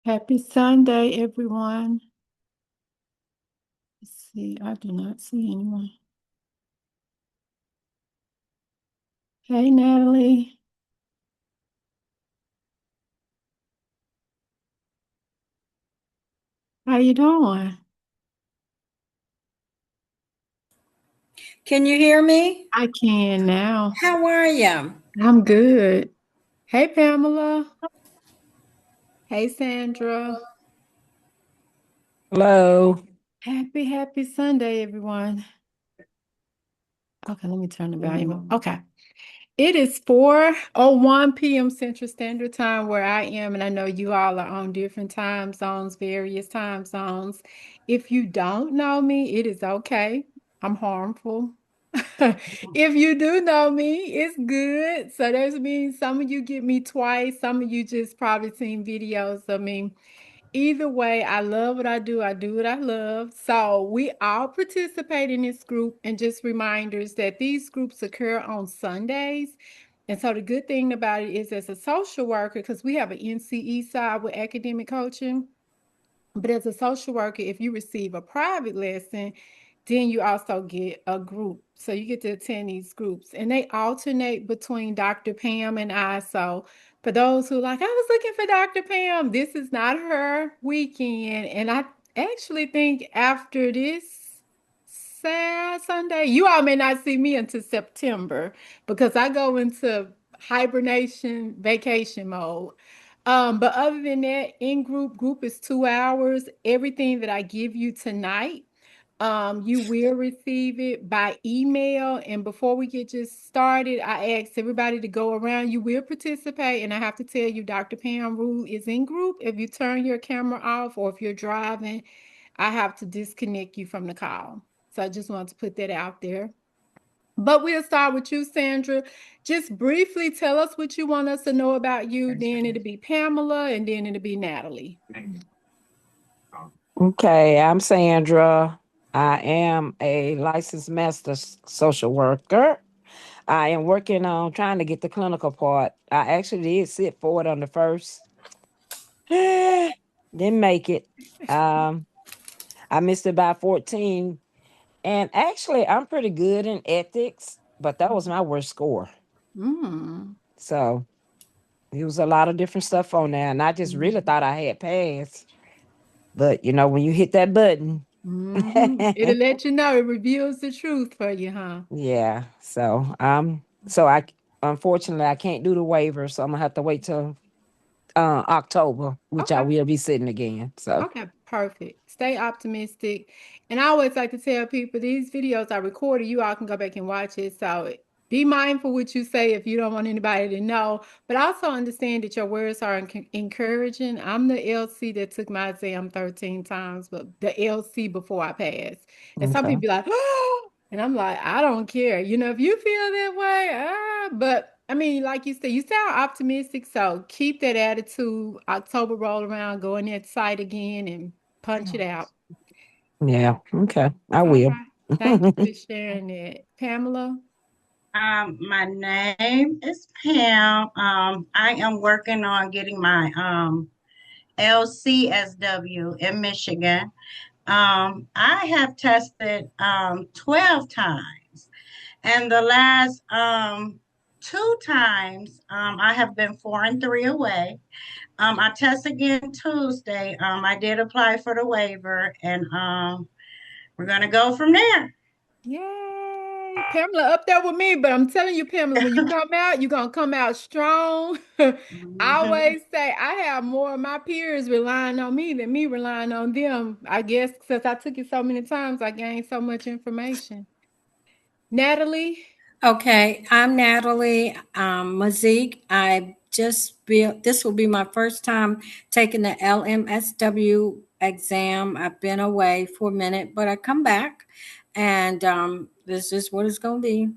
Happy Sunday, everyone. Let's see, I do not see anyone. Hey, Natalie. How you doing? Can you hear me? I can now. How are you? I'm good. Hey, Pamela. Hey, Sandra. Hello. Happy Sunday, everyone. Okay, let me turn the volume up. Okay. It is 4:01 p.m. Central Standard Time where I am, and I know you all are on different time zones, various time zones. If you don't know me, it is okay. I'm harmful. If you do know me, it's good. So that means some of you get me twice, some of you just probably seen videos of me. Either way, I love what I do. I do what I love. So we all participate in this group, and just reminders that these groups occur on Sundays. And so the good thing about it is, as a social worker, because we have an NCE side with academic coaching, but as a social worker, if you receive a private lesson, then you also get a group. So you get to attend these groups, and they alternate between Dr. Pam and I. So for those who like, I was looking for Dr. Pam, this is not her weekend. And I actually think after this Sunday, you all may not see me until September because I go into hibernation vacation mode. But other than that, in group is 2 hours. Everything that I give you tonight, you will receive it by email. And before we get just started, I ask everybody to go around. You will participate, and I have to tell you, Dr. Pam rule is in group. If you turn your camera off or if you're driving, I have to disconnect you from the call. So I just wanted to put that out there. But we'll start with you, Sandra. Just briefly tell us what you want us to know about you. Then it'll be Pamela, and then it'll be Natalie. Okay, I'm Sandra. I am a licensed master social worker. I am working on trying to get the clinical part. I actually did sit for it on the first. Didn't make it. Um, I missed it by 14. And actually, I'm pretty good in ethics, but that was my worst score. Mm. So it was a lot of different stuff on there. And I just really thought I had passed. But when you hit that button, It'll let you know. It reveals the truth for you, huh? yeah. So I unfortunately I can't do the waiver, so I'm gonna have to wait till October, which I Okay. will be sitting again. So Okay, perfect. Stay optimistic. And I always like to tell people these videos are recorded. You all can go back and watch it. So be mindful what you say if you don't want anybody to know. But also understand that your words are encouraging. I'm the LC that took my exam 13 times, but the LC before I passed. And some okay. people be like, oh, and I'm like, I don't care. If you feel that way, but I mean, like you said, you sound optimistic, so keep that attitude. October roll around, go in that site again and punch it out. Yeah, okay. I All will. right. Thank you for sharing that. Pamela? My name is Pam. I am working on getting my LCSW in Michigan. I have tested 12 times, and the last two times I have been 4 and 3 away. I test again Tuesday. I did apply for the waiver, and we're gonna go from there. Yay. Pamela up there with me, but I'm telling you, Pamela, when you come out, you're gonna come out strong. I Mhm. always say I have more of my peers relying on me than me relying on them. I guess since I took it so many times, I gained so much information. Natalie? Okay, I'm Natalie Mazik. This will be my first time taking the LMSW exam. I've been away for a minute, but I come back, and this is what it's going to be.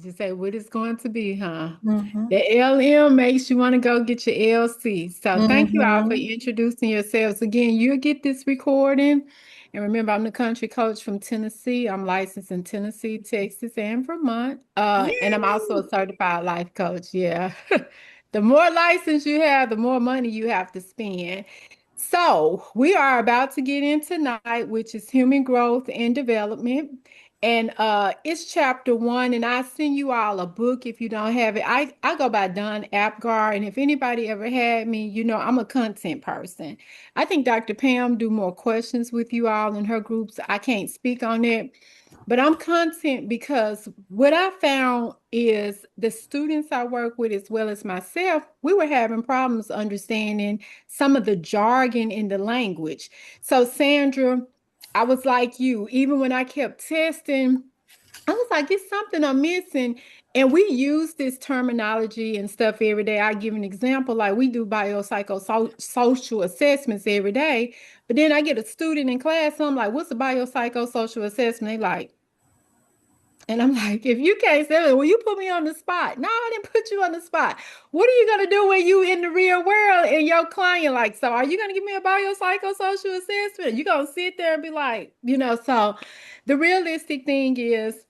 You say what it's going to be, huh? Mm-hmm. The LM makes you want to go get your LC. So thank you all for Mm-hmm. introducing yourselves. Again, you'll get this recording. And remember, I'm the country coach from Tennessee. I'm licensed in Tennessee, Texas, and Vermont. And I'm also Yay! a certified life coach. Yeah. The more license you have, the more money you have to spend. So, we are about to get in tonight, which is human growth and development. And it's chapter one, and I send you all a book if you don't have it. I go by Don Apgar, and if anybody ever had me, you know I'm a content person. I think Dr. Pam do more questions with you all in her groups. I can't speak on it, but I'm content because what I found is the students I work with, as well as myself, we were having problems understanding some of the jargon in the language. So, Sandra, I was like you, even when I kept testing, I was like, it's something I'm missing. And we use this terminology and stuff every day. I give an example, like we do biopsychosocial assessments every day. But then I get a student in class, and I'm like, what's a biopsychosocial assessment? They like, and I'm like, if you can't say it, well, you put me on the spot. No, I didn't put you on the spot. What are you gonna do when you in the real world and your client like, so are you gonna give me a biopsychosocial assessment? You gonna sit there and be like, so the realistic thing is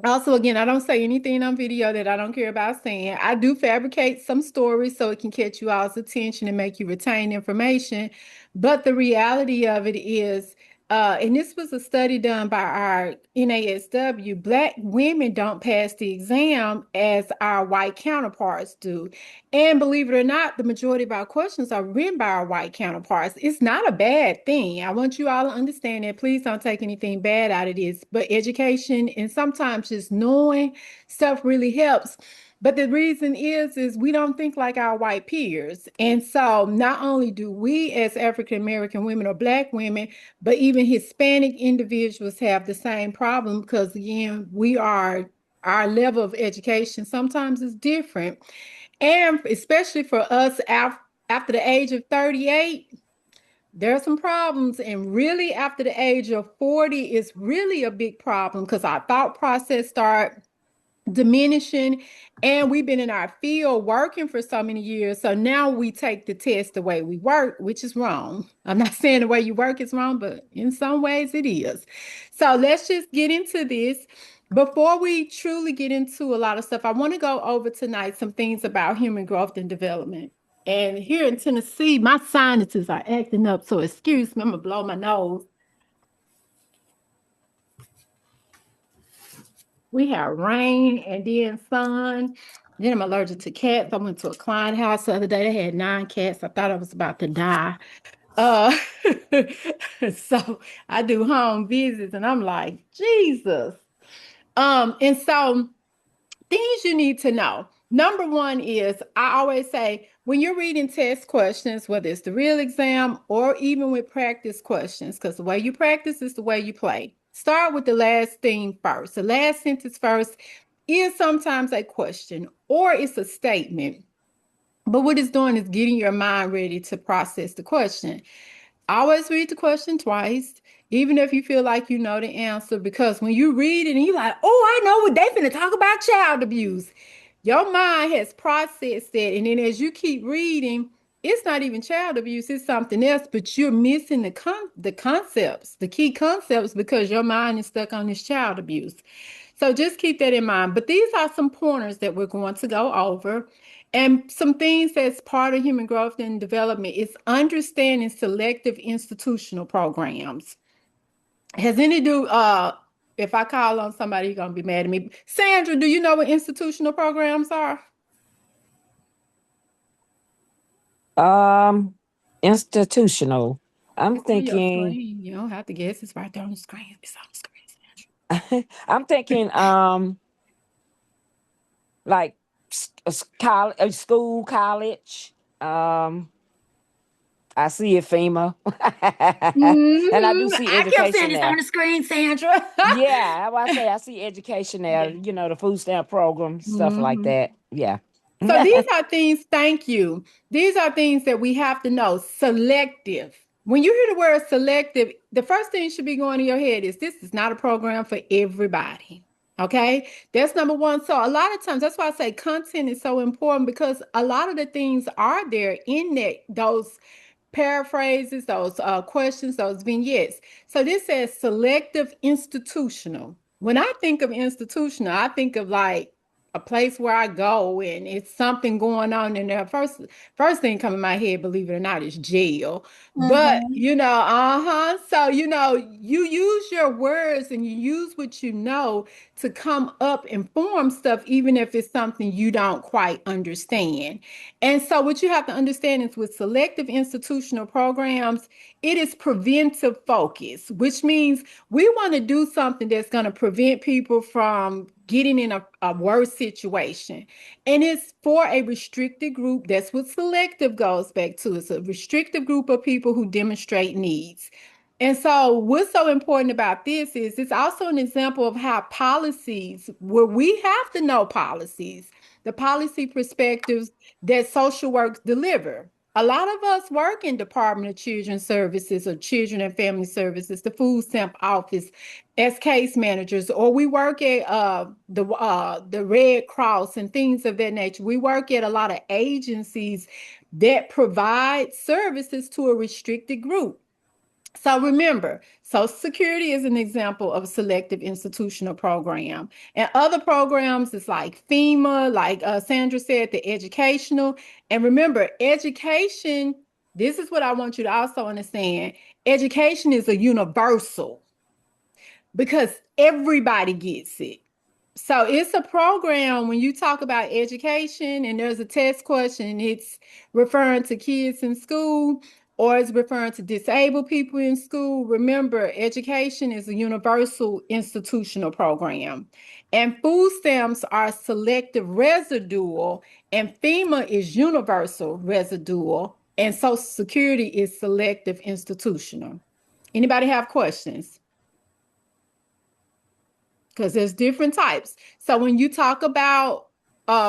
also, again, I don't say anything on video that I don't care about saying. I do fabricate some stories so it can catch you all's attention and make you retain information. But the reality of it is, and this was a study done by our NASW, Black women don't pass the exam as our white counterparts do. And believe it or not, the majority of our questions are written by our white counterparts. It's not a bad thing. I want you all to understand that. Please don't take anything bad out of this. But education and sometimes just knowing stuff really helps. But the reason is we don't think like our white peers. And so not only do we as African American women or Black women, but even Hispanic individuals have the same problem because again, our level of education sometimes is different. And especially for us after the age of 38, there are some problems. And really after the age of 40 is really a big problem because our thought process start diminishing, and we've been in our field working for so many years, so now we take the test the way we work, which is wrong. I'm not saying the way you work is wrong, but in some ways it is. So let's just get into this. Before we truly get into a lot of stuff, I want to go over tonight some things about human growth and development. And here in Tennessee, my sinuses are acting up, so excuse me, I'm gonna blow my nose. We have rain and then sun. Then I'm allergic to cats. I went to a client house the other day. They had 9 cats. I thought I was about to die. Uh, so I do home visits, and I'm like, Jesus. And so things you need to know. Number one is I always say when you're reading test questions, whether it's the real exam or even with practice questions, because the way you practice is the way you play. Start with the last thing first. The last sentence first is sometimes a question or it's a statement. But what it's doing is getting your mind ready to process the question. Always read the question twice, even if you feel like you know the answer, because when you read it and you're like, oh, I know what they finna talk about child abuse. Your mind has processed that. And then as you keep reading, it's not even child abuse, it's something else, but you're missing the concepts, the key concepts, because your mind is stuck on this child abuse. So just keep that in mind. But these are some pointers that we're going to go over. And some things that's part of human growth and development is understanding selective institutional programs. Has any do if I call on somebody, you're gonna be mad at me. Sandra, do you know what institutional programs are? Um, Institutional. I'm On your thinking. screen. You don't have to guess. It's right there on the screen. It's on the screen, I'm thinking. Like college, school, college. I see it, FEMA, Sandra. and I do see I kept saying education it's on there. the screen, Sandra. Yeah, I say I see education there. Yeah. You know, the food stamp program, stuff like Mhm. that. Yeah. So these are things, thank you. These are things that we have to know. Selective. When you hear the word selective, the first thing should be going in your head is this is not a program for everybody. Okay, that's number one. So a lot of times, that's why I say content is so important because a lot of the things are there in that those paraphrases, those questions, those vignettes. So this says selective institutional. When I think of institutional, I think of like a place where I go and it's something going on in there. First thing come in my head, believe it or not, is jail. But Mm-hmm. So you use your words and you use what you know to come up and form stuff, even if it's something you don't quite understand. And so what you have to understand is with selective institutional programs, it is preventive focus, which means we want to do something that's going to prevent people from getting in a worse situation. And it's for a restricted group. That's what selective goes back to. It's a restricted group of people who demonstrate needs. And so, what's so important about this is it's also an example of how policies, where we have to know policies, the policy perspectives that social work deliver. A lot of us work in Department of Children's Services or Children and Family Services, the food stamp office, as case managers, or we work at the Red Cross and things of that nature. We work at a lot of agencies that provide services to a restricted group. So remember, Social Security is an example of a selective institutional program. And other programs is like FEMA, like Sandra said, the educational. And remember, education, this is what I want you to also understand. Education is a universal because everybody gets it. So it's a program when you talk about education and there's a test question, it's referring to kids in school or it's referring to disabled people in school. Remember, education is a universal institutional program. And food stamps are selective residual, and FEMA is universal residual, and Social Security is selective institutional. Anybody have questions? Because there's different types. So when you talk about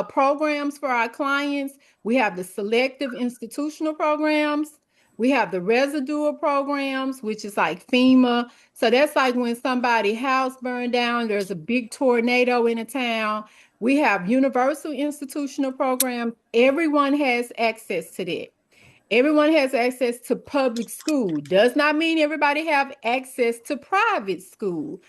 programs for our clients, we have the selective institutional programs. We have the residual programs, which is like FEMA. So that's like when somebody's house burned down, there's a big tornado in a town. We have universal institutional programs. Everyone has access to that. Everyone has access to public school. Does not mean everybody have access to private school,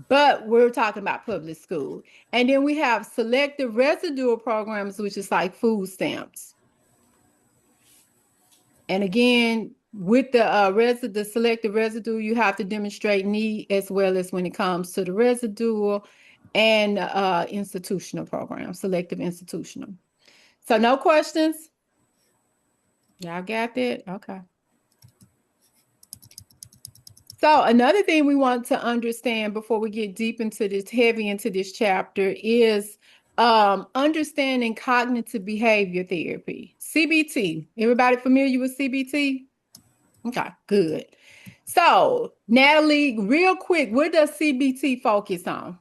but we're talking about public school. And then we have selective residual programs, which is like food stamps. And again, with the selective residue, you have to demonstrate need as well as when it comes to the residual and institutional program, selective institutional. So no questions? Y'all got that? Okay. So another thing we want to understand before we get deep into this, heavy into this chapter, is understanding cognitive behavior therapy, CBT. Everybody familiar with CBT? Okay, good. So, Natalie, real quick, what does CBT focus on?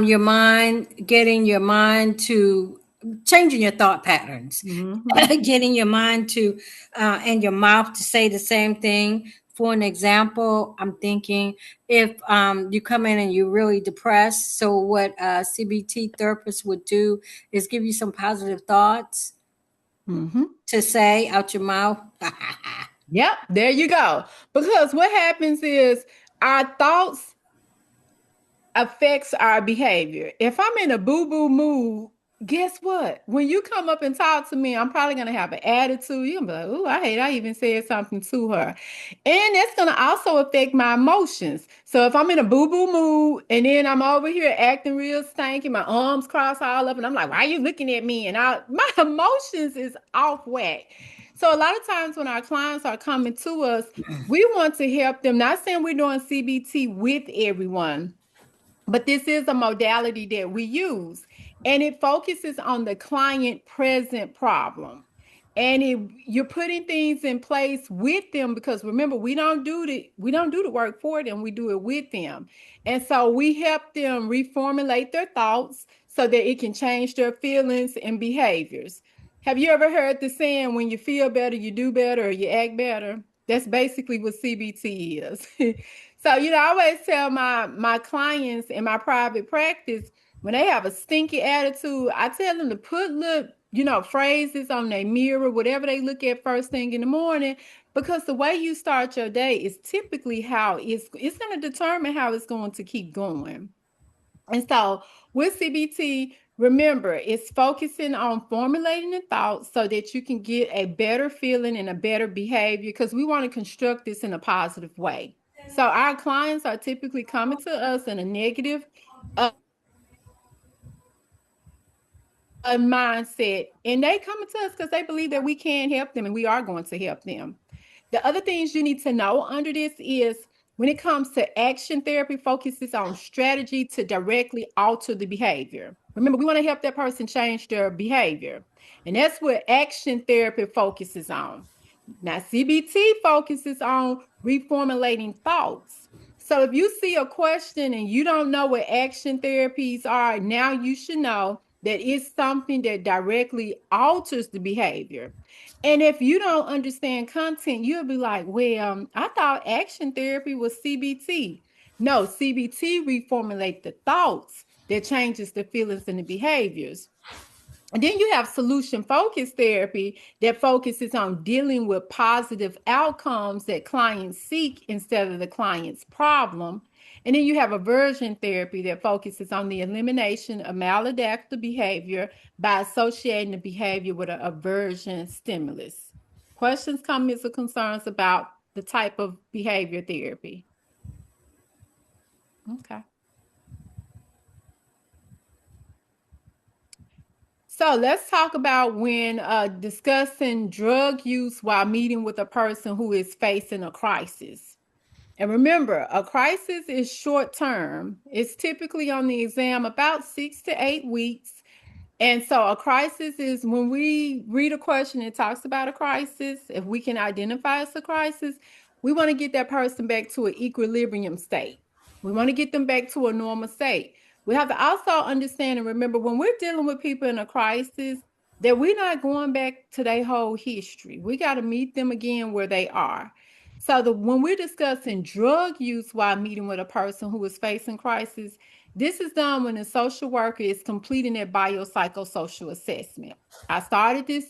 Your mind, getting your mind to changing your thought patterns, Hmm. getting your mind to and your mouth to say the same thing. For an example, I'm thinking if you come in and you're really depressed, so what a CBT therapist would do is give you some positive thoughts Hmm. to say out your mouth. Yep, there you go. Because what happens is our thoughts affects our behavior. If I'm in a boo-boo mood, guess what? When you come up and talk to me, I'm probably gonna have an attitude. You're gonna be like, "Oh, I hate I even said something to her." And that's gonna also affect my emotions. So if I'm in a boo-boo mood and then I'm over here acting real stanky, my arms crossed all up, and I'm like, "Why are you looking at me?" And my emotions is off whack. So a lot of times when our clients are coming to us, we want to help them. Not saying we're doing CBT with everyone, but this is a modality that we use, and it focuses on the client present problem. And you're putting things in place with them because remember, we don't do the work for them, we do it with them. And so we help them reformulate their thoughts so that it can change their feelings and behaviors. Have you ever heard the saying, when you feel better, you do better or you act better? That's basically what CBT is. So, I always tell my clients in my private practice, when they have a stinky attitude, I tell them to put little, phrases on their mirror, whatever they look at first thing in the morning, because the way you start your day is typically how it's going to determine how it's going to keep going. And so with CBT, remember, it's focusing on formulating the thoughts so that you can get a better feeling and a better behavior, because we want to construct this in a positive way. So our clients are typically coming to us in a negative a mindset, and they come to us because they believe that we can help them and we are going to help them. The other things you need to know under this is when it comes to action therapy, focuses on strategy to directly alter the behavior. Remember, we want to help that person change their behavior, and that's what action therapy focuses on. Now, CBT focuses on reformulating thoughts. So if you see a question and you don't know what action therapies are, now you should know that it's something that directly alters the behavior. And if you don't understand content, you'll be like, well, I thought action therapy was CBT. No, CBT reformulate the thoughts that changes the feelings and the behaviors. And then you have solution focused therapy that focuses on dealing with positive outcomes that clients seek instead of the client's problem. And then you have aversion therapy that focuses on the elimination of maladaptive behavior by associating the behavior with an aversion stimulus. Questions, comments, or concerns about the type of behavior therapy? Okay. So let's talk about when discussing drug use while meeting with a person who is facing a crisis. And remember, a crisis is short term. It's typically on the exam about 6 to 8 weeks. And so a crisis is when we read a question, it talks about a crisis. If we can identify as a crisis, we want to get that person back to an equilibrium state. We want to get them back to a normal state. We have to also understand and remember when we're dealing with people in a crisis that we're not going back to their whole history. We got to meet them again where they are. So when we're discussing drug use while meeting with a person who is facing crisis, this is done when a social worker is completing their biopsychosocial assessment. I started this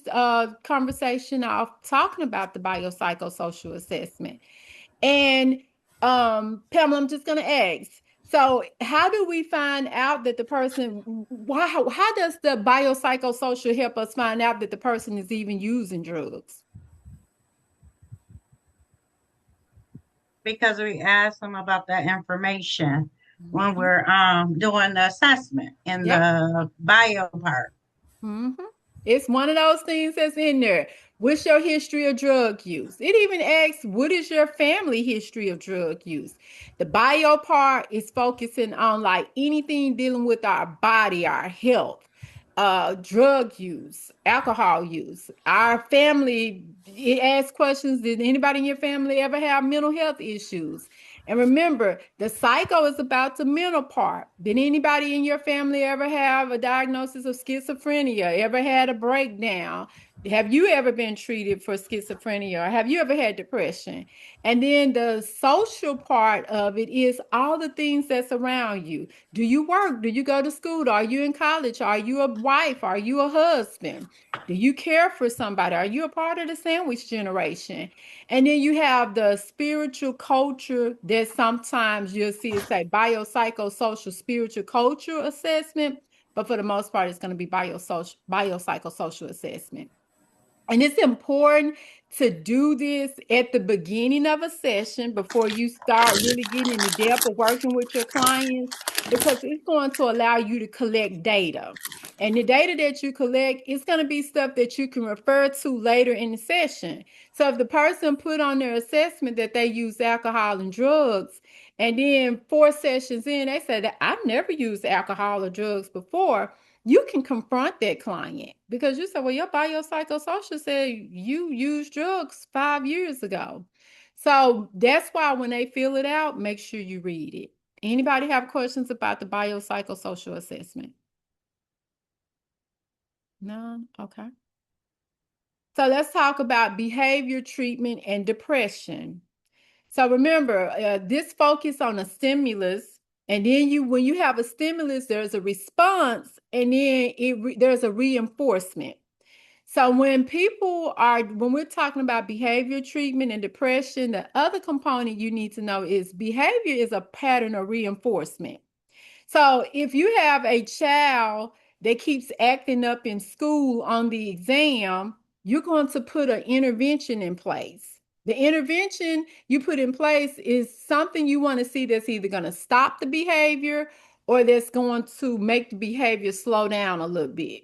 conversation off talking about the biopsychosocial assessment. And Pamela, I'm just going to ask. So, how do we find out that the person, how does the biopsychosocial help us find out that the person is even using drugs? Because we ask them about that information when Mhm. we're doing the assessment in Yep. the bio part. Hmm. It's one of those things that's in there. What's your history of drug use? It even asks, what is your family history of drug use? The bio part is focusing on like anything dealing with our body, our health, drug use, alcohol use. Our family, it asks questions. Did anybody in your family ever have mental health issues? And remember, the psycho is about the mental part. Did anybody in your family ever have a diagnosis of schizophrenia? Ever had a breakdown? Have you ever been treated for schizophrenia, or have you ever had depression? And then the social part of it is all the things that's around you. Do you work? Do you go to school? Are you in college? Are you a wife? Are you a husband? Do you care for somebody? Are you a part of the sandwich generation? And then you have the spiritual culture that sometimes you'll see it say biopsychosocial spiritual culture assessment, but for the most part, it's going to be biopsychosocial assessment. And it's important to do this at the beginning of a session before you start really getting in the depth of working with your clients, because it's going to allow you to collect data. And the data that you collect is going to be stuff that you can refer to later in the session. So if the person put on their assessment that they use alcohol and drugs, and then 4 sessions in, they say that I've never used alcohol or drugs before, you can confront that client because you say, well, your biopsychosocial said you used drugs 5 years ago. So that's why when they fill it out, make sure you read it. Anybody have questions about the biopsychosocial assessment? None? Okay. So let's talk about behavior treatment and depression. So remember, this focus on a stimulus, and then when you have a stimulus, there's a response, and then there's a reinforcement. So when we're talking about behavior treatment and depression, the other component you need to know is behavior is a pattern of reinforcement. So if you have a child that keeps acting up in school on the exam, you're going to put an intervention in place. The intervention you put in place is something you want to see that's either going to stop the behavior or that's going to make the behavior slow down a little bit.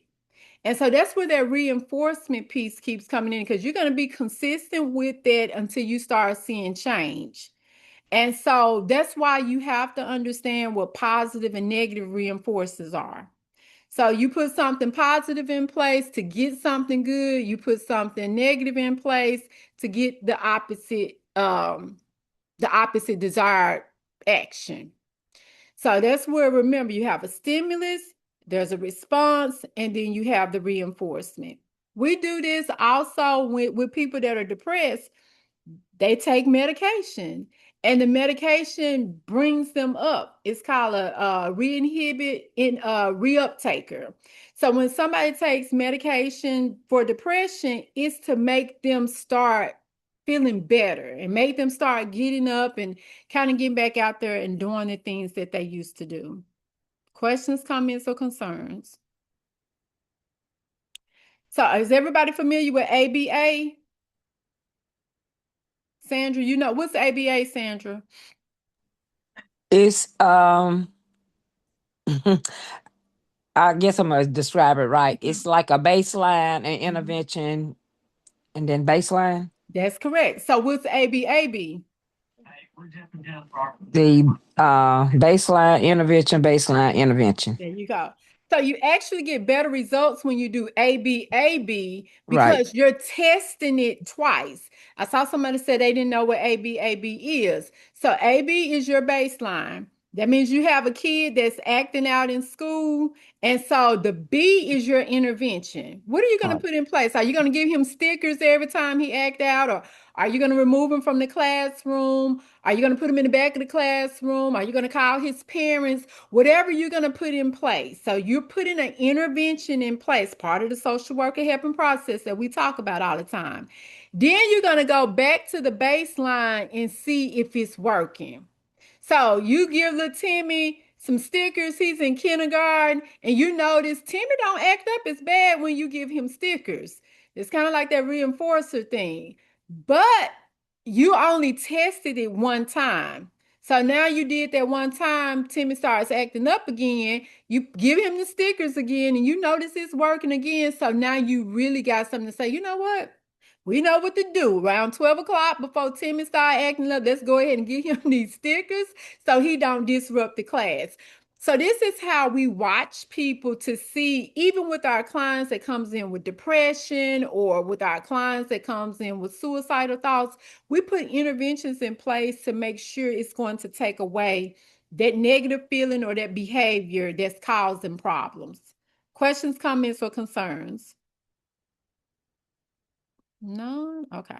And so that's where that reinforcement piece keeps coming in because you're going to be consistent with that until you start seeing change. And so that's why you have to understand what positive and negative reinforcers are. So you put something positive in place to get something good, you put something negative in place to get the opposite desired action. So that's where, remember, you have a stimulus, there's a response, and then you have the reinforcement. We do this also with people that are depressed. They take medication, and the medication brings them up. It's called a reinhibit in a reuptaker. So when somebody takes medication for depression, it's to make them start feeling better and make them start getting up and kind of getting back out there and doing the things that they used to do. Questions, comments, or concerns? So is everybody familiar with ABA? Sandra, you know what's ABA, Sandra? It's I guess I'm gonna describe it right. Mhm. It's like a baseline and Mhm. intervention and then baseline. That's correct. So what's ABAB? The baseline intervention. There you go. So you actually get better results when you do ABAB Right. because you're testing it twice. I saw somebody say they didn't know what ABAB is. So AB is your baseline. That means you have a kid that's acting out in school. And so the B is your intervention. What are you going to Right. put in place? Are you going to give him stickers every time he act out? Or are you going to remove him from the classroom? Are you going to put him in the back of the classroom? Are you going to call his parents? Whatever you're going to put in place. So you're putting an intervention in place, part of the social worker helping process that we talk about all the time. Then you're going to go back to the baseline and see if it's working. So you give little Timmy some stickers. He's in kindergarten, and you notice Timmy don't act up as bad when you give him stickers. It's kind of like that reinforcer thing. But you only tested it one time. So now you did that one time, Timmy starts acting up again. You give him the stickers again, and you notice it's working again. So now you really got something to say. You know what? We know what to do. Around 12 o'clock before Timmy start acting up, let's go ahead and give him these stickers so he don't disrupt the class. So this is how we watch people to see, even with our clients that comes in with depression or with our clients that comes in with suicidal thoughts, we put interventions in place to make sure it's going to take away that negative feeling or that behavior that's causing problems. Questions, comments, or concerns? No? Okay.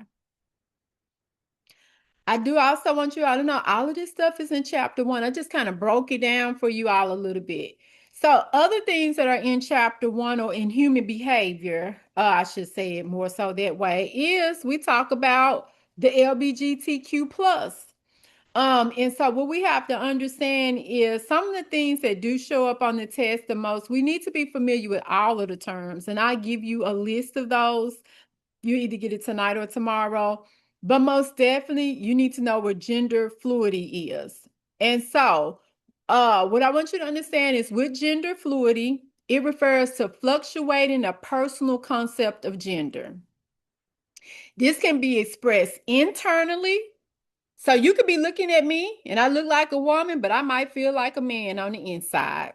I do also want you all to know all of this stuff is in chapter one. I just kind of broke it down for you all a little bit. So, other things that are in chapter one or in human behavior, I should say it more so that way, is we talk about the LBGTQ plus. And so what we have to understand is some of the things that do show up on the test the most, we need to be familiar with all of the terms. And I give you a list of those. You either get it tonight or tomorrow. But most definitely, you need to know what gender fluidity is. And so, what I want you to understand is with gender fluidity, it refers to fluctuating a personal concept of gender. This can be expressed internally. So you could be looking at me and I look like a woman, but I might feel like a man on the inside.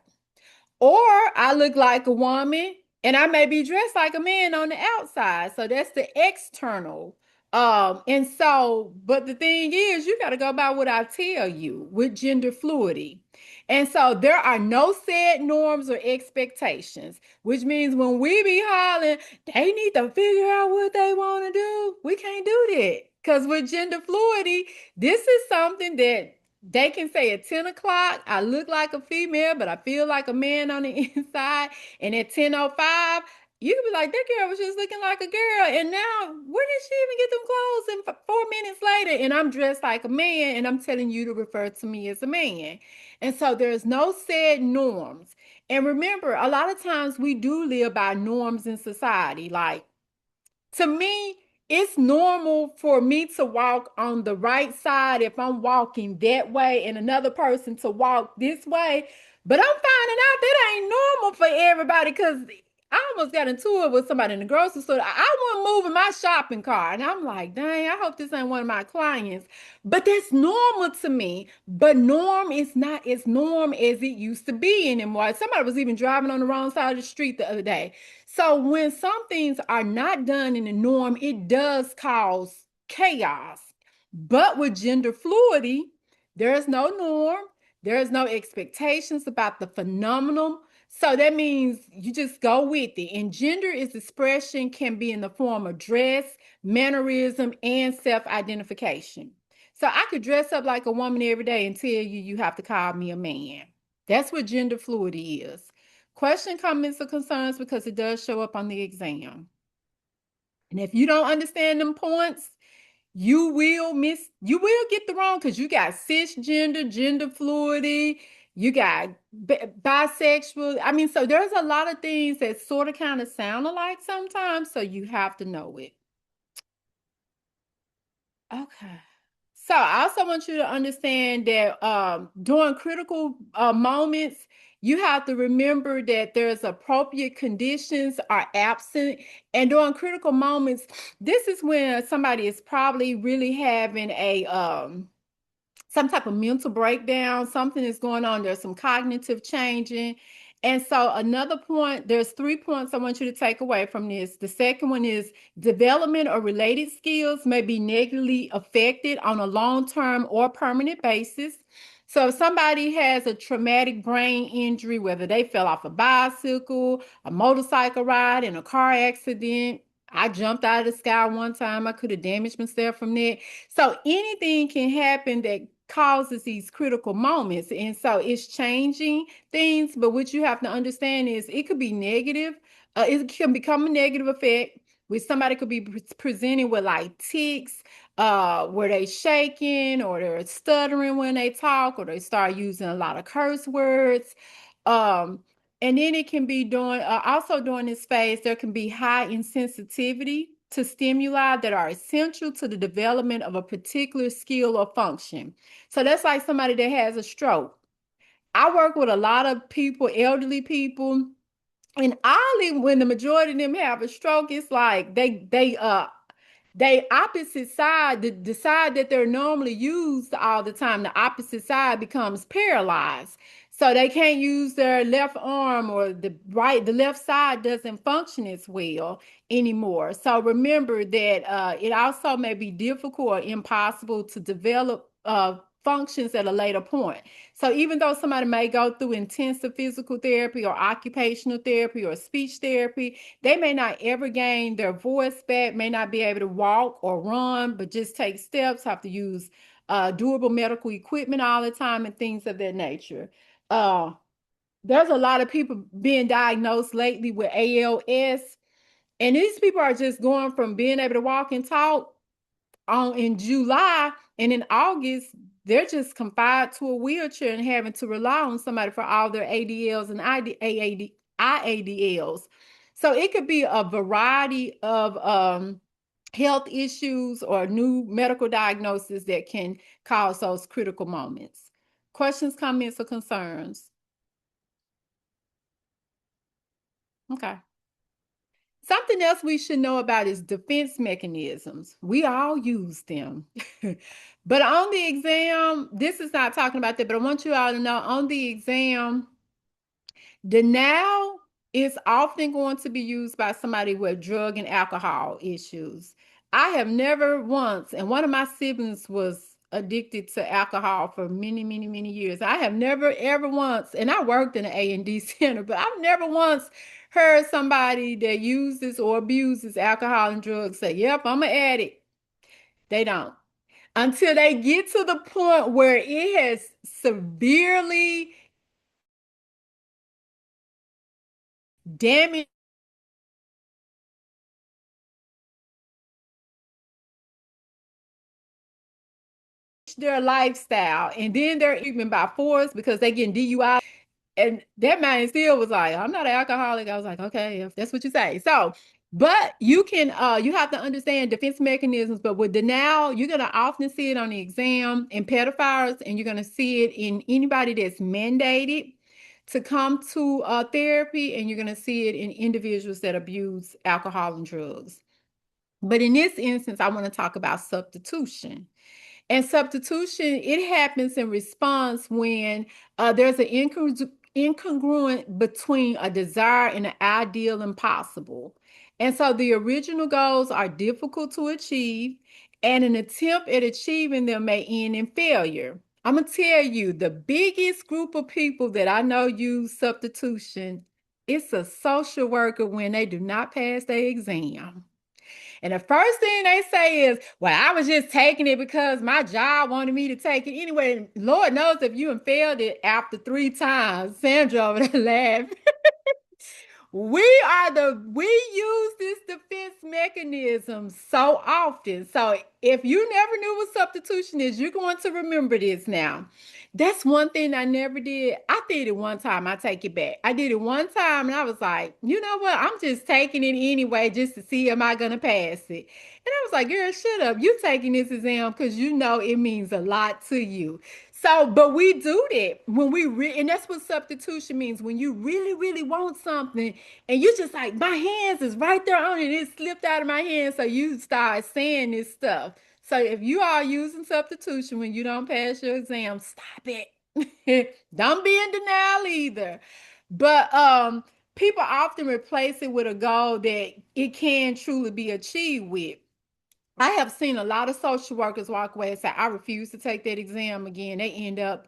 Or I look like a woman and I may be dressed like a man on the outside. So that's the external. And so, but the thing is, you got to go by what I tell you with gender fluidity. And so there are no set norms or expectations, which means when we be hollering, they need to figure out what they want to do. We can't do that. Because with gender fluidity, this is something that they can say at 10 o'clock, I look like a female, but I feel like a man on the inside. And at 10:05, You could be like, that girl was just looking like a girl, and now where did she even get them clothes? And 4 minutes later, and I'm dressed like a man, and I'm telling you to refer to me as a man. And so there's no said norms. And remember, a lot of times we do live by norms in society. Like, to me, it's normal for me to walk on the right side if I'm walking that way and another person to walk this way. But I'm finding out that ain't normal for everybody because I almost got into it with somebody in the grocery store. I wasn't moving my shopping cart. And I'm like, dang, I hope this ain't one of my clients. But that's normal to me. But norm is not as norm as it used to be anymore. Somebody was even driving on the wrong side of the street the other day. So when some things are not done in the norm, it does cause chaos. But with gender fluidity, there is no norm, there is no expectations about the phenomenon. So that means you just go with it. And gender is expression can be in the form of dress, mannerism, and self-identification. So I could dress up like a woman every day and tell you you have to call me a man. That's what gender fluidity is. Question, comments, or concerns because it does show up on the exam. And if you don't understand them points, you will get the wrong because you got cisgender, gender fluidity, you got bisexual. I mean, so there's a lot of things that sort of kind of sound alike sometimes, so you have to know it. Okay. So I also want you to understand that during critical moments, you have to remember that there's appropriate conditions are absent. And during critical moments, this is when somebody is probably really having a some type of mental breakdown, something is going on, there's some cognitive changing. And so another point, there's 3 points I want you to take away from this. The second one is development or related skills may be negatively affected on a long-term or permanent basis. So if somebody has a traumatic brain injury, whether they fell off a bicycle, a motorcycle ride, in a car accident, I jumped out of the sky one time, I could have damaged myself from that. So anything can happen that causes these critical moments. And so it's changing things. But what you have to understand is it could be negative. It can become a negative effect where somebody could be presenting with like tics, where they shaking or they're stuttering when they talk or they start using a lot of curse words. Um, and then it can be doing also during this phase, there can be high insensitivity to stimuli that are essential to the development of a particular skill or function. So that's like somebody that has a stroke. I work with a lot of people, elderly people, and oddly, when the majority of them have a stroke, it's like they opposite side, the side that they're normally used all the time, the opposite side becomes paralyzed. So they can't use their left arm or the left side doesn't function as well anymore. So remember that it also may be difficult or impossible to develop functions at a later point. So even though somebody may go through intensive physical therapy or occupational therapy or speech therapy, they may not ever gain their voice back, may not be able to walk or run, but just take steps, have to use durable medical equipment all the time and things of that nature. Uh, there's a lot of people being diagnosed lately with ALS, and these people are just going from being able to walk and talk on in July, and in August they're just confined to a wheelchair and having to rely on somebody for all their ADLs and IADLs. So it could be a variety of health issues or new medical diagnoses that can cause those critical moments. Questions, comments, or concerns? Okay. Something else we should know about is defense mechanisms. We all use them. But on the exam, this is not talking about that, but I want you all to know on the exam, denial is often going to be used by somebody with drug and alcohol issues. I have never once, and one of my siblings was addicted to alcohol for many, many, many years. I have never ever once, and I worked in an A&D center, but I've never once heard somebody that uses or abuses alcohol and drugs say, "Yep, I'm an addict." They don't. Until they get to the point where it has severely damaged their lifestyle, and then they're treatment by force because they getting DUI. And that man still was like, I'm not an alcoholic. I was like, okay, if that's what you say. So, but you can you have to understand defense mechanisms, but with denial, you're gonna often see it on the exam in pedophiles, and you're gonna see it in anybody that's mandated to come to therapy, and you're gonna see it in individuals that abuse alcohol and drugs. But in this instance, I want to talk about substitution. And substitution, it happens in response when there's an incongruent between a desire and an ideal impossible. And so the original goals are difficult to achieve, and an attempt at achieving them may end in failure. I'm going to tell you the biggest group of people that I know use substitution, it's a social worker when they do not pass their exam. And the first thing they say is, well, I was just taking it because my job wanted me to take it anyway. Lord knows if you have failed it after 3 times. Sandra over there laughing. We use this defense mechanism so often. So if you never knew what substitution is, you're going to remember this now. That's one thing I never did. I did it one time. I take it back. I did it one time and I was like, you know what? I'm just taking it anyway just to see am I gonna pass it. And I was like, girl, shut up. You taking this exam because you know it means a lot to you. So, but we do that when and that's what substitution means. When you really, really want something, and you just like, my hands is right there on it. It slipped out of my hand. So you start saying this stuff. So if you are using substitution when you don't pass your exam, stop it. Don't be in denial either. But people often replace it with a goal that it can truly be achieved with. I have seen a lot of social workers walk away and say, I refuse to take that exam again. They end up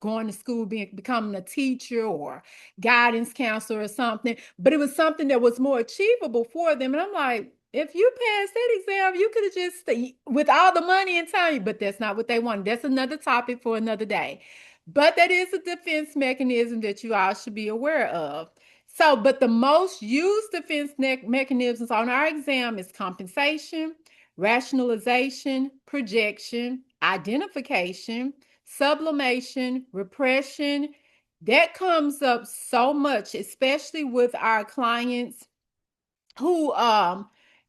going to school, becoming a teacher or guidance counselor or something. But it was something that was more achievable for them. And I'm like, if you passed that exam, you could have just stayed with all the money and time. But that's not what they wanted. That's another topic for another day. But that is a defense mechanism that you all should be aware of. So, but the most used defense mechanisms on our exam is compensation, rationalization, projection, identification, sublimation, repression. That comes up so much, especially with our clients who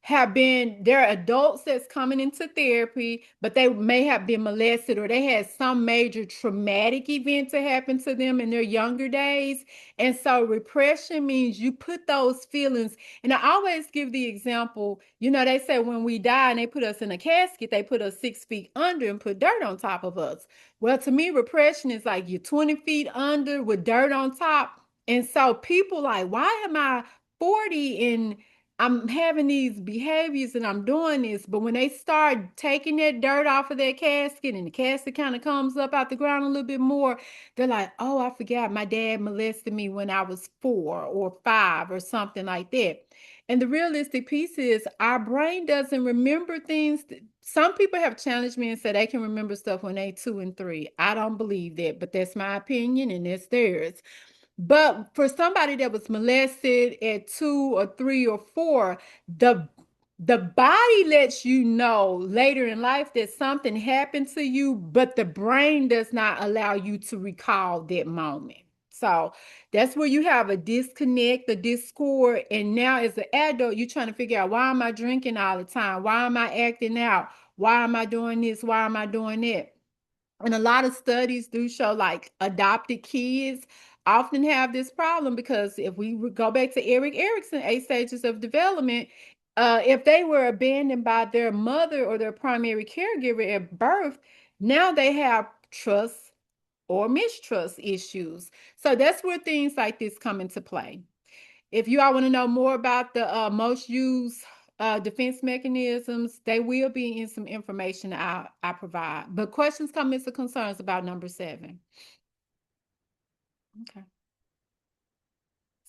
have been, they're adults that's coming into therapy, but they may have been molested or they had some major traumatic event to happen to them in their younger days. And so repression means you put those feelings, and I always give the example, you know, they say when we die and they put us in a casket, they put us 6 feet under and put dirt on top of us. Well, to me, repression is like you're 20 feet under with dirt on top. And so people like, why am I 40 and I'm having these behaviors and I'm doing this? But when they start taking that dirt off of that casket and the casket kind of comes up out the ground a little bit more, they're like, oh, I forgot my dad molested me when I was 4 or 5 or something like that. And the realistic piece is our brain doesn't remember things. Some people have challenged me and said they can remember stuff when they 2 and 3. I don't believe that, but that's my opinion and it's theirs. But for somebody that was molested at 2 or 3 or 4, the the body lets you know later in life that something happened to you, but the brain does not allow you to recall that moment. So that's where you have a disconnect, a discord. And now as an adult, you're trying to figure out, why am I drinking all the time? Why am I acting out? Why am I doing this? Why am I doing that? And a lot of studies do show like adopted kids often have this problem because if we go back to Eric Erickson, 8 stages of development, if they were abandoned by their mother or their primary caregiver at birth, now they have trust or mistrust issues. So that's where things like this come into play. If you all want to know more about the most used defense mechanisms, they will be in some information I provide. But questions, comments, or concerns about number 7? Okay.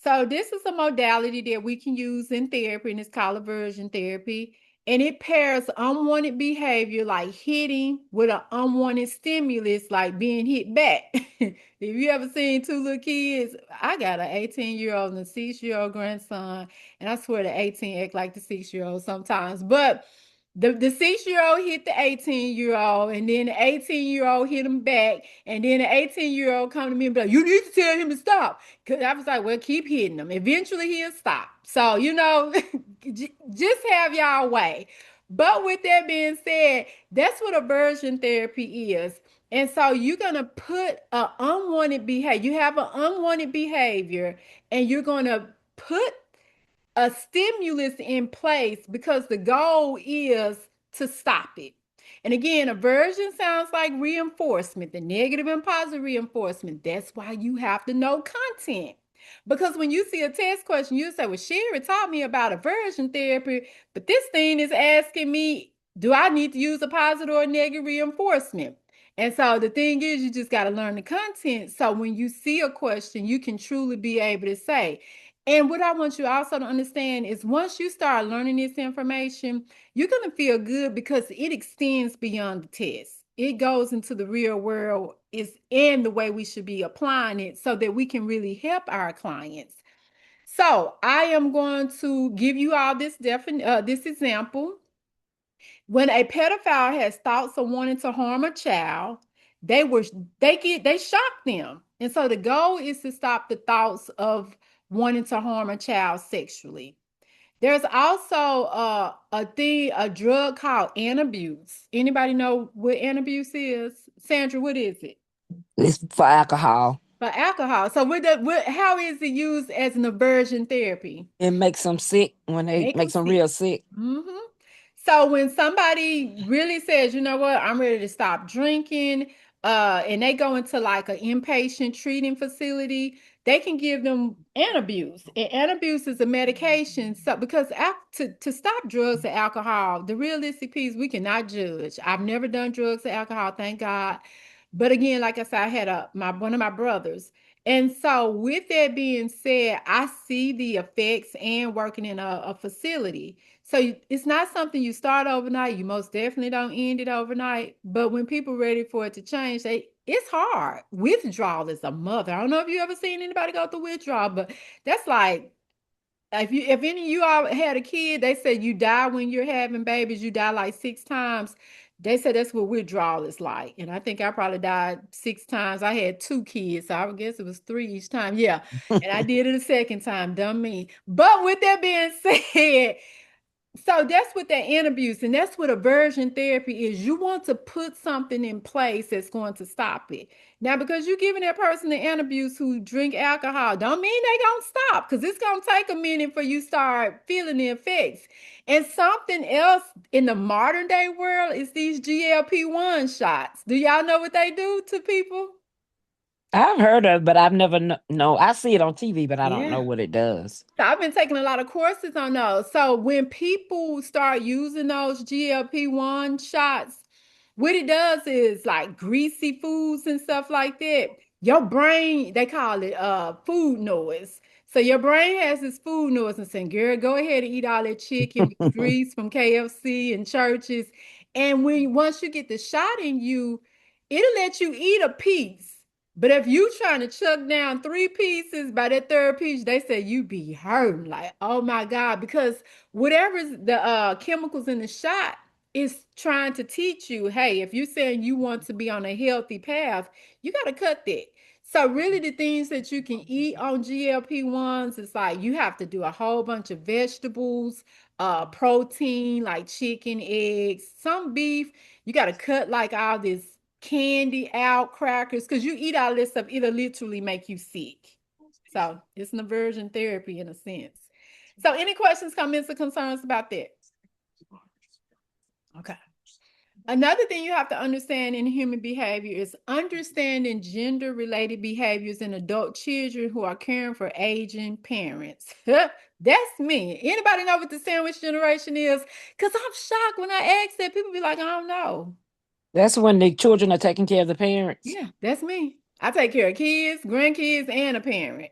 So this is a modality that we can use in therapy, and it's called aversion therapy. And it pairs unwanted behavior like hitting with an unwanted stimulus like being hit back. If you ever seen 2 little kids, I got an 18-year-old and a 6-year-old grandson, and I swear the 18 act like the 6-year-old sometimes. But The 6-year-old hit the 18-year-old, and then the 18-year-old hit him back, and then the 18-year-old come to me and be like, "You need to tell him to stop." Because I was like, "Well, keep hitting him. Eventually, he'll stop." So, just have y'all way. But with that being said, that's what aversion therapy is. And so you're gonna put an unwanted behavior. You have an unwanted behavior, and you're gonna put a stimulus in place because the goal is to stop it. And again, aversion sounds like reinforcement, the negative and positive reinforcement. That's why you have to know content. Because when you see a test question, you say, "Well, Sherry taught me about aversion therapy, but this thing is asking me, do I need to use a positive or negative reinforcement?" And so the thing is, you just got to learn the content. So when you see a question, you can truly be able to say, and what I want you also to understand is once you start learning this information, you're going to feel good because it extends beyond the test. It goes into the real world is in the way we should be applying it so that we can really help our clients. So I am going to give you all this example. When a pedophile has thoughts of wanting to harm a child, they were they shock them. And so the goal is to stop the thoughts of wanting to harm a child sexually. There's also a drug called anabuse. Anybody know what anabuse is? Sandra, what is it? It's for alcohol. For alcohol. So how is it used as an aversion therapy? It makes them sick when they Make them makes them sick. real sick. Mm-hmm. So when somebody really says, "You know what, I'm ready to stop drinking," and they go into like an inpatient treating facility, they can give them antabuse. And antabuse is a medication. So because to stop drugs and alcohol, the realistic piece, we cannot judge. I've never done drugs or alcohol, thank God. But again, like I said, I had one of my brothers. And so, with that being said, I see the effects and working in a facility. So it's not something you start overnight. You most definitely don't end it overnight. But when people are ready for it to change, it's hard. Withdrawal is a mother. I don't know if you ever seen anybody go through withdrawal, but that's like if any of you all had a kid, they said you die when you're having babies, you die like 6 times. They said that's what withdrawal is like. And I think I probably died 6 times. I had 2 kids, so I would guess it was 3 each time. Yeah. And I did it a second time, dumb me. But with that being said, so that's what that abuse, and that's what aversion therapy is. You want to put something in place that's going to stop it. Now, because you're giving that person the abuse who drink alcohol, don't mean they gonna stop, because it's gonna take a minute for you start feeling the effects. And something else in the modern day world is these GLP-1 shots. Do y'all know what they do to people? I've heard of, but I've never know. I see it on TV, but I don't know Yeah. what it does. So I've been taking a lot of courses on those. So when people start using those GLP-1 shots, what it does is like greasy foods and stuff like that. Your brain, they call it food noise. So your brain has this food noise and saying, "Girl, go ahead and eat all that chicken with the grease from KFC and churches." And once you get the shot in you, it'll let you eat a piece. But if you trying to chuck down 3 pieces, by that third piece, they say you be hurting. Like, oh my God, because whatever's the chemicals in the shot is trying to teach you, hey, if you're saying you want to be on a healthy path, you got to cut that. So really the things that you can eat on GLP-1s is like you have to do a whole bunch of vegetables, protein like chicken, eggs, some beef. You got to cut like all this candy out, crackers, because you eat all this stuff, it'll literally make you sick. So it's an aversion therapy in a sense. So any questions, comments, or concerns about that? Okay. Another thing you have to understand in human behavior is understanding gender related behaviors in adult children who are caring for aging parents. That's me. Anybody know what the sandwich generation is? Because I'm shocked when I ask that. People be like, "I don't know." That's when the children are taking care of the parents. Yeah, that's me. I take care of kids, grandkids, and a parent.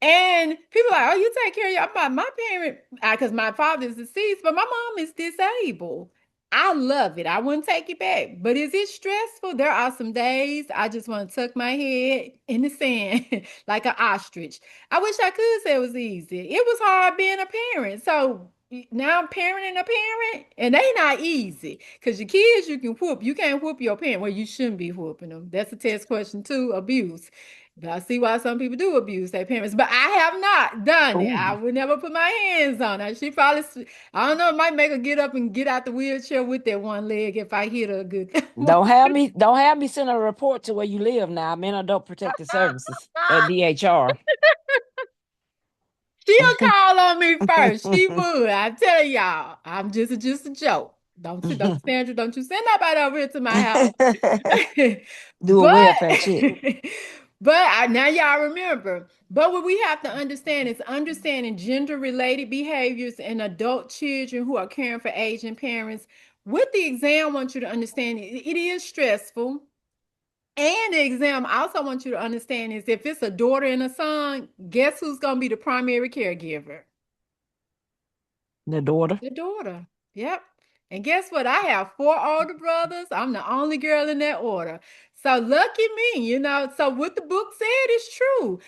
And people are like, "Oh, you take care of my parent," because my father is deceased, but my mom is disabled. I love it. I wouldn't take it back. But is it stressful? There are some days I just want to tuck my head in the sand like an ostrich. I wish I could say it was easy. It was hard being a parent. So now I'm parenting a parent, and they not easy because your kids you can whoop. You can't whoop your parent. Well, you shouldn't be whooping them. That's a test question too. Abuse. But I see why some people do abuse their parents, but I have not done it. I Ooh. would never put my hands on her. She probably, I don't know, it might make her get up and get out the wheelchair with that one leg if I hit her good. Don't have me send a report to where you live now. I'm in Adult Protective Services at DHR. She'll call on me first. She would. I tell y'all, I'm just a joke. Don't Sandra, don't you send nobody over here to my house. Do a but welfare check. now y'all remember. But what we have to understand is understanding gender related behaviors in adult children who are caring for aging parents. With the exam, I want you to understand it is stressful. And the exam, I also want you to understand is if it's a daughter and a son, guess who's going to be the primary caregiver? The daughter. The daughter. Yep. And guess what? I have four older brothers. I'm the only girl in that order. So lucky me, So what the book said is true.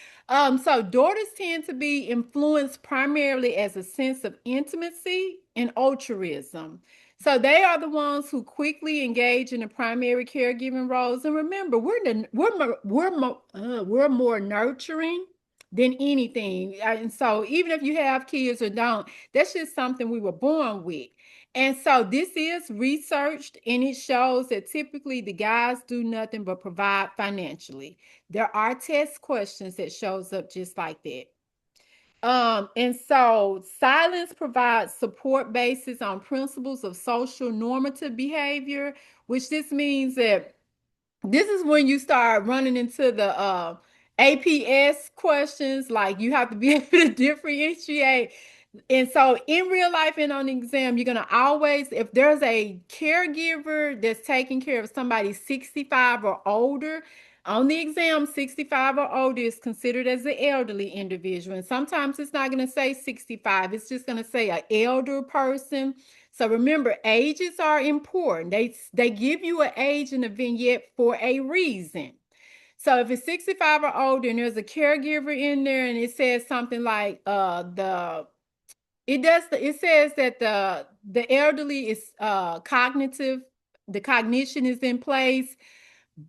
So daughters tend to be influenced primarily as a sense of intimacy and altruism. So they are the ones who quickly engage in the primary caregiving roles. And remember, we're more nurturing than anything. And so even if you have kids or don't, that's just something we were born with. And so this is researched and it shows that typically the guys do nothing but provide financially. There are test questions that shows up just like that. And so silence provides support basis on principles of social normative behavior, which this means that this is when you start running into the APS questions, like you have to be able to differentiate. And so in real life and on the exam, you're going to always, if there's a caregiver that's taking care of somebody 65 or older, on the exam, 65 or older is considered as an elderly individual. And sometimes it's not going to say 65, it's just going to say an elder person. So remember, ages are important. They give you an age in the vignette for a reason. So if it's 65 or older and there's a caregiver in there and it says something like it says that the elderly is cognitive, the cognition is in place,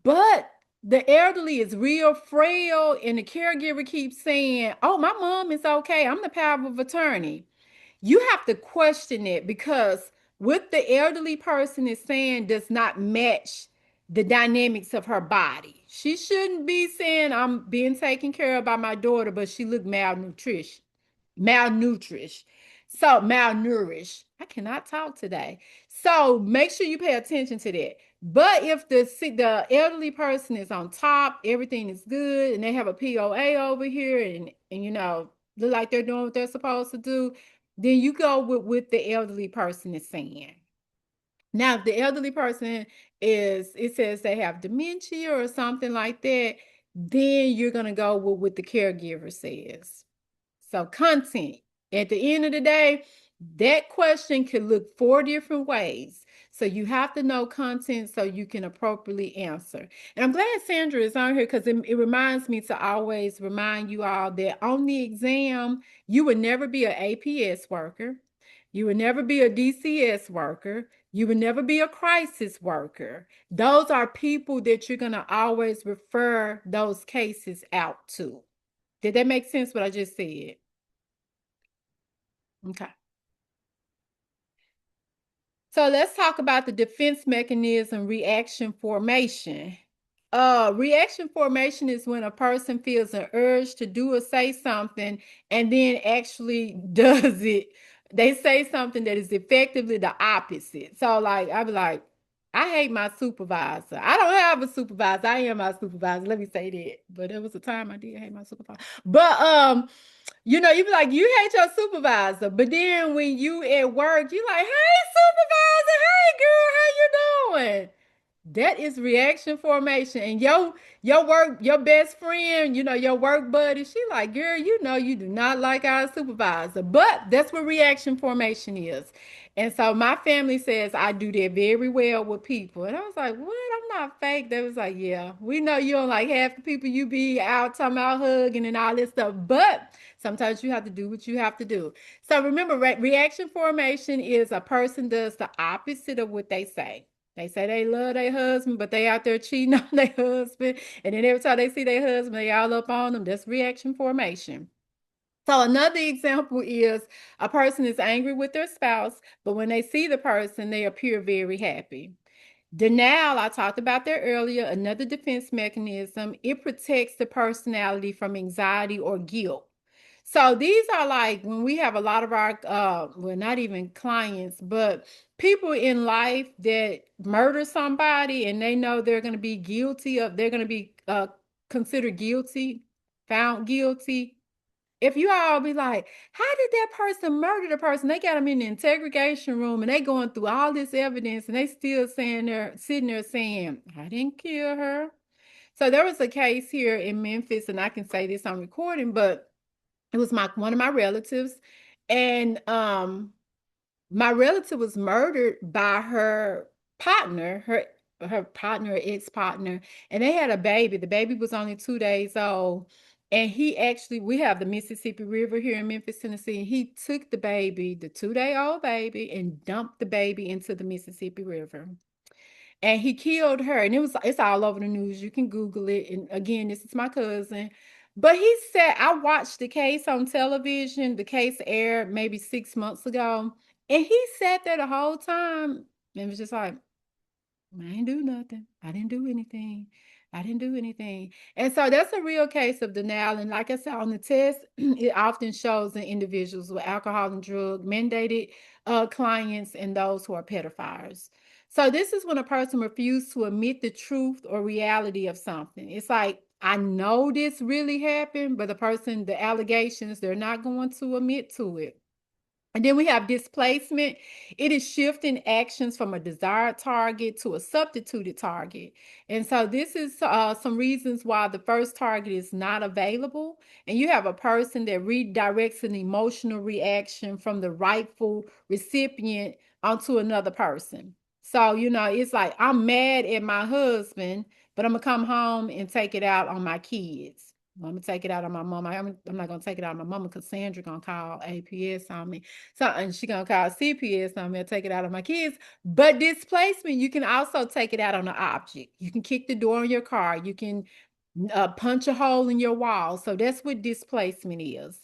but the elderly is real frail and the caregiver keeps saying, "Oh, my mom is okay. I'm the power of attorney." You have to question it because what the elderly person is saying does not match the dynamics of her body. She shouldn't be saying, "I'm being taken care of by my daughter," but she looked malnourished. So malnourished. I cannot talk today. So make sure you pay attention to that. But if the elderly person is on top, everything is good, and they have a POA over here, and look like they're doing what they're supposed to do, then you go with what the elderly person is saying. Now, if the elderly person it says they have dementia or something like that, then you're gonna go with what the caregiver says. So content. At the end of the day, that question could look four different ways. So you have to know content so you can appropriately answer. And I'm glad Sandra is on here because it reminds me to always remind you all that on the exam, you would never be an APS worker. You would never be a DCS worker. You would never be a crisis worker. Those are people that you're going to always refer those cases out to. Did that make sense what I just said? Okay. So let's talk about the defense mechanism reaction formation. Reaction formation is when a person feels an urge to do or say something and then actually does it. They say something that is effectively the opposite. So, like, I'd be like, I hate my supervisor. I don't have a supervisor. I am my supervisor. Let me say that. But there was a time I did hate my supervisor. But you be like, you hate your supervisor, but then when you at work, you like, hey, supervisor, hey, girl, how you doing? That is reaction formation. And your best friend, your work buddy, she like, girl, you do not like our supervisor. But that's what reaction formation is. And so my family says I do that very well with people. And I was like, what? I'm not fake. They was like, yeah, we know you don't like half the people you be out talking about hugging and all this stuff. But sometimes you have to do what you have to do. So remember, reaction formation is a person does the opposite of what they say. They say they love their husband, but they out there cheating on their husband. And then every time they see their husband, they all up on them. That's reaction formation. So another example is a person is angry with their spouse, but when they see the person, they appear very happy. Denial, I talked about that earlier, another defense mechanism. It protects the personality from anxiety or guilt. So these are like when we have a lot of our well, not even clients, but people in life that murder somebody and they know they're going to be they're going to be considered guilty, found guilty. If you all be like, how did that person murder the person? They got them in the interrogation room and they going through all this evidence and they still sitting there saying, I didn't kill her. So there was a case here in Memphis, and I can say this on recording, but it was my one of my relatives, and my relative was murdered by her partner, her partner, ex-partner, and they had a baby. The baby was only 2 days old. And he actually, we have the Mississippi River here in Memphis, Tennessee. And he took the baby, the 2 day old baby, and dumped the baby into the Mississippi River, and he killed her. And it's all over the news. You can Google it. And again, this is my cousin. But he said, I watched the case on television. The case aired maybe 6 months ago. And he sat there the whole time and was just like, I didn't do nothing. I didn't do anything. I didn't do anything. And so that's a real case of denial. And like I said, on the test, it often shows in individuals with alcohol and drug mandated clients and those who are pedophiles. So this is when a person refuses to admit the truth or reality of something. It's like, I know this really happened, but the allegations, they're not going to admit to it. And then we have displacement. It is shifting actions from a desired target to a substituted target. And so this is some reasons why the first target is not available. And you have a person that redirects an emotional reaction from the rightful recipient onto another person. So, it's like I'm mad at my husband, but I'm going to come home and take it out on my kids. I'm gonna take it out on my mom. I'm not gonna take it out on my mama because Sandra gonna call APS on me. So, and she gonna call CPS on me and take it out on my kids. But displacement, you can also take it out on an object. You can kick the door on your car. You can punch a hole in your wall. So that's what displacement is.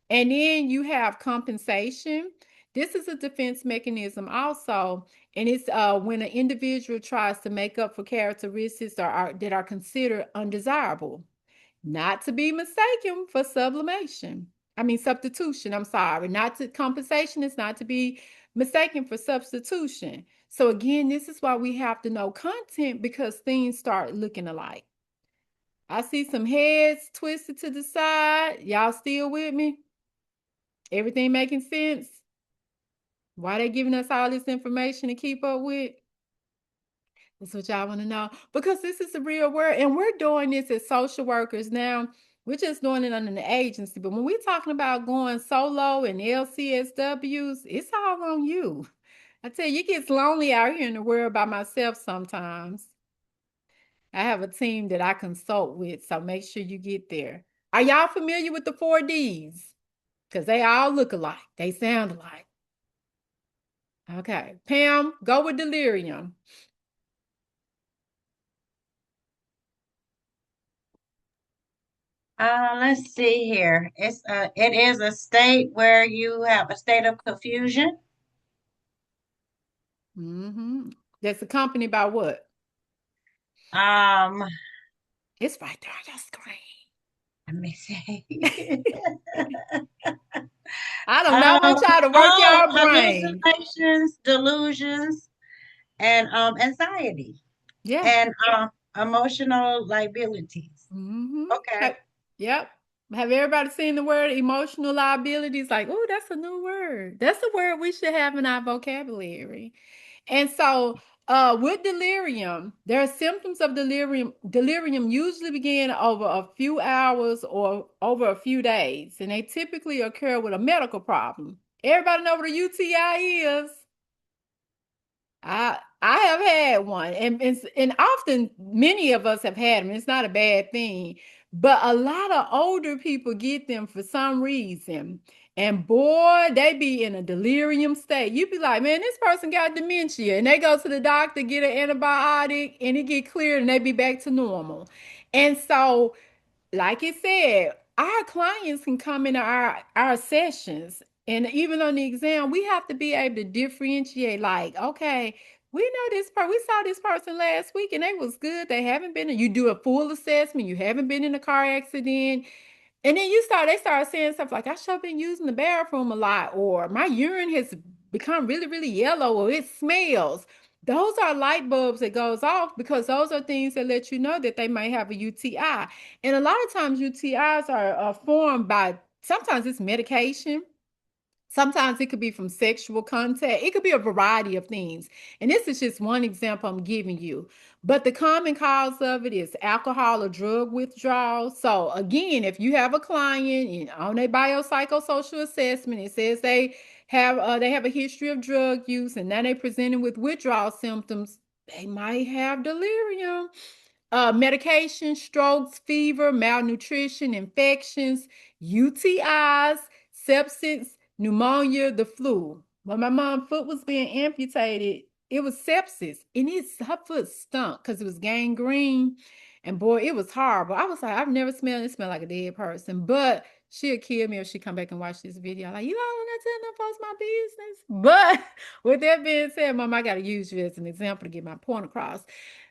And then you have compensation. This is a defense mechanism also, and it's when an individual tries to make up for characteristics that are considered undesirable, not to be mistaken for sublimation. I mean, substitution. I'm sorry. Not to compensation is not to be mistaken for substitution. So, again, this is why we have to know content because things start looking alike. I see some heads twisted to the side. Y'all still with me? Everything making sense? Why they giving us all this information to keep up with? That's what y'all want to know. Because this is the real world. And we're doing this as social workers now. We're just doing it under the agency. But when we're talking about going solo and LCSWs, it's all on you. I tell you, it gets lonely out here in the world by myself sometimes. I have a team that I consult with, so make sure you get there. Are y'all familiar with the 4Ds? Because they all look alike. They sound alike. Okay. Pam, go with delirium. Let's see here. It is a state where you have a state of confusion. That's accompanied by what? Um, It's right there on your screen. Let me see. I do not want y'all to work Oh, y'all brain. hallucinations, delusions, and anxiety Yeah. and emotional liabilities. Okay. Yep. Have everybody seen the word emotional liabilities? Like, oh, that's a new word. That's a word we should have in our vocabulary. And so With delirium, there are symptoms of delirium. Delirium usually begin over a few hours or over a few days, and they typically occur with a medical problem. Everybody know what a UTI is? I have had one, and often many of us have had them. It's not a bad thing, but a lot of older people get them for some reason, and boy, they be in a delirium state. You be like, man, this person got dementia, and they go to the doctor, get an antibiotic, and it get cleared, and they be back to normal. And so like it said, our clients can come into our sessions, and even on the exam, we have to be able to differentiate. Like, okay, we know this part. We saw this person last week, and they was good. They haven't been. You do a full assessment. You haven't been in a car accident. And then they start saying stuff like, I should have been using the bathroom a lot, or my urine has become really, really yellow, or it smells. Those are light bulbs that goes off because those are things that let you know that they might have a UTI. And a lot of times UTIs are formed by sometimes it's medication. Sometimes it could be from sexual contact. It could be a variety of things. And this is just one example I'm giving you. But the common cause of it is alcohol or drug withdrawal. So again, if you have a client and on a biopsychosocial assessment, it says they have a history of drug use and now they presenting with withdrawal symptoms, they might have delirium. Medication, strokes, fever, malnutrition, infections, UTIs, sepsis, pneumonia, the flu. When my mom's foot was being amputated, it was sepsis, and her foot stunk because it was gangrene, and boy, it was horrible. I was like, I've never smelled it smelled like a dead person, but she'll kill me if she come back and watch this video. Like, you don't want to tell no folks my business. But with that being said, Mom, I got to use you as an example to get my point across.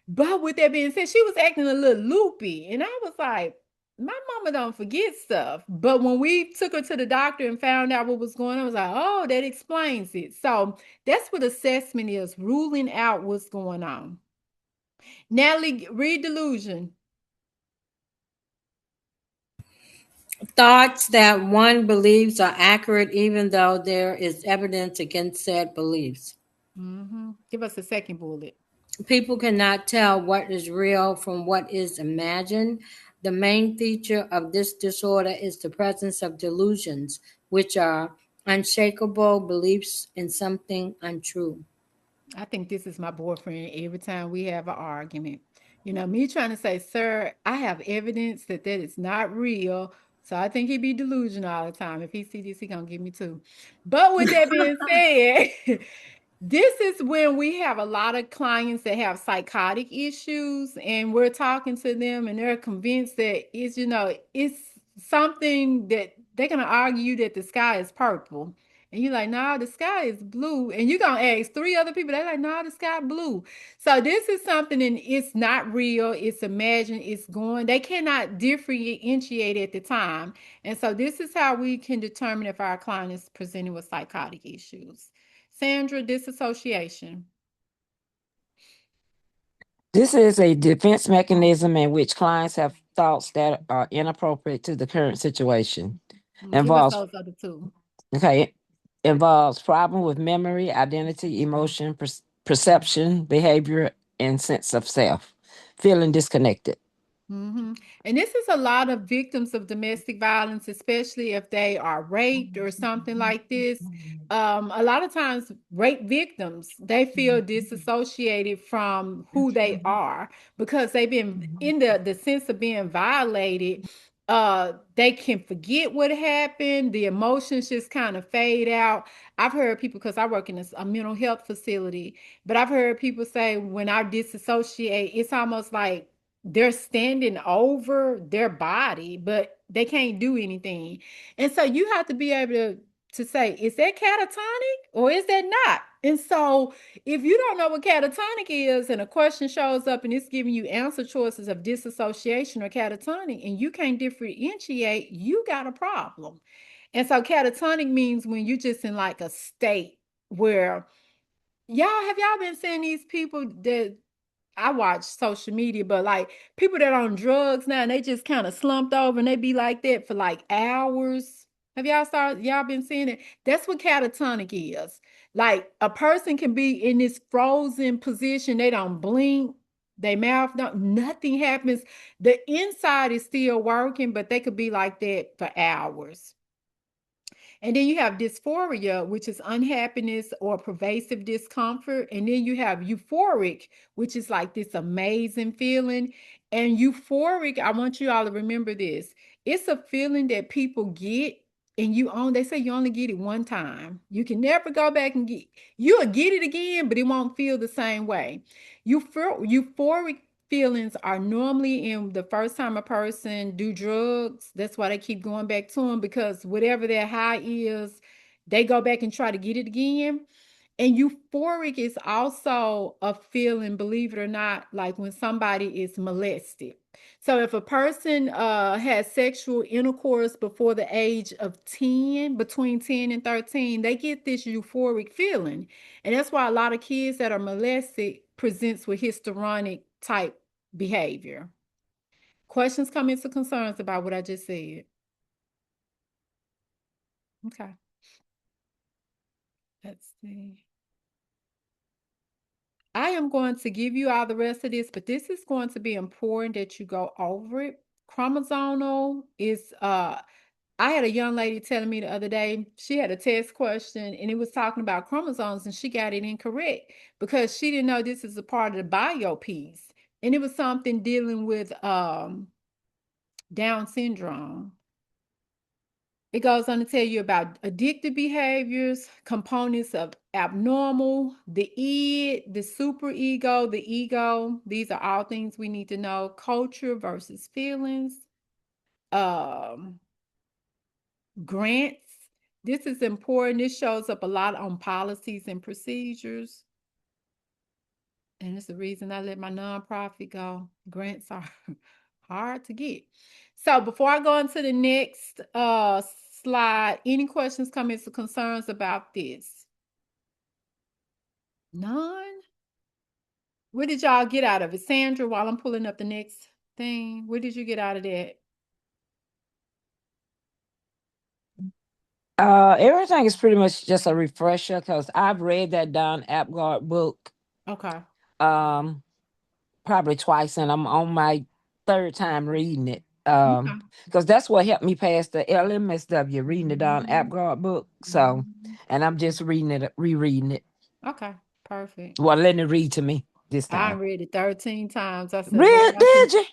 But with that being said, she was acting a little loopy. And I was like, my mama don't forget stuff. But when we took her to the doctor and found out what was going on, I was like, oh, that explains it. So that's what assessment is, ruling out what's going on. Natalie, read delusion. Thoughts that one believes are accurate even though there is evidence against said beliefs. Give us a second bullet. People cannot tell what is real from what is imagined. The main feature of this disorder is the presence of delusions, which are unshakable beliefs in something untrue. I think this is my boyfriend every time we have an argument. You know, me trying to say, sir, I have evidence that that is not real. So I think he be delusional all the time. If he see this, he gonna give me two. But with that being said, this is when we have a lot of clients that have psychotic issues, and we're talking to them, and they're convinced that it's something that they're gonna argue that the sky is purple. And you're like, nah, the sky is blue. And you're gonna ask three other people, they're like, nah, the sky blue. So this is something and it's not real, it's imagined, it's going, they cannot differentiate at the time. And so this is how we can determine if our client is presenting with psychotic issues. Sandra, disassociation. This is a defense mechanism in which clients have thoughts that are inappropriate to the current situation. Give us Involves those other two. okay, involves problem with memory, identity, emotion, perception, behavior, and sense of self. Feeling disconnected. And this is a lot of victims of domestic violence, especially if they are raped or something like this. A lot of times, rape victims they feel disassociated from who they are because they've been in the sense of being violated. They can forget what happened. The emotions just kind of fade out. I've heard people because I work in a mental health facility, but I've heard people say when I disassociate, it's almost like they're standing over their body, but they can't do anything. And so you have to be able to say, is that catatonic or is that not? And so if you don't know what catatonic is and a question shows up and it's giving you answer choices of disassociation or catatonic and you can't differentiate, you got a problem. And so catatonic means when you're just in like a state where y'all been seeing these people that I watch social media, but like people that are on drugs now, and they just kind of slumped over and they be like that for like hours. Have y'all been seeing it? That's what catatonic is. Like a person can be in this frozen position, they don't blink, they mouth don't, nothing happens. The inside is still working, but they could be like that for hours. And then you have dysphoria, which is unhappiness or pervasive discomfort. And then you have euphoric, which is like this amazing feeling. And euphoric, I want you all to remember this. It's a feeling that people get, and they say you only get it one time. You can never go back and you'll get it again, but it won't feel the same way. Euphoric feelings are normally in the first time a person do drugs. That's why they keep going back to them, because whatever their high is, they go back and try to get it again. And euphoric is also a feeling, believe it or not, like when somebody is molested. So if a person has sexual intercourse before the age of 10, between 10 and 13, they get this euphoric feeling. And that's why a lot of kids that are molested presents with histrionic type behavior. Questions, comments, or concerns about what I just said? Okay, let's see. I am going to give you all the rest of this, but this is going to be important that you go over it. Chromosomal is I had a young lady telling me the other day, she had a test question and it was talking about chromosomes and she got it incorrect because she didn't know this is a part of the bio piece. And it was something dealing with Down syndrome. It goes on to tell you about addictive behaviors, components of abnormal, the id, the superego, the ego. These are all things we need to know. Culture versus feelings. Um, Grants. This is important. This shows up a lot on policies and procedures. And it's the reason I let my nonprofit go. Grants are hard to get. So before I go into the next slide, any questions, comments, or concerns about this? None? What did y'all get out of it? Sandra, while I'm pulling up the next thing, what did you get out of that? Everything is pretty much just a refresher because I've read that Don Apgard book Okay. um probably twice, and I'm on my third time reading it. Okay. Because that's what helped me pass the LMSW, reading the Don Mhm. Apgard book. So, Mhm. and I'm just reading it, rereading it. Okay. Perfect. Well, letting it read to me this I time. read it 13 times. I said, Lord, Read, did you?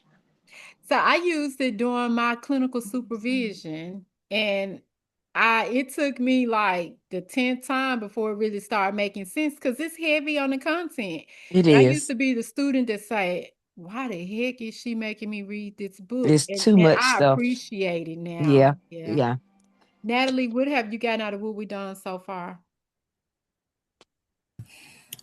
so I used it during my clinical supervision, and it took me like the 10th time before it really started making sense because it's heavy on the content. It And I used is. to be the student that say, why the heck is she making me read this book? It's And too and much I stuff. appreciate it now. Yeah, Yeah. yeah. Natalie, what have you gotten out of what we done so far?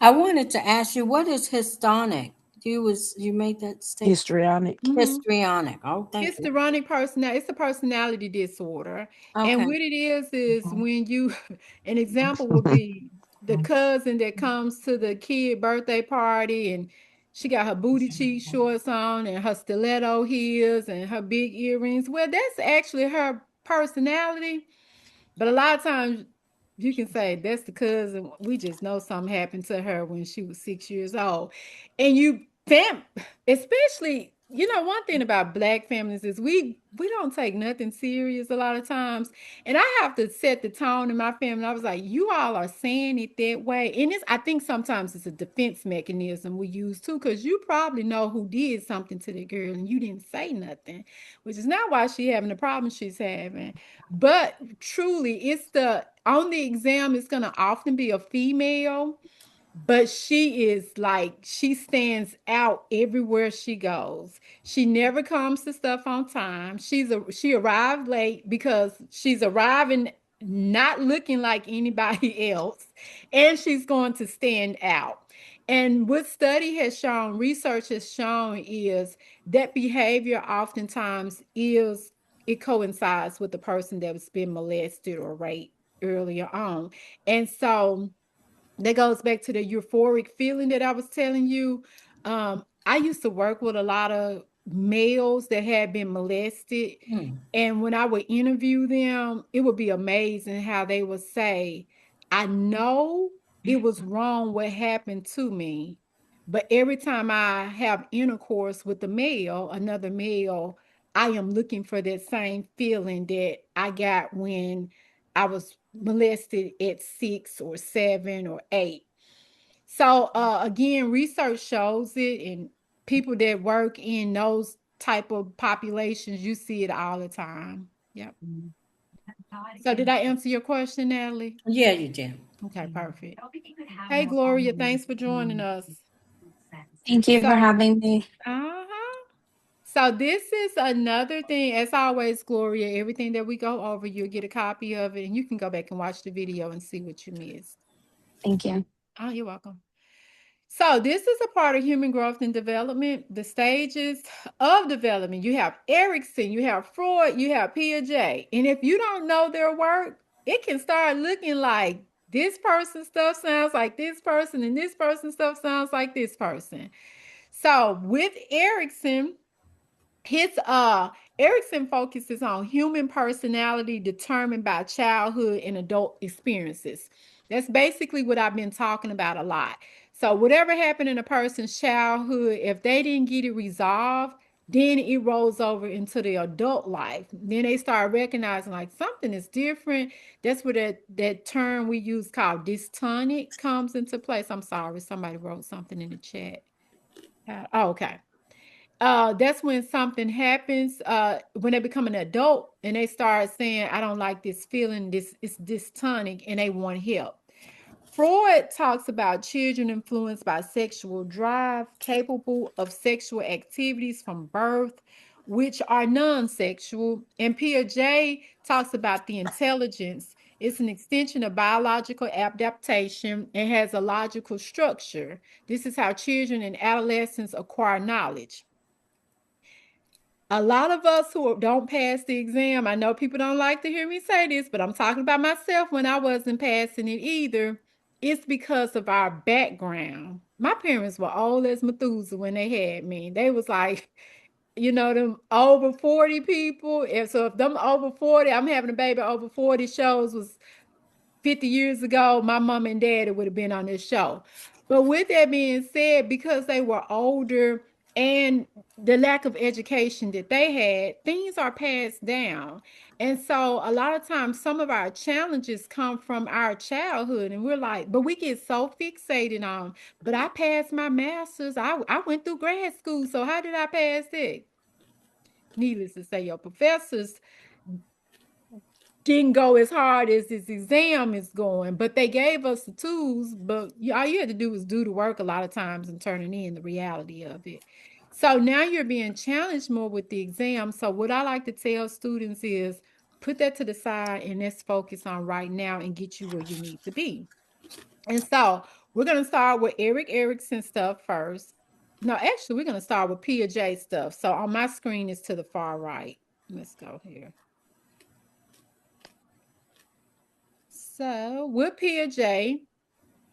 I wanted to ask you, what is histonic? You made that statement. Histrionic. Mhm. Histrionic. Oh, thank you. Histrionic personality, it's a personality disorder. And Okay. what it is when you, an example would be the cousin that comes to the kid birthday party and she got her booty cheek shorts on and her stiletto heels and her big earrings. Well, that's actually her personality. But a lot of times you can say that's the cousin. We just know something happened to her when she was 6 years old. And especially, one thing about black families is we don't take nothing serious a lot of times. And I have to set the tone in my family. I was like, you all are saying it that way. And I think sometimes it's a defense mechanism we use too, because you probably know who did something to the girl and you didn't say nothing, which is not why she's having the problem she's having. But truly, it's the on the exam, it's gonna often be a female, but she stands out everywhere she goes. She never comes to stuff on time. She arrived late because she's arriving not looking like anybody else, and she's going to stand out. And what research has shown is that behavior oftentimes it coincides with the person that was been molested or raped earlier on. And so that goes back to the euphoric feeling that I was telling you. I used to work with a lot of males that had been molested. Hmm. And when I would interview them, it would be amazing how they would say, I know it was wrong what happened to me. But every time I have intercourse with a male, another male, I am looking for that same feeling that I got when I was molested at 6 or 7 or 8. So again, research shows it, and people that work in those type of populations, you see it all the time. Yep. So did I answer your question, Natalie? Yeah, you did. Okay, perfect. Hey, Gloria, thanks for joining us. Thank you for So, having me. uh-huh. So this is another thing, as always, Gloria, everything that we go over, you'll get a copy of it and you can go back and watch the video and see what you missed. Thank you. Oh, you're welcome. So this is a part of human growth and development, the stages of development. You have Erickson, you have Freud, you have Piaget. And if you don't know their work, it can start looking like this person's stuff sounds like this person, and this person's stuff sounds like this person. So with Erickson, his Erickson focuses on human personality determined by childhood and adult experiences. That's basically what I've been talking about a lot. So whatever happened in a person's childhood, if they didn't get it resolved, then it rolls over into the adult life. Then they start recognizing like something is different. That's where that term we use called dystonic comes into place. I'm sorry, somebody wrote something in the chat. Oh, okay. That's when something happens when they become an adult and they start saying, I don't like this feeling, this is dystonic, and they want help. Freud talks about children influenced by sexual drive, capable of sexual activities from birth, which are non-sexual. And Piaget talks about the intelligence. It's an extension of biological adaptation and has a logical structure. This is how children and adolescents acquire knowledge. A lot of us who don't pass the exam, I know people don't like to hear me say this, but I'm talking about myself when I wasn't passing it either. It's because of our background. My parents were old as Methuselah when they had me. They was like, them over 40 people. And so if them over 40, I'm having a baby over 40 shows was 50 years ago, my mom and dad would have been on this show. But with that being said, because they were older and the lack of education that they had, things are passed down. And so a lot of times, some of our challenges come from our childhood, and we're like, but we get so fixated on, but I passed my master's, I went through grad school, so how did I pass it? Needless to say, your professors didn't go as hard as this exam is going, but they gave us the tools. But all you had to do was do the work a lot of times and turning in the reality of it. So now you're being challenged more with the exam. So what I like to tell students is put that to the side and let's focus on right now and get you where you need to be. And so we're going to start with Eric Erickson stuff first. No, actually, we're going to start with Piaget stuff. So on my screen is to the far right. Let's go here. So with Piaget,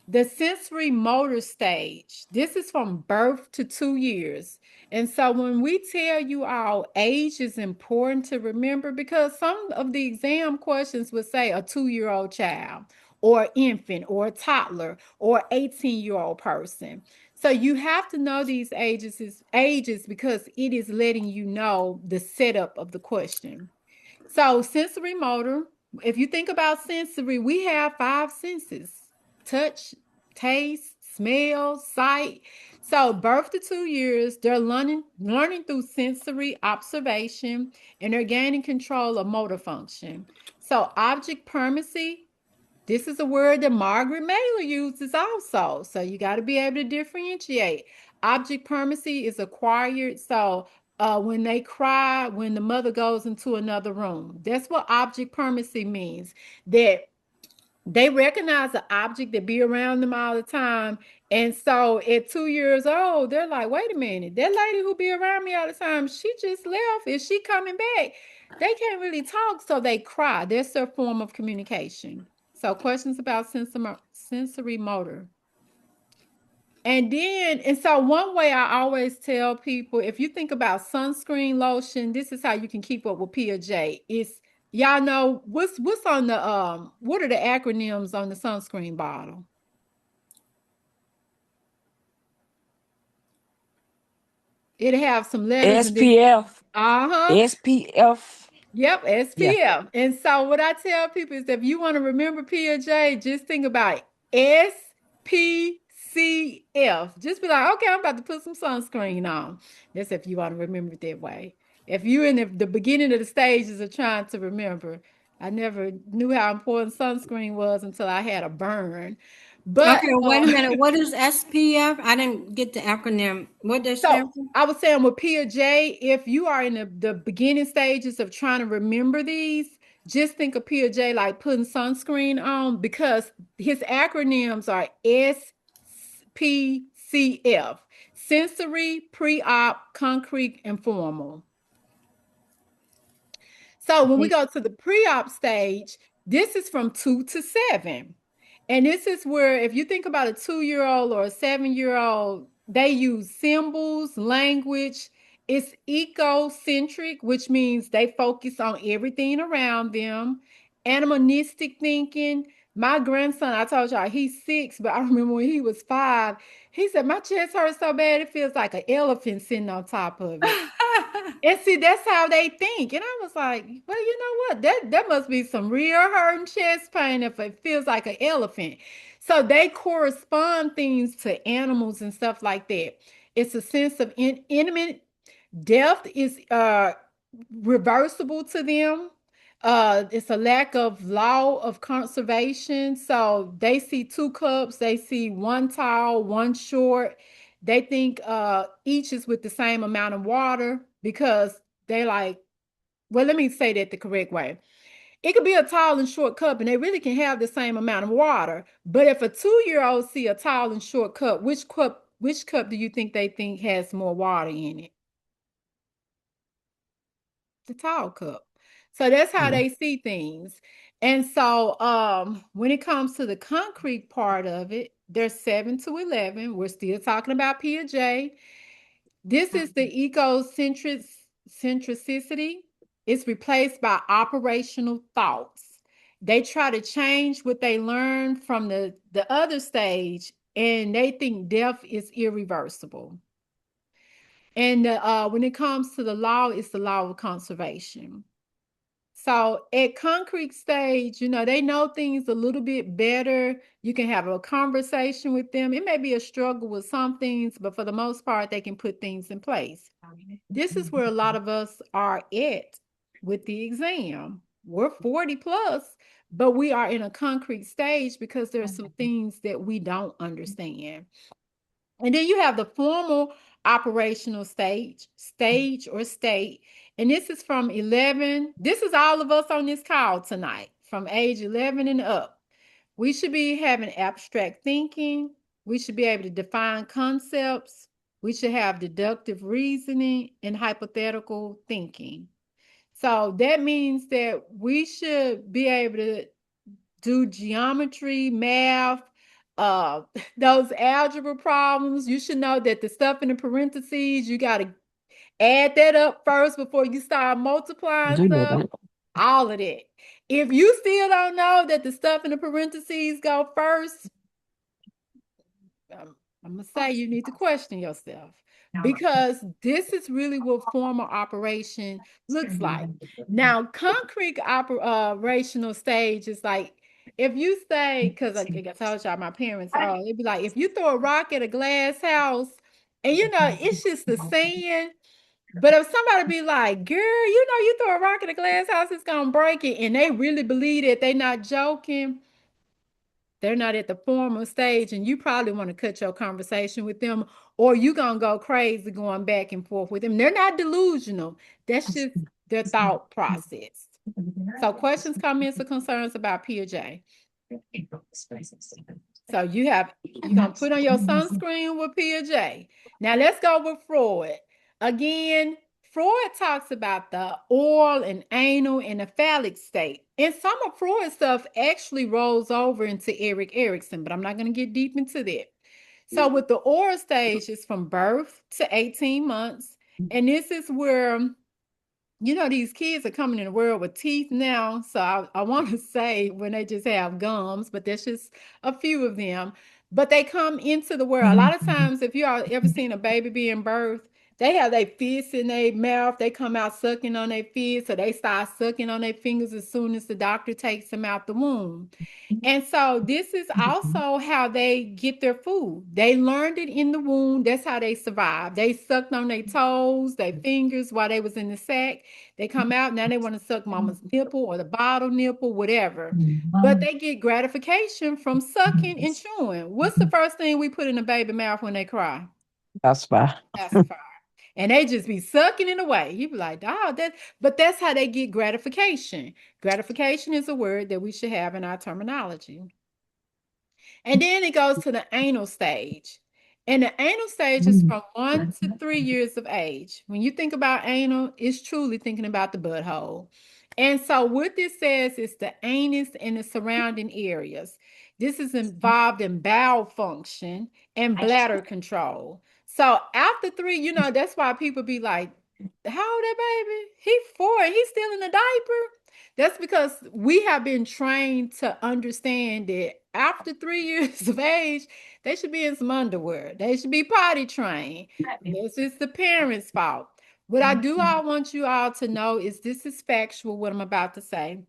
the sensory motor stage, this is from birth to 2 years. And so when we tell you our age is important to remember, because some of the exam questions would say a 2-year-old child or infant or a toddler or 18-year-old person. So you have to know these ages because it is letting you know the setup of the question. So sensory motor, if you think about sensory, we have 5 senses: touch, taste, smell, sight. So birth to 2 years, they're learning through sensory observation, and they're gaining control of motor function. So object permanency, this is a word that Margaret Mailer uses also. So you got to be able to differentiate. Object permanency is acquired. So when they cry, when the mother goes into another room, that's what object permanency means. That they recognize the object that be around them all the time. And so at 2 years old, they're like, wait a minute, that lady who be around me all the time, she just left. Is she coming back? They can't really talk, so they cry. That's their form of communication. So questions about sensory motor. And so one way I always tell people, if you think about sunscreen lotion, this is how you can keep up with Piaget. It's y'all know what's on the what are the acronyms on the sunscreen bottle? It'll have some letters and then, SPF, uh-huh. SPF. Yep, Yeah. SPF. And so what I tell people is if you want to remember PJ, just think about SPCF. Just be like, okay, I'm about to put some sunscreen on. That's if you want to remember it that way. If you're in the beginning of the stages of trying to remember, I never knew how important sunscreen was until I had a burn. But Okay, wait a minute. What is SPF? I didn't get the acronym. What does so stand for? I was saying with Pia J, if you are in the beginning stages of trying to remember these, just think of Pia J like putting sunscreen on because his acronyms are SPCF, sensory, pre-op, concrete, and formal. So when we go to the pre-op stage, this is from 2 to 7. And this is where, if you think about a 2-year-old or a 7-year-old, they use symbols, language. It's ecocentric, which means they focus on everything around them. Animalistic thinking. My grandson, I told y'all he's 6, but I remember when he was 5, he said, my chest hurts so bad, it feels like an elephant sitting on top of it. And see, that's how they think. And I was like, well, you know what? That must be some real hurt and chest pain if it feels like an elephant. So they correspond things to animals and stuff like that. It's a sense of intimate. Death is reversible to them. It's a lack of law of conservation. So they see 2 cups, they see one tall, one short. They think each is with the same amount of water because they like, well, let me say that the correct way. It could be a tall and short cup, and they really can have the same amount of water. But if a 2-year-old see a tall and short cup, which cup do you think they think has more water in it? The tall cup. So that's how Yeah. they see things. And so when it comes to the concrete part of it, there's 7 to 11. We're still talking about Piaget. This is the ecocentric centricity. It's replaced by operational thoughts. They try to change what they learned from the other stage, and they think death is irreversible. And when it comes to the law, it's the law of conservation. So at concrete stage, they know things a little bit better. You can have a conversation with them. It may be a struggle with some things, but for the most part, they can put things in place. This is where a lot of us are at with the exam. We're 40 plus, but we are in a concrete stage because there's some things that we don't understand. And then you have the formal operational stage or state. And this is from 11. This is all of us on this call tonight, from age 11 and up. We should be having abstract thinking. We should be able to define concepts. We should have deductive reasoning and hypothetical thinking. So that means that we should be able to do geometry, math, uh, those algebra problems. You should know that the stuff in the parentheses, you got to add that up first before you start multiplying Do know stuff. that. All of that. If you still don't know that the stuff in the parentheses go first, I'm gonna say you need to question yourself because this is really what formal operation looks like. Now, concrete operational stage is like if you say, because like I told y'all, my parents, oh, they'd be like, if you throw a rock at a glass house, and it's just the sand. But if somebody be like, girl, you throw a rock at a glass house, it's gonna break it, and they really believe that they're not joking, they're not at the formal stage, and you probably want to cut your conversation with them, or you gonna go crazy going back and forth with them. They're not delusional. That's just their thought process. So questions, comments, or concerns about PJ. So you're gonna put on your sunscreen with PJ. Now let's go with Freud. Again, Freud talks about the oral and anal and the phallic state. And some of Freud's stuff actually rolls over into Eric Erickson, but I'm not gonna get deep into that. So with the oral stage, it's from birth to 18 months. And this is where these kids are coming in the world with teeth now. So I want to say when they just have gums, but there's just a few of them. But they come into the world. A lot of times, if you all ever seen a baby being birthed, They have their fists in their mouth. They come out sucking on their fists, so they start sucking on their fingers as soon as the doctor takes them out the womb. And so this is also how they get their food. They learned it in the womb. That's how they survived. They sucked on their toes, their fingers while they was in the sack. They come out, now they want to suck mama's nipple or the bottle nipple, whatever. But they get gratification from sucking and chewing. What's the first thing we put in a baby mouth when they cry? That's fine. Pacifier. And they just be sucking it away. You be like, oh, but that's how they get gratification. Gratification is a word that we should have in our terminology. And then it goes to the anal stage. And the anal stage is from 1 to 3 years of age. When you think about anal, it's truly thinking about the butthole. And so what this says is the anus and the surrounding areas. This is involved in bowel function and bladder control. So after 3, that's why people be like, how old that baby? He's 4 and he's still in the diaper. That's because we have been trained to understand that after 3 years of age, they should be in some underwear. They should be potty trained. This is the parents' fault. What I want you all to know is this is factual, what I'm about to say.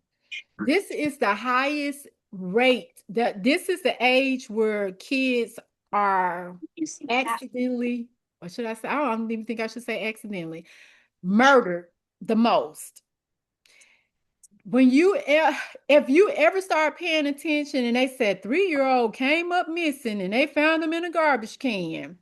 This is the highest rate that this is the age where kids are accidentally, or should I say, I don't even think I should say accidentally, murdered the most. When if you ever start paying attention and they said 3-year-old came up missing and they found them in a garbage can,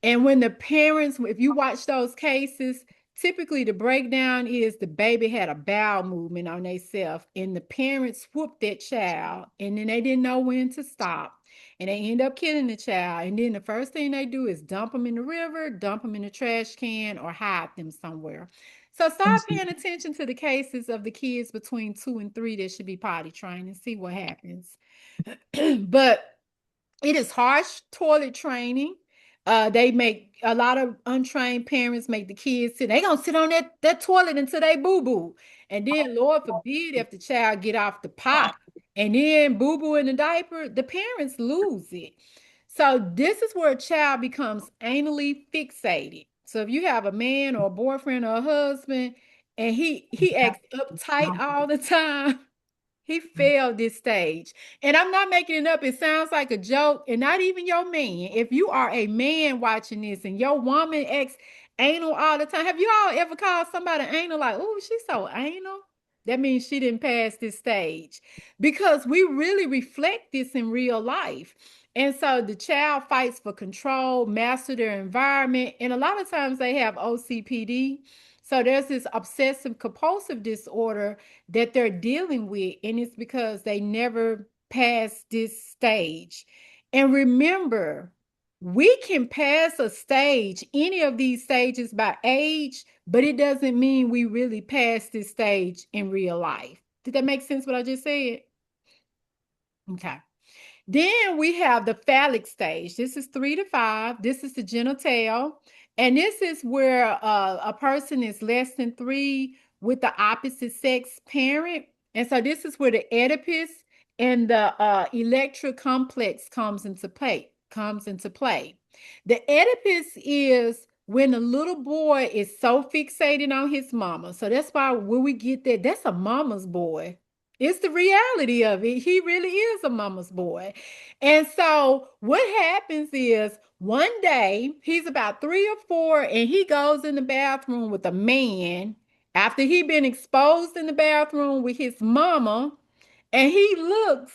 and when the parents, if you watch those cases, typically the breakdown is the baby had a bowel movement on themselves, and the parents whooped that child, and then they didn't know when to stop, and they end up killing the child. And then the first thing they do is dump them in the river, dump them in the trash can, or hide them somewhere. So start paying attention to the cases of the kids between 2 and 3 that should be potty trained and see what happens. But it is harsh toilet training. They make a lot of untrained parents make the kids sit. They gonna sit on that toilet until they boo boo, and then Lord forbid if the child get off the pot and then boo boo in the diaper, the parents lose it. So this is where a child becomes anally fixated. So if you have a man or a boyfriend or a husband, and he acts uptight all the time, he failed this stage. And I'm not making it up. It sounds like a joke, and not even your man. If you are a man watching this and your woman acts anal all the time, have you all ever called somebody anal like, oh, she's so anal? That means she didn't pass this stage because we really reflect this in real life. And so the child fights for control, master their environment, and a lot of times they have OCPD. So there's this obsessive compulsive disorder that they're dealing with, and it's because they never passed this stage. And remember, we can pass a stage, any of these stages by age, but it doesn't mean we really pass this stage in real life. Did that make sense what I just said? Okay. Then we have the phallic stage. This is 3 to 5. This is the genital. And this is where a person is less than 3 with the opposite sex parent. And so this is where the Oedipus and the electric complex comes into play. The Oedipus is when the little boy is so fixated on his mama. So that's why when we get that, that's a mama's boy. It's the reality of it. He really is a mama's boy. And so what happens is one day he's about 3 or 4 and he goes in the bathroom with a man after he been exposed in the bathroom with his mama, and he looks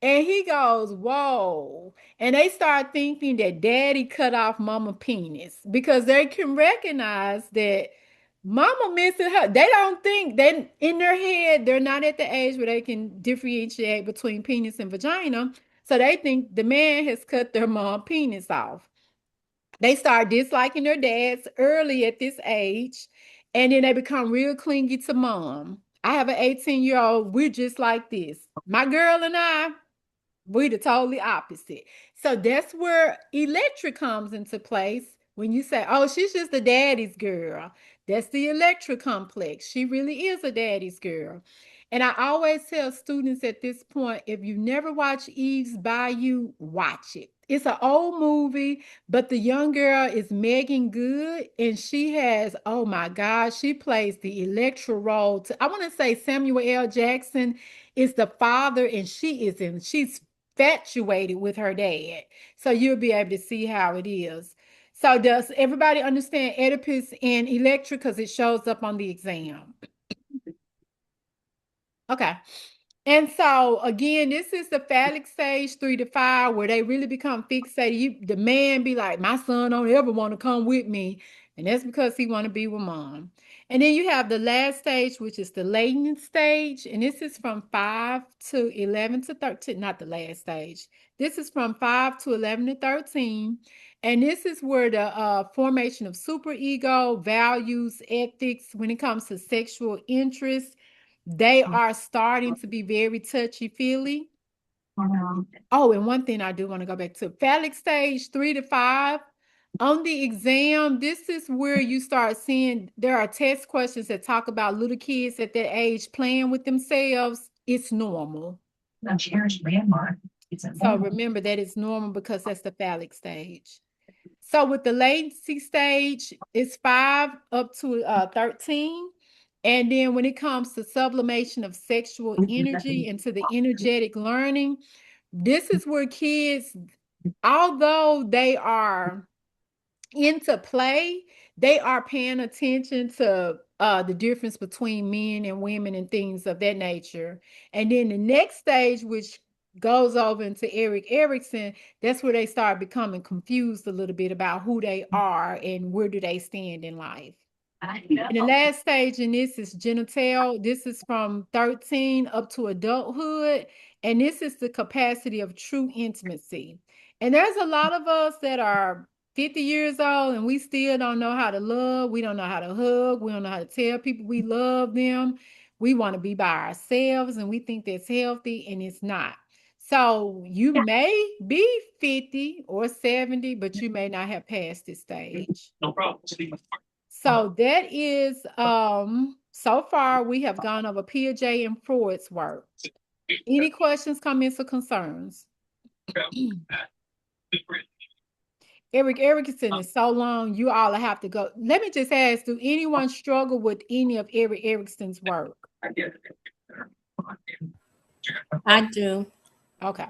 and he goes, whoa. And they start thinking that daddy cut off mama penis because they can recognize that mama missing her. They don't think they in their head, they're not at the age where they can differentiate between penis and vagina. So they think the man has cut their mom penis off. They start disliking their dads early at this age, and then they become real clingy to mom. I have an 18-year-old. We're just like this. My girl and I, we're the totally opposite. So that's where electric comes into place. When you say, oh, she's just a daddy's girl, that's the electric complex. She really is a daddy's girl. And I always tell students at this point, if you never watch Eve's Bayou, watch it. It's an old movie, but the young girl is Megan Good, and she has, oh my God, she plays the Electra role. I want to say Samuel L. Jackson is the father, and she's infatuated with her dad. So you'll be able to see how it is. So does everybody understand Oedipus and Electra? Because it shows up on the exam. Okay. And so again, this is the phallic stage 3 to 5, where they really become fixated. The man be like, my son don't ever want to come with me. And that's because he want to be with mom. And then you have the last stage, which is the latent stage. And this is from 5 to 11 to 13, not the last stage. This is from 5 to 11 to 13. And this is where the formation of superego, values, ethics, when it comes to sexual interest, they are starting to be very touchy-feely. Oh, and one thing I do want to go back to, phallic stage 3 to 5. On the exam, this is where you start seeing there are test questions that talk about little kids at that age playing with themselves. It's normal. A cherished landmark. So remember that it's normal because that's the phallic stage. So with the latency stage, it's 5 up to 13. And then when it comes to sublimation of sexual energy into the energetic learning, this is where kids, although they are into play, they are paying attention to the difference between men and women and things of that nature. And then the next stage, which goes over into Eric Erickson, that's where they start becoming confused a little bit about who they are and where do they stand in life. And the last stage in this is genital. This is from 13 up to adulthood. And this is the capacity of true intimacy. And there's a lot of us that are 50 years old and we still don't know how to love. We don't know how to hug. We don't know how to tell people we love them. We want to be by ourselves and we think that's healthy, and it's not. So you may be 50 or 70, but you may not have passed this stage. No problem. So that is so far we have gone over Piaget and Freud's work. Any questions, comments, or concerns? Eric Erickson is so long, you all have to go. Let me just ask, do anyone struggle with any of Eric Erickson's work? I do. Okay.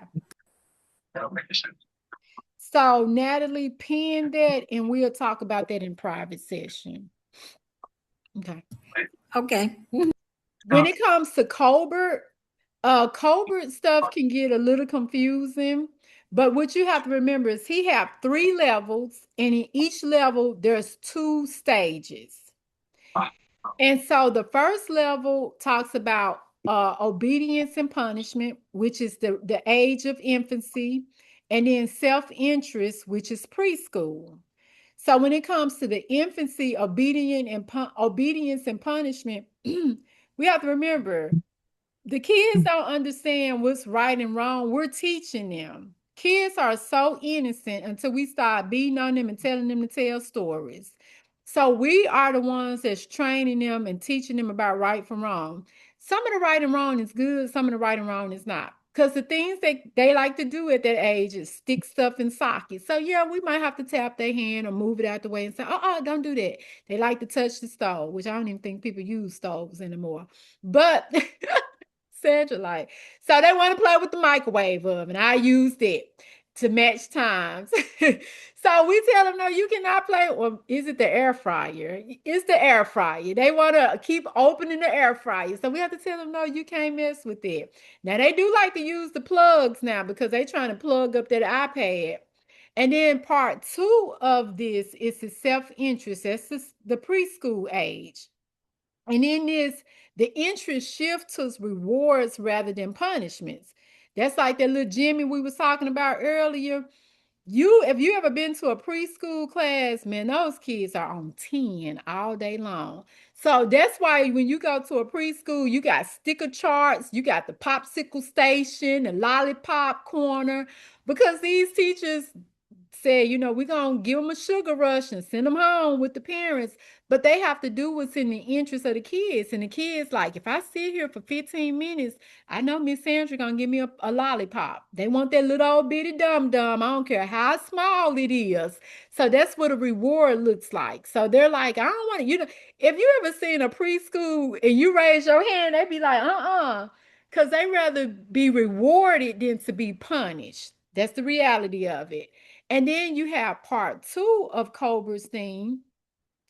So Natalie, pin that and we'll talk about that in private session. Okay. Okay. When it comes to Colbert, Colbert stuff can get a little confusing, but what you have to remember is he have 3 levels, and in each level there's 2 stages. And so the first level talks about obedience and punishment, which is the age of infancy, and then self-interest, which is preschool. So when it comes to the infancy, obedience and punishment, we have to remember the kids don't understand what's right and wrong. We're teaching them. Kids are so innocent until we start beating on them and telling them to tell stories. So we are the ones that's training them and teaching them about right from wrong. Some of the right and wrong is good, some of the right and wrong is not. Because the things that they like to do at that age is stick stuff in sockets. So yeah, we might have to tap their hand or move it out the way and say, don't do that. They like to touch the stove, which I don't even think people use stoves anymore. But Sandra like, so they want to play with the microwave oven. I used it to match times. So we tell them, no, you cannot play. Or is it the air fryer? It's the air fryer. They want to keep opening the air fryer. So we have to tell them, no, you can't mess with it. Now they do like to use the plugs now because they're trying to plug up that iPad. And then part 2 of this is the self-interest. That's the preschool age. And in this, the interest shifts to rewards rather than punishments. That's like that little Jimmy we was talking about earlier. If you ever been to a preschool class, man, those kids are on 10 all day long. So that's why when you go to a preschool, you got sticker charts, you got the popsicle station, the lollipop corner, because these teachers say, we're going to give them a sugar rush and send them home with the parents. But they have to do what's in the interest of the kids. And the kids, like, if I sit here for 15 minutes, I know Miss Sandra gonna give me a lollipop. They want that little old bitty dum dum. I don't care how small it is. So that's what a reward looks like. So they're like, I don't want to, if you ever seen a preschool and you raise your hand, they be like, because they rather be rewarded than to be punished. That's the reality of it. And then you have part two of Cobra's theme.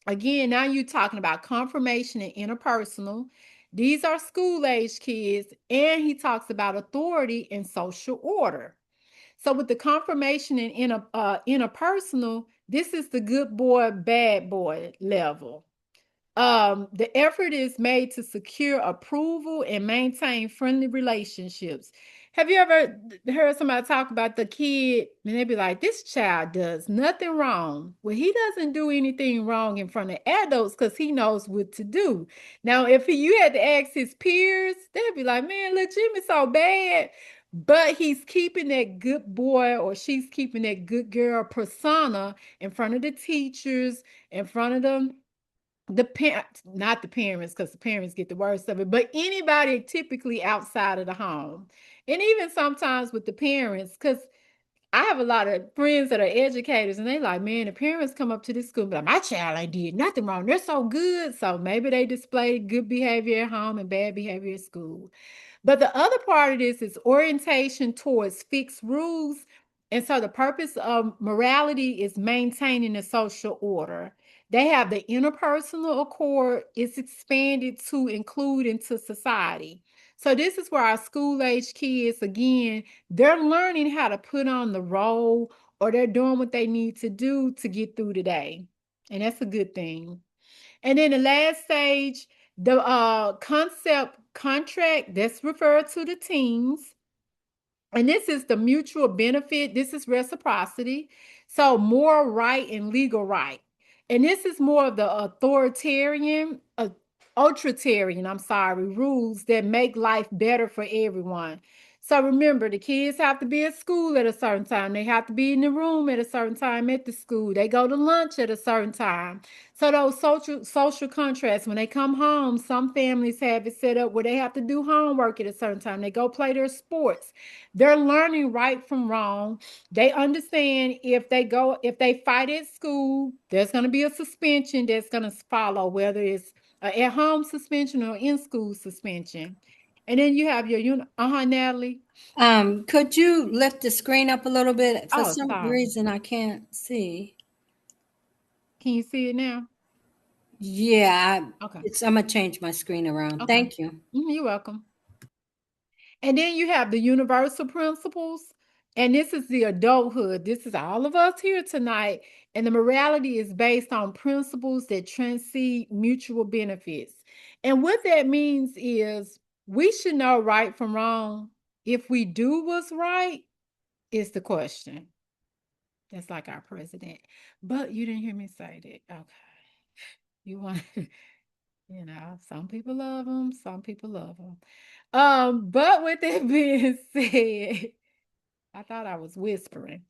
Again, now you're talking about confirmation and interpersonal. These are school age kids, and he talks about authority and social order. So with the confirmation and interpersonal, this is the good boy, bad boy level. The effort is made to secure approval and maintain friendly relationships. Have you ever heard somebody talk about the kid and they be like, this child does nothing wrong? Well, he doesn't do anything wrong in front of adults because he knows what to do. Now, if you had to ask his peers, they'd be like, man, look, Jimmy's so bad. But he's keeping that good boy or she's keeping that good girl persona in front of the teachers, in front of them the parents, not the parents, because the parents get the worst of it, but anybody typically outside of the home. And even sometimes with the parents, because I have a lot of friends that are educators, and they like, man, the parents come up to this school, but my child ain't did nothing wrong. They're so good. So maybe they display good behavior at home and bad behavior at school. But the other part of this is orientation towards fixed rules. And so the purpose of morality is maintaining the social order. They have the interpersonal accord, it's expanded to include into society. So this is where our school age kids, again, they're learning how to put on the role or they're doing what they need to do to get through the day. And that's a good thing. And then the last stage, the concept contract, that's referred to the teens. And this is the mutual benefit. This is reciprocity. So moral right and legal right. And this is more of the authoritarian, I'm sorry, rules that make life better for everyone. So remember, the kids have to be at school at a certain time. They have to be in the room at a certain time at the school. They go to lunch at a certain time. So those social contracts, when they come home, some families have it set up where they have to do homework at a certain time. They go play their sports. They're learning right from wrong. They understand if they fight at school, there's going to be a suspension that's going to follow, whether it's at home suspension or in school suspension. And then you have your Natalie. Could you lift the screen up a little bit? For Oh, some sorry. reason, I can't see. Can you see it now? Yeah, Okay. I'm gonna change my screen around. Okay. Thank you. You're welcome. And then you have the universal principles. And this is the adulthood. This is all of us here tonight. And the morality is based on principles that transcend mutual benefits. And what that means is we should know right from wrong. If we do what's right, is the question. That's like our president. But you didn't hear me say that. Okay. You want, some people love them, some people love them. But with that being said, I thought I was whispering.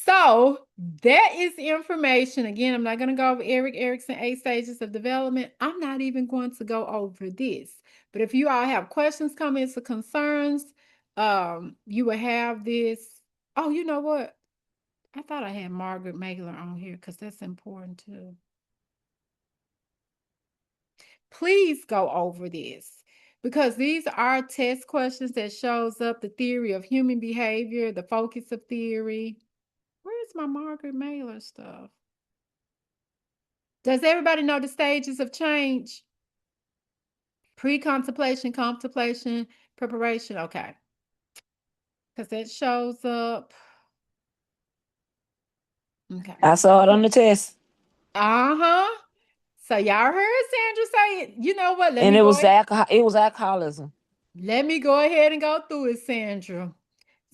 So that is information. Again, I'm not going to go over Eric Erickson 8 stages of development. I'm not even going to go over this. But if you all have questions, comments, or concerns, you will have this. Oh, you know what? I thought I had Margaret Magler on here because that's important too. Please go over this because these are test questions that shows up the theory of human behavior, the focus of theory. Where's my Margaret Mailer stuff? Does everybody know the stages of change? Pre-contemplation, contemplation, preparation. Okay. Because that shows up. Okay. I saw it on the test. Uh-huh. So y'all heard Sandra say it. You know what? And it was alcoholism. Let me go ahead and go through it, Sandra.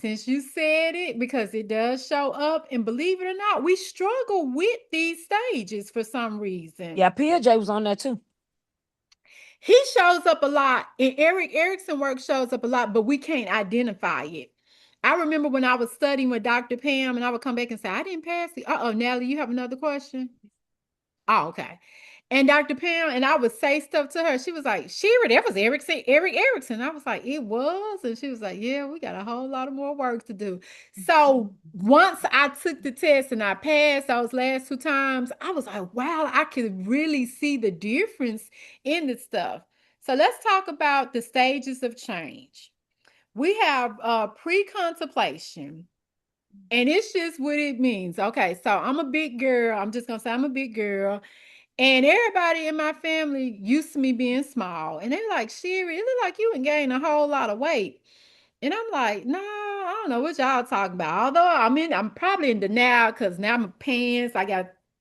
Since you said it, because it does show up, and believe it or not, we struggle with these stages for some reason. Yeah, PJ was on there too. He shows up a lot, and Eric Erickson work shows up a lot, but we can't identify it. I remember when I was studying with Dr. Pam, and I would come back and say, I didn't pass it. Uh-oh, Natalie, you have another question? Oh, okay. And Dr. Pam, and I would say stuff to her. She was like, Shira, that was Eric Erickson. I was like, it was. And she was like, yeah, we got a whole lot of more work to do. So once I took the test and I passed those last two times, I was like, wow, I could really see the difference in the stuff. So let's talk about the stages of change. We have pre-contemplation. And it's just what it means. Okay, so I'm a big girl. I'm just gonna say I'm a big girl. And everybody in my family used to me being small. And they're like, Sherry, it look like you and gained a whole lot of weight. And I'm like, no, I don't know what y'all talking about. Although I'm probably in denial because now my pants,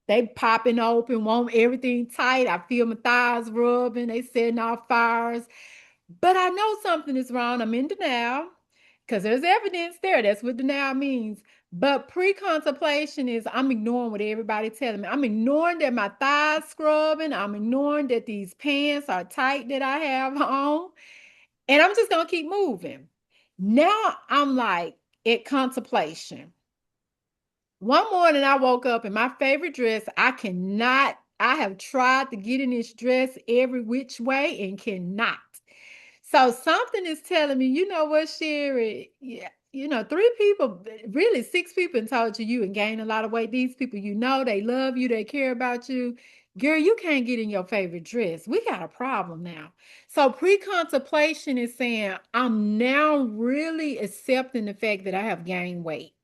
they popping open, want everything tight. I feel my thighs rubbing, they setting off fires. But I know something is wrong. I'm in denial because there's evidence there. That's what denial means. But pre-contemplation is I'm ignoring what everybody telling me. I'm ignoring that my thighs scrubbing. I'm ignoring that these pants are tight that I have on. And I'm just gonna keep moving. Now I'm like at contemplation. One morning I woke up in my favorite dress. I have tried to get in this dress every which way and cannot. So something is telling me, you know what, Sherry? Yeah, three people, really six people told you and gained a lot of weight. These people, they love you, they care about you. Girl, you can't get in your favorite dress. We got a problem now. So pre-contemplation is saying, I'm now really accepting the fact that I have gained weight.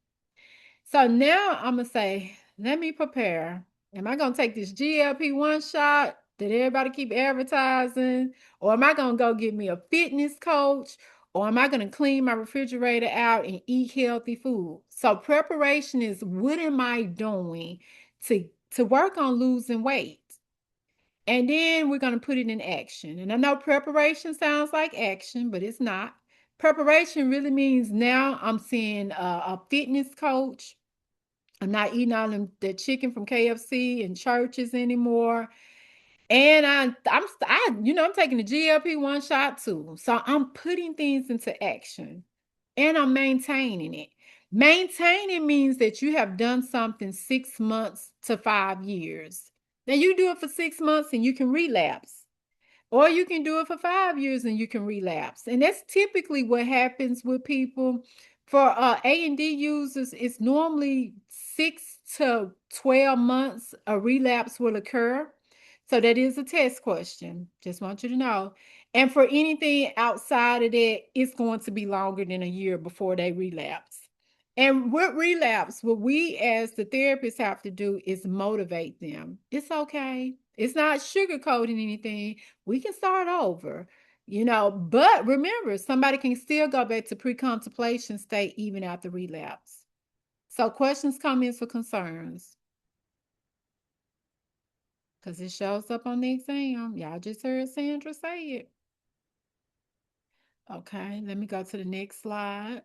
So now I'm gonna say, let me prepare. Am I gonna take this GLP-1 shot that everybody keep advertising? Or am I gonna go get me a fitness coach? Or am I gonna clean my refrigerator out and eat healthy food? So preparation is what am I doing to work on losing weight? And then we're gonna put it in action. And I know preparation sounds like action, but it's not. Preparation really means now I'm seeing a fitness coach. I'm not eating all them the chicken from KFC and churches anymore. And I'm taking the GLP-1 shot too. So I'm putting things into action and I'm maintaining it. Maintaining means that you have done something 6 months to 5 years. Now you do it for 6 months and you can relapse. Or you can do it for 5 years and you can relapse. And that's typically what happens with people. For A&D users, it's normally 6 to 12 months a relapse will occur. So that is a test question. Just want you to know. And for anything outside of that, it's going to be longer than a year before they relapse. And with relapse, what we as the therapists have to do is motivate them. It's okay. It's not sugarcoating anything. We can start over, but remember, somebody can still go back to pre-contemplation state even after relapse. So questions, comments, or concerns? Because it shows up on the exam. Y'all just heard Sandra say it. Okay, let me go to the next slide.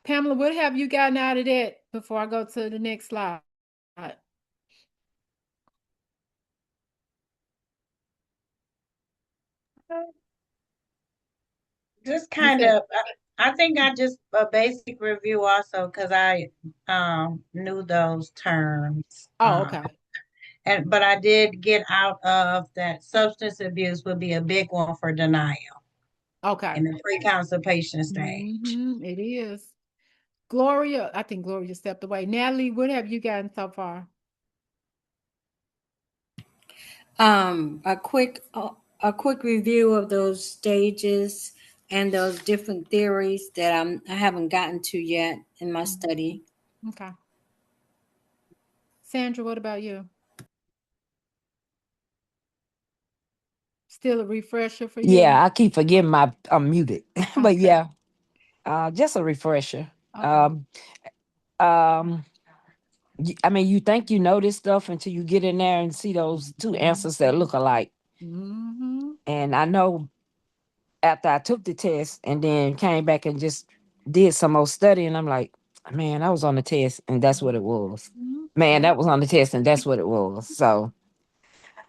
Pamela, what have you gotten out of that before I go to the next slide? Just You kind said, of, I think I just a basic review also because I knew those terms. oh, okay. But I did get out of that substance abuse would be a big one for denial Okay. in the pre-consultation stage. It is. Gloria, I think Gloria stepped away. Natalie, what have you gotten so far? A quick review of those stages and those different theories that I haven't gotten to yet in my study. Okay. Sandra, what about you? Still a refresher for you? Yeah, I keep forgetting I'm muted. But Okay. yeah, just a refresher. Okay. Um, um, I mean, you think you know this stuff until you get in there and see those two answers that look alike. Mm-hmm. And I know after I took the test and then came back and just did some more studying, I'm like, man, I was on the test and that's what it was. Mm-hmm. Man, Yep. that was on the test and that's what it was. So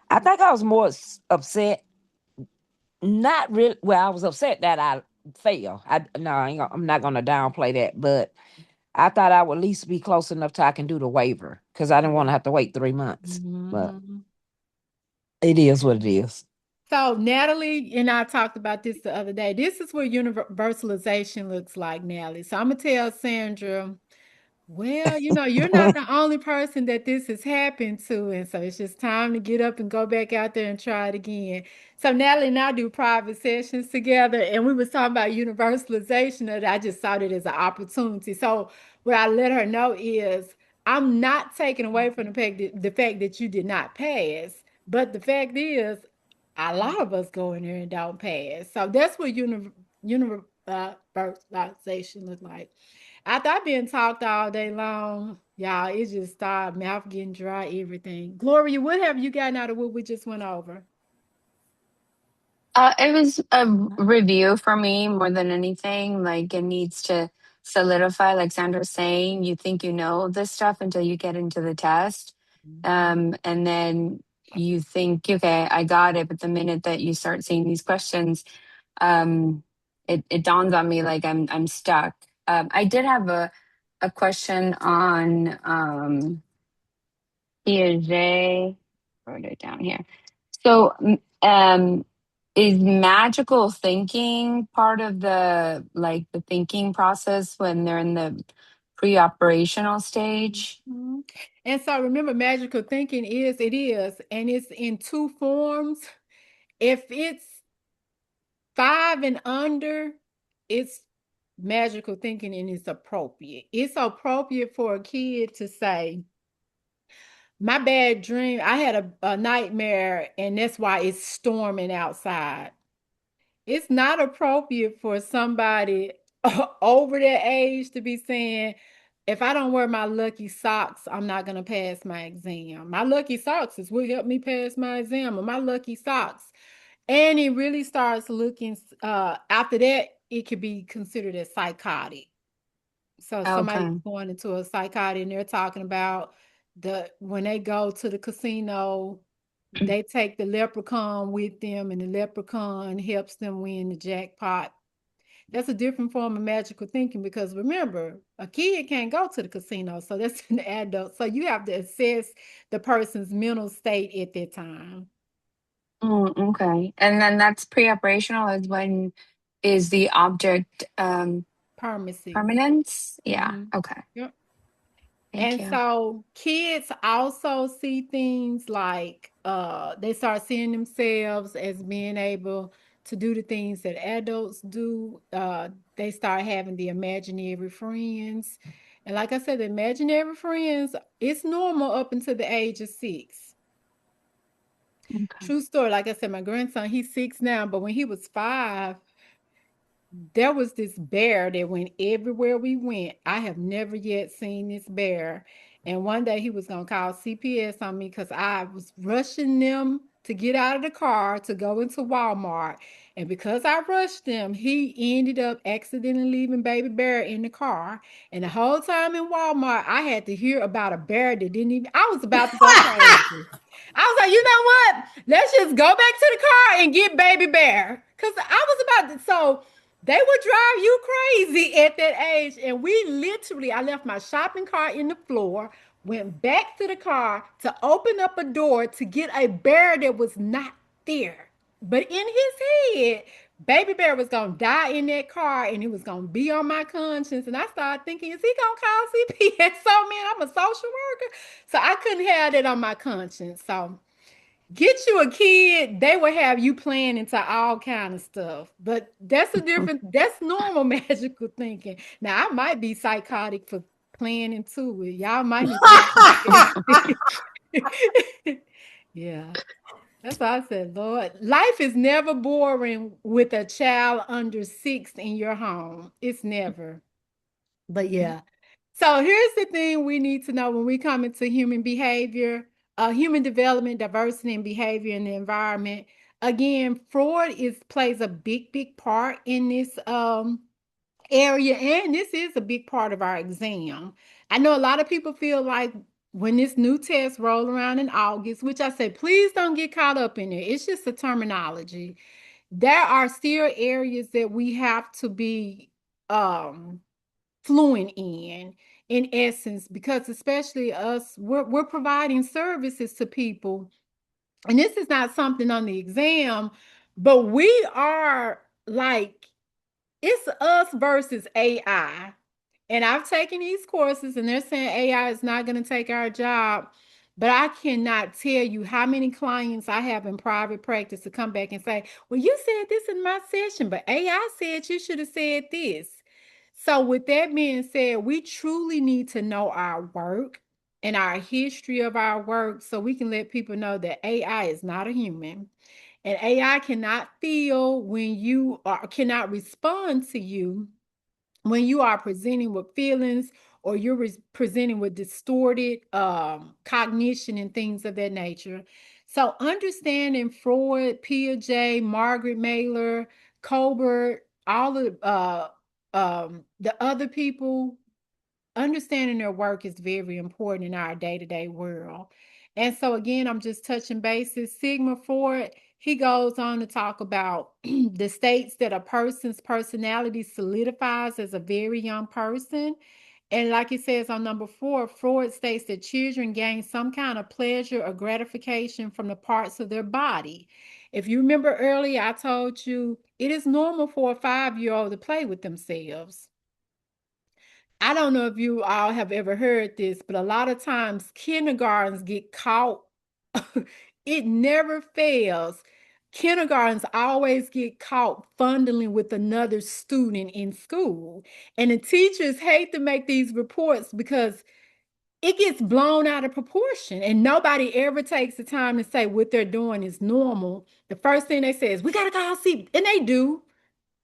I think I was more upset. Not really. Well, I was upset that I failed. I'm not gonna downplay that, but I thought I would at least be close enough to I can do the waiver because I didn't want to have to wait 3 months. But Mhm. it is what it is. So Natalie and I talked about this the other day. This is what universalization looks like, Natalie. So I'm gonna tell Sandra, well, you're not the only person that this has happened to, and so it's just time to get up and go back out there and try it again. So Natalie and I do private sessions together, and we was talking about universalization, and I just saw it as an opportunity. So what I let her know is I'm not taking away from the fact that you did not pass, but the fact is a lot of us go in there and don't pass. So that's what universalization looks like. After I've been talked all day long, y'all, it just started mouth getting dry, everything. Gloria, what have you gotten out of what we just went over? It was a review for me more than anything. Like it needs to solidify, like Sandra's saying, you think you know this stuff until you get into the test. And then you think, okay, I got it. But the minute that you start seeing these questions, um, it dawns on me like I'm stuck. I did have a question on Piaget. Wrote it down here. So, is magical thinking part of the thinking process when they're in the pre-operational stage? Mhm. And so remember, magical thinking and it's in two forms. If it's 5 and under, it's magical thinking and it's appropriate. It's appropriate for a kid to say, my bad dream, I had a nightmare, and that's why it's storming outside. It's not appropriate for somebody over their age to be saying, if I don't wear my lucky socks, I'm not going to pass my exam. My lucky socks is what helped me pass my exam, or my lucky socks. And it really starts looking, after that, it could be considered as psychotic. So somebody's Okay. going into a psychotic and they're talking about when they go to the casino, they take the leprechaun with them and the leprechaun helps them win the jackpot. That's a different form of magical thinking because remember, a kid can't go to the casino, so that's an adult. So you have to assess the person's mental state at that time. Okay. And then that's pre-operational is when is the object Permanency. permanence? Yeah. Mm-hmm. Okay. Yep. Thank And you. so kids also see things like they start seeing themselves as being able to do the things that adults do. They start having the imaginary friends. And like I said, the imaginary friends, it's normal up until the age of 6. Okay. True story. Like I said, my grandson, he's 6 now, but when he was 5, there was this bear that went everywhere we went. I have never yet seen this bear. And one day he was going to call CPS on me because I was rushing them to get out of the car to go into Walmart. And because I rushed them, he ended up accidentally leaving baby bear in the car. And the whole time in Walmart, I had to hear about a bear that didn't even, I was about to go crazy. I was like, you know what? Let's just go back to the car and get baby bear. Because I was about to, so they would drive you crazy at that age. And I left my shopping cart in the floor, went back to the car to open up a door to get a bear that was not there. But in his head, baby bear was going to die in that car and it was going to be on my conscience. And I started thinking, is he going to call CPS? So, man, I'm a social worker. So I couldn't have that on my conscience. So get you a kid, they will have you playing into all kind of stuff. But that's normal magical thinking. Now I might be psychotic for playing into it. Y'all might need to look at that. Yeah. That's why I said, Lord, life is never boring with a child under 6 in your home. It's never. But yeah. So here's the thing we need to know when we come into human behavior, human development, diversity and behavior in the environment. Again, Freud plays a big part in this area, and this is a big part of our exam. I know a lot of people feel like when this new test roll around in August, which I said, please don't get caught up in it. It's just a terminology. There are still areas that we have to be um fluent in essence, because especially us, we're providing services to people. And this is not something on the exam, but we are like, it's us versus AI. And I've taken these courses and they're saying AI is not going to take our job. But I cannot tell you how many clients I have in private practice to come back and say, well, you said this in my session, but AI said you should have said this. So, with that being said, we truly need to know our work and our history of our work so we can let people know that AI is not a human. And AI cannot feel when you are, cannot respond to you when you are presenting with feelings or you're presenting with distorted cognition and things of that nature. So understanding Freud, Piaget, Margaret Mailer, Colbert, all of the other people, understanding their work is very important in our day-to-day world. And so again, I'm just touching bases. Sigmund Freud, he goes on to talk about the states that a person's personality solidifies as a very young person. And like it says on number 4, Freud states that children gain some kind of pleasure or gratification from the parts of their body. If you remember earlier, I told you it is normal for a 5-year-old to play with themselves. I don't know if you all have ever heard this, but a lot of times kindergartens get caught. It never fails. Kindergartens always get caught fondling with another student in school. And the teachers hate to make these reports because it gets blown out of proportion and nobody ever takes the time to say what they're doing is normal. The first thing they say is, we got to call see, and they do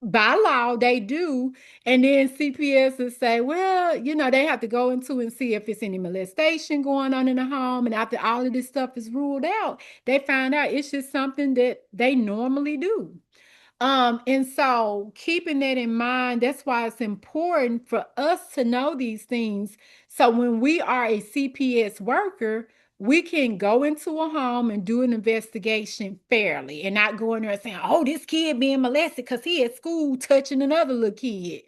by law, they do. And then CPS will say, well, they have to go into and see if it's any molestation going on in the home. And after all of this stuff is ruled out, they find out it's just something that they normally do. And so keeping that in mind, that's why it's important for us to know these things. So when we are a CPS worker, we can go into a home and do an investigation fairly and not go in there and saying, oh, this kid being molested because he at school touching another little kid.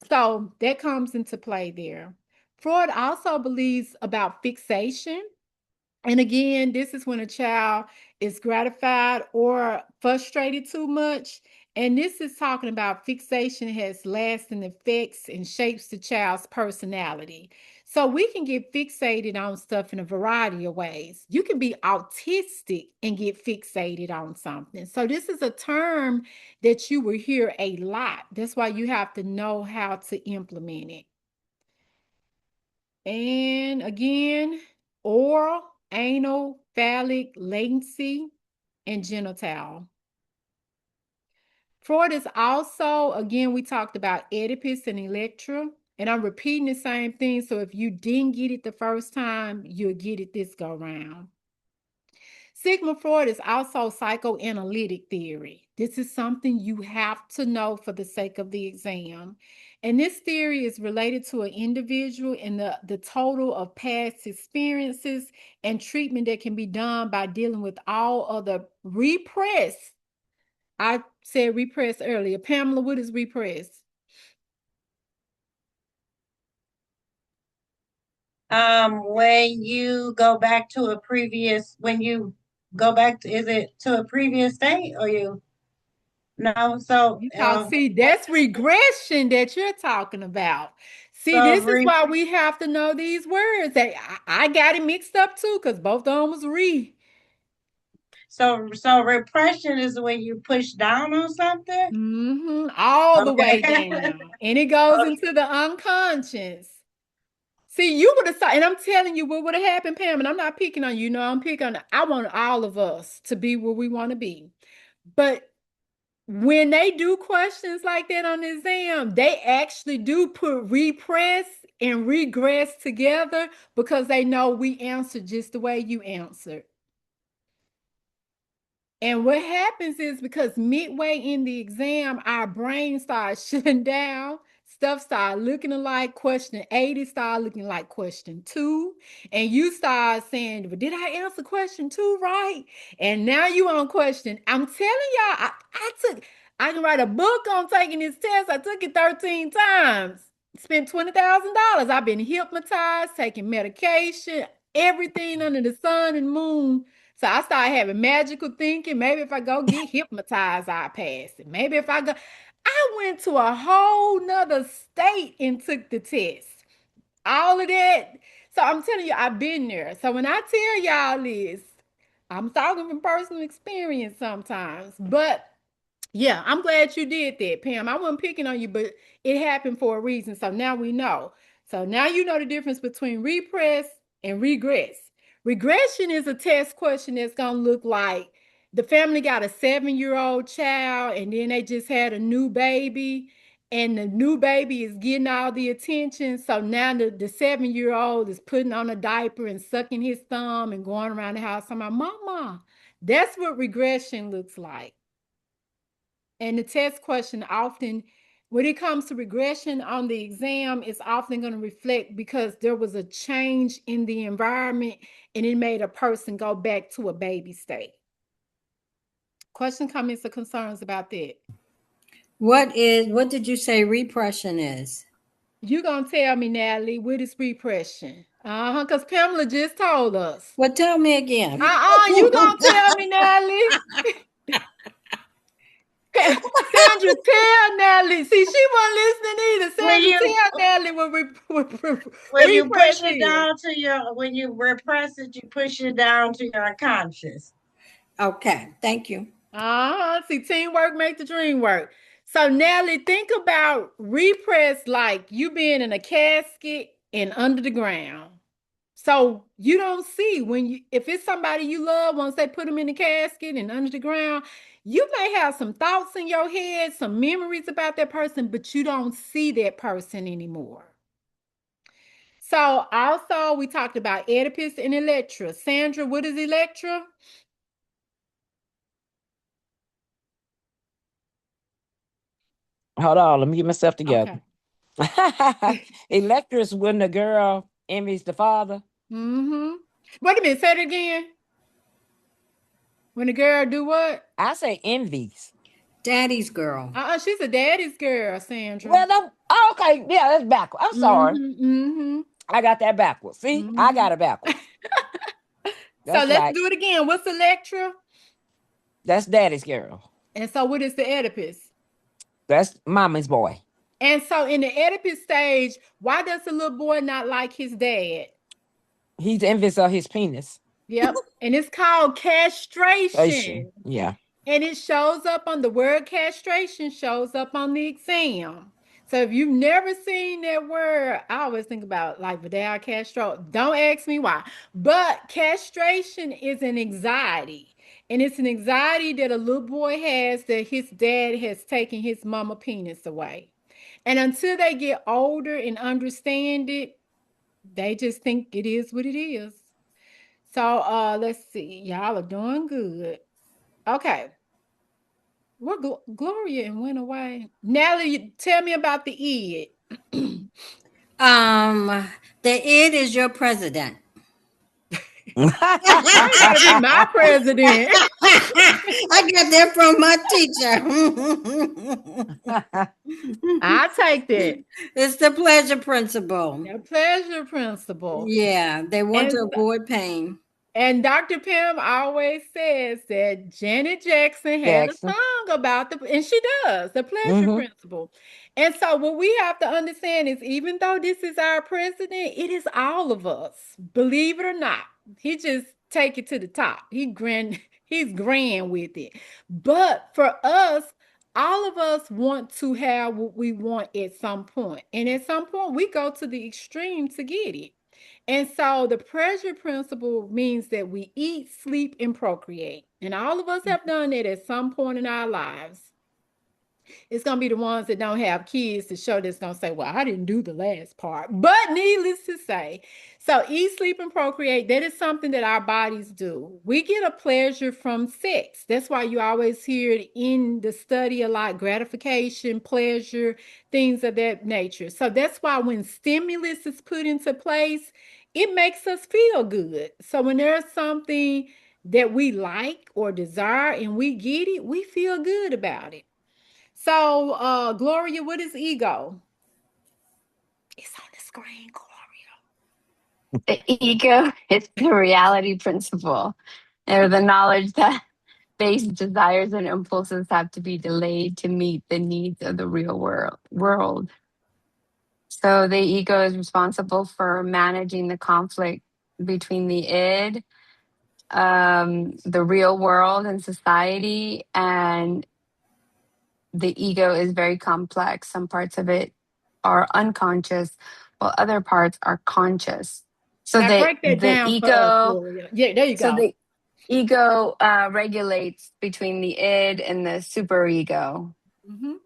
So that comes into play there. Freud also believes about fixation. And again, this is when a child is gratified or frustrated too much. And this is talking about fixation has lasting effects and shapes the child's personality. So we can get fixated on stuff in a variety of ways. You can be autistic and get fixated on something. So this is a term that you will hear a lot. That's why you have to know how to implement it. And again, oral, anal, phallic, latency, and genital. Freud is also, again, we talked about Oedipus and Electra, and I'm repeating the same thing. So if you didn't get it the first time, you'll get it this go round. Sigmund Freud is also psychoanalytic theory. This is something you have to know for the sake of the exam. And this theory is related to an individual and the total of past experiences and treatment that can be done by dealing with all other repressed. I said repressed earlier. Pamela, what is repressed? When you go back to a previous, when you go back to, is it to a previous state or you? No, so You talk, see, that's regression that you're talking about. See, so this is why we have to know these words. I got it mixed up too, because both of them was re. so repression is when you push down on something. All the Okay. way down. And it goes into the unconscious. See, you would have thought, and I'm telling you what would have happened, Pam, and I'm not picking on you. No, I'm picking on, I want all of us to be where we want to be. But when they do questions like that on the exam, they actually do put repress and regress together because they know we answered just the way you answered. And what happens is because midway in the exam, our brain starts shutting down. Stuff start looking like question 80 start looking like question 2. And you start saying, but did I answer question 2 right? And now you on question. I'm telling y'all, I can write a book on taking this test. I took it 13 times. Spent $20,000. I've been hypnotized, taking medication, everything under the sun and moon. So I started having magical thinking. Maybe if I go get hypnotized, I'll pass it. Maybe if I go, I went to a whole nother state and took the test. All of that. So I'm telling you, I've been there. So when I tell y'all this, I'm talking from personal experience sometimes. But yeah, I'm glad you did that, Pam. I wasn't picking on you, but it happened for a reason. So now we know. So now you know the difference between repress and regress. Regression is a test question that's going to look like the family got a 7-year-old child and then they just had a new baby and the new baby is getting all the attention. So now the 7-year-old is putting on a diaper and sucking his thumb and going around the house talking about, Mama. That's what regression looks like. And the test question often, when it comes to regression on the exam, it's often going to reflect because there was a change in the environment and it made a person go back to a baby state. Question, comments, or concerns about that? What did you say repression is? You gonna tell me, Natalie, what is repression? Because Pamela just told us. Well, tell me again. You gonna tell me, Natalie? Sandra, tell Natalie. See, she wasn't listening either. When Sandra, you tell Natalie what when you repress push it is. down to your when you repress it, you push it down to your unconscious. Okay, thank you. See, teamwork make the dream work. So, Natalie, think about repress like you being in a casket and under the ground. So you don't see when you if it's somebody you love, once they put them in the casket and under the ground, you may have some thoughts in your head, some memories about that person, but you don't see that person anymore. So also we talked about Oedipus and Electra. Sandra, what is Electra? Hold on, let me get myself together. Okay. Electra's when the girl envies the father. Mm-hmm. Wait a minute, say it again. When the girl do what? I say envies. Daddy's girl. She's a daddy's girl, Sandra. Well, no, oh, okay, yeah, that's backwards. I'm sorry. Mm-hmm. Mm-hmm. I got that backwards. See, I Mm-hmm. got it backwards. So That's let's right. do it again. What's Electra? That's daddy's girl. And so what is the Oedipus? That's mommy's boy. And so in the Oedipus stage, why does the little boy not like his dad? He's envious of his penis. Yep. And it's called Station. castration. Yeah. And it shows up on the word castration, shows up on the exam. So if you've never seen that word, I always think about like Vidal Castro. Don't ask me why. But castration is an anxiety. And it's an anxiety that a little boy has that his dad has taken his mama penis away. And until they get older and understand it, they just think it is what it is. So let's see. Y'all are doing good. Okay. What Gloria and went away. Natalie, tell me about the id. Um, the it is your president. Why you gotta be my president? I got that from my teacher. I take that. It's the pleasure principle. The pleasure principle. Yeah, they want And to avoid pain. And Dr. Pam always says that Janet Jackson had a Jackson. song about and she does, the pleasure Mm-hmm. principle. And so, what we have to understand is even though this is our president, it is all of us, believe it or not. He just take it to the top. He's grand with it. But for us, all of us want to have what we want at some point. And at some point, we go to the extreme to get it. And so the pressure principle means that we eat, sleep, and procreate. And all of us have done that at some point in our lives. It's going to be the ones that don't have kids to show that's going to say, well, I didn't do the last part. But needless to say, so eat, sleep, and procreate, that is something that our bodies do. We get a pleasure from sex. That's why you always hear it in the study a lot, gratification, pleasure, things of that nature. So that's why when stimulus is put into place, it makes us feel good. So when there's something that we like or desire and we get it, we feel good about it. So, Gloria, what is ego? It's on the screen, Gloria. The ego is the reality principle, or the knowledge that base desires and impulses have to be delayed to meet the needs of the real world. So the ego is responsible for managing the conflict between the id, the real world and society, and the ego is very complex. Some parts of it are unconscious, while other parts are conscious. So Now break that the down for us, ego, Gloria. Yeah, there you so go. the ego regulates between the id and the superego Mhm.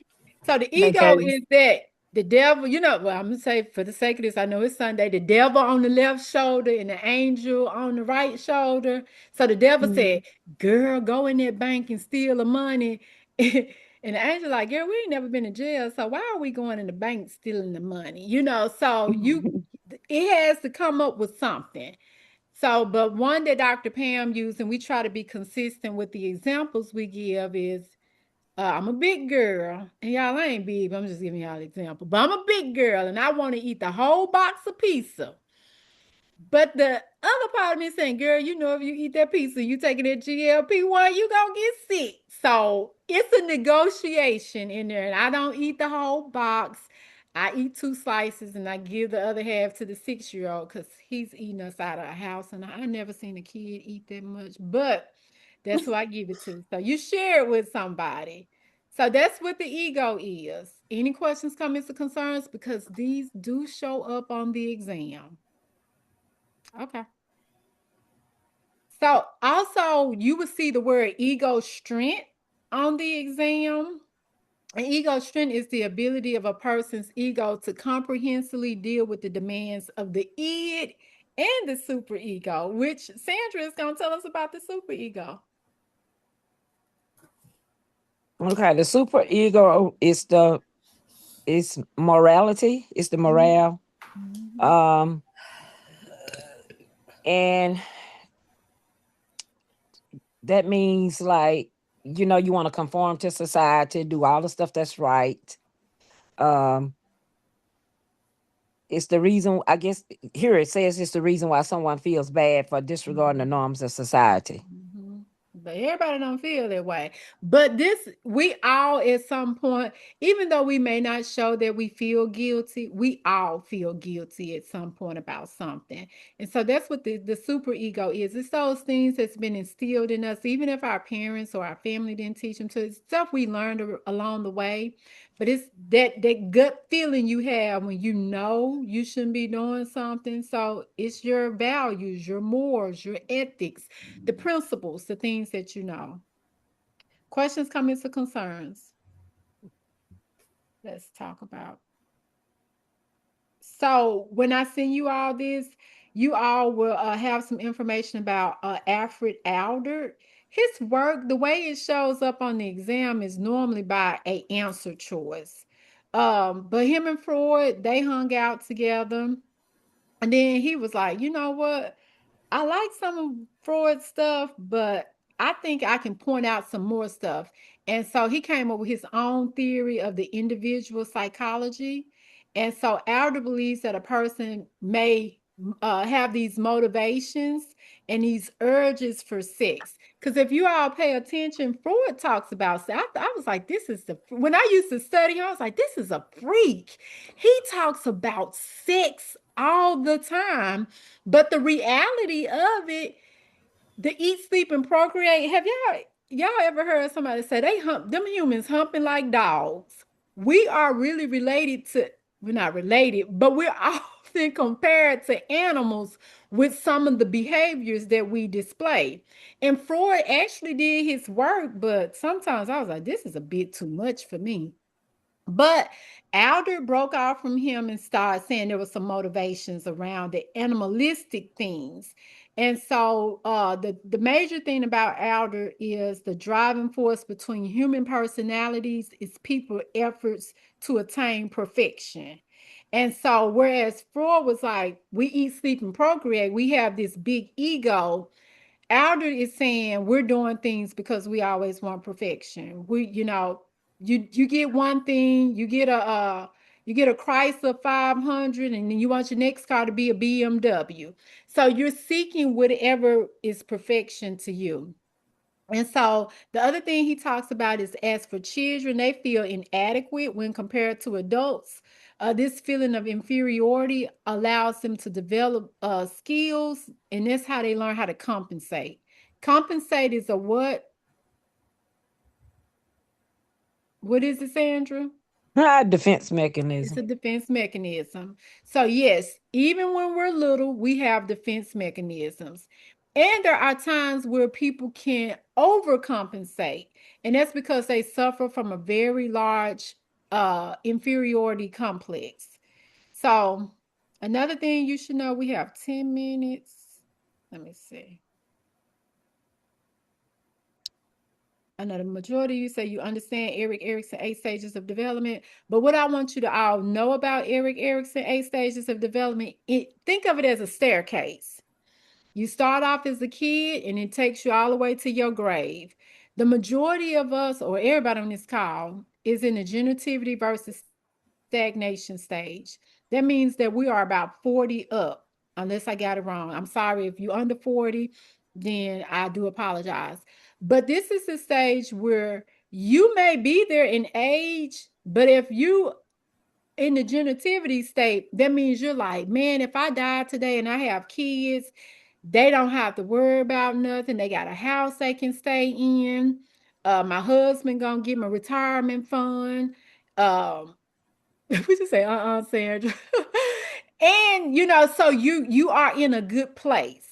So the ego because is that the devil, well, I'm gonna say for the sake of this, I know it's Sunday, the devil on the left shoulder and the angel on the right shoulder. So the devil said, girl, go in that bank and steal the money. And the angel like, girl, we ain't never been to jail. So why are we going in the bank stealing the money? So it has to come up with something. So, but one that Dr. Pam used, and we try to be consistent with the examples we give is I'm a big girl, and y'all I ain't big, but I'm just giving y'all an example. But I'm a big girl, and I want to eat the whole box of pizza. But the other part of me saying, girl, if you eat that pizza, you taking that GLP-1, you gonna get sick. So it's a negotiation in there, and I don't eat the whole box. I eat two slices, and I give the other half to the 6-year-old because he's eating us out of the house, and I never seen a kid eat that much. But that's who I give it to. So you share it with somebody. So that's what the ego is. Any questions, comments, or concerns? Because these do show up on the exam. Okay. So also you will see the word ego strength on the exam. And ego strength is the ability of a person's ego to comprehensively deal with the demands of the id and the superego, which Sandra is going to tell us about the superego. Okay, the super ego is the it's morality, it's the Mhm. morale. Mhm. Um and that means like you want to conform to society, do all the stuff that's right. Um it's the reason, I guess, here it says it's the reason why someone feels bad for disregarding the Mhm. norms of society. Mhm. But everybody don't feel that way. But we all at some point, even though we may not show that we feel guilty, we all feel guilty at some point about something. And so that's what the super ego is. It's those things that's been instilled in us, even if our parents or our family didn't teach them to. It's stuff we learned along the way. But it's that gut feeling you have when you know you shouldn't be doing something. So it's your values, your morals, your ethics, the principles, the things that you know. Questions, comments, or concerns? Let's talk about. So when I send you all this, you all will have some information about Alfred Adler. His work, the way it shows up on the exam is normally by a answer choice. But him and Freud, they hung out together. And then he was like, you know what? I like some of Freud's stuff, but I think I can point out some more stuff. And so he came up with his own theory of the individual psychology. And so Alder believes that a person may have these motivations and these urges for sex. Because if you all pay attention, Freud talks about sex. I was like, when I used to study, I was like, this is a freak. He talks about sex all the time, but the reality of it, the eat, sleep, and procreate. Have y'all ever heard somebody say they hump them humans humping like dogs? We are really related to, we're not related, but we're often compared to animals with some of the behaviors that we display. And Freud actually did his work, but sometimes I was like, this is a bit too much for me. But Alder broke off from him and started saying there was some motivations around the animalistic things. And so the major thing about Alder is the driving force between human personalities is people efforts to attain perfection. And so whereas Freud was like, we eat, sleep, and procreate, we have this big ego. Alder is saying we're doing things because we always want perfection. You get one thing, you get You get a Chrysler 500, and then you want your next car to be a BMW. So you're seeking whatever is perfection to you. And so the other thing he talks about is, as for children, they feel inadequate when compared to adults. This feeling of inferiority allows them to develop skills, and that's how they learn how to compensate. Compensate is a what? What is it, Sandra? Defense It's mechanism. a defense mechanism. So, yes, even when we're little, we have defense mechanisms. And there are times where people can overcompensate. And that's because they suffer from a very large inferiority complex. So, another thing you should know, we have 10 minutes. Let me see. I know the majority of you say you understand Eric Erickson 8 stages of development, but what I want you to all know about Eric Erickson 8 stages of development, think of it as a staircase. You start off as a kid and it takes you all the way to your grave. The majority of us, or everybody on this call, is in the generativity versus stagnation stage. That means that we are about 40 up, unless I got it wrong. I'm sorry if you're under 40, then I do apologize. But this is the stage where you may be there in age, but if you in the generativity state, that means you're like, man, if I die today and I have kids, they don't have to worry about nothing. They got a house they can stay in. My husband gonna give me a retirement fund. Um, we just say, Sandra. And so you are in a good place.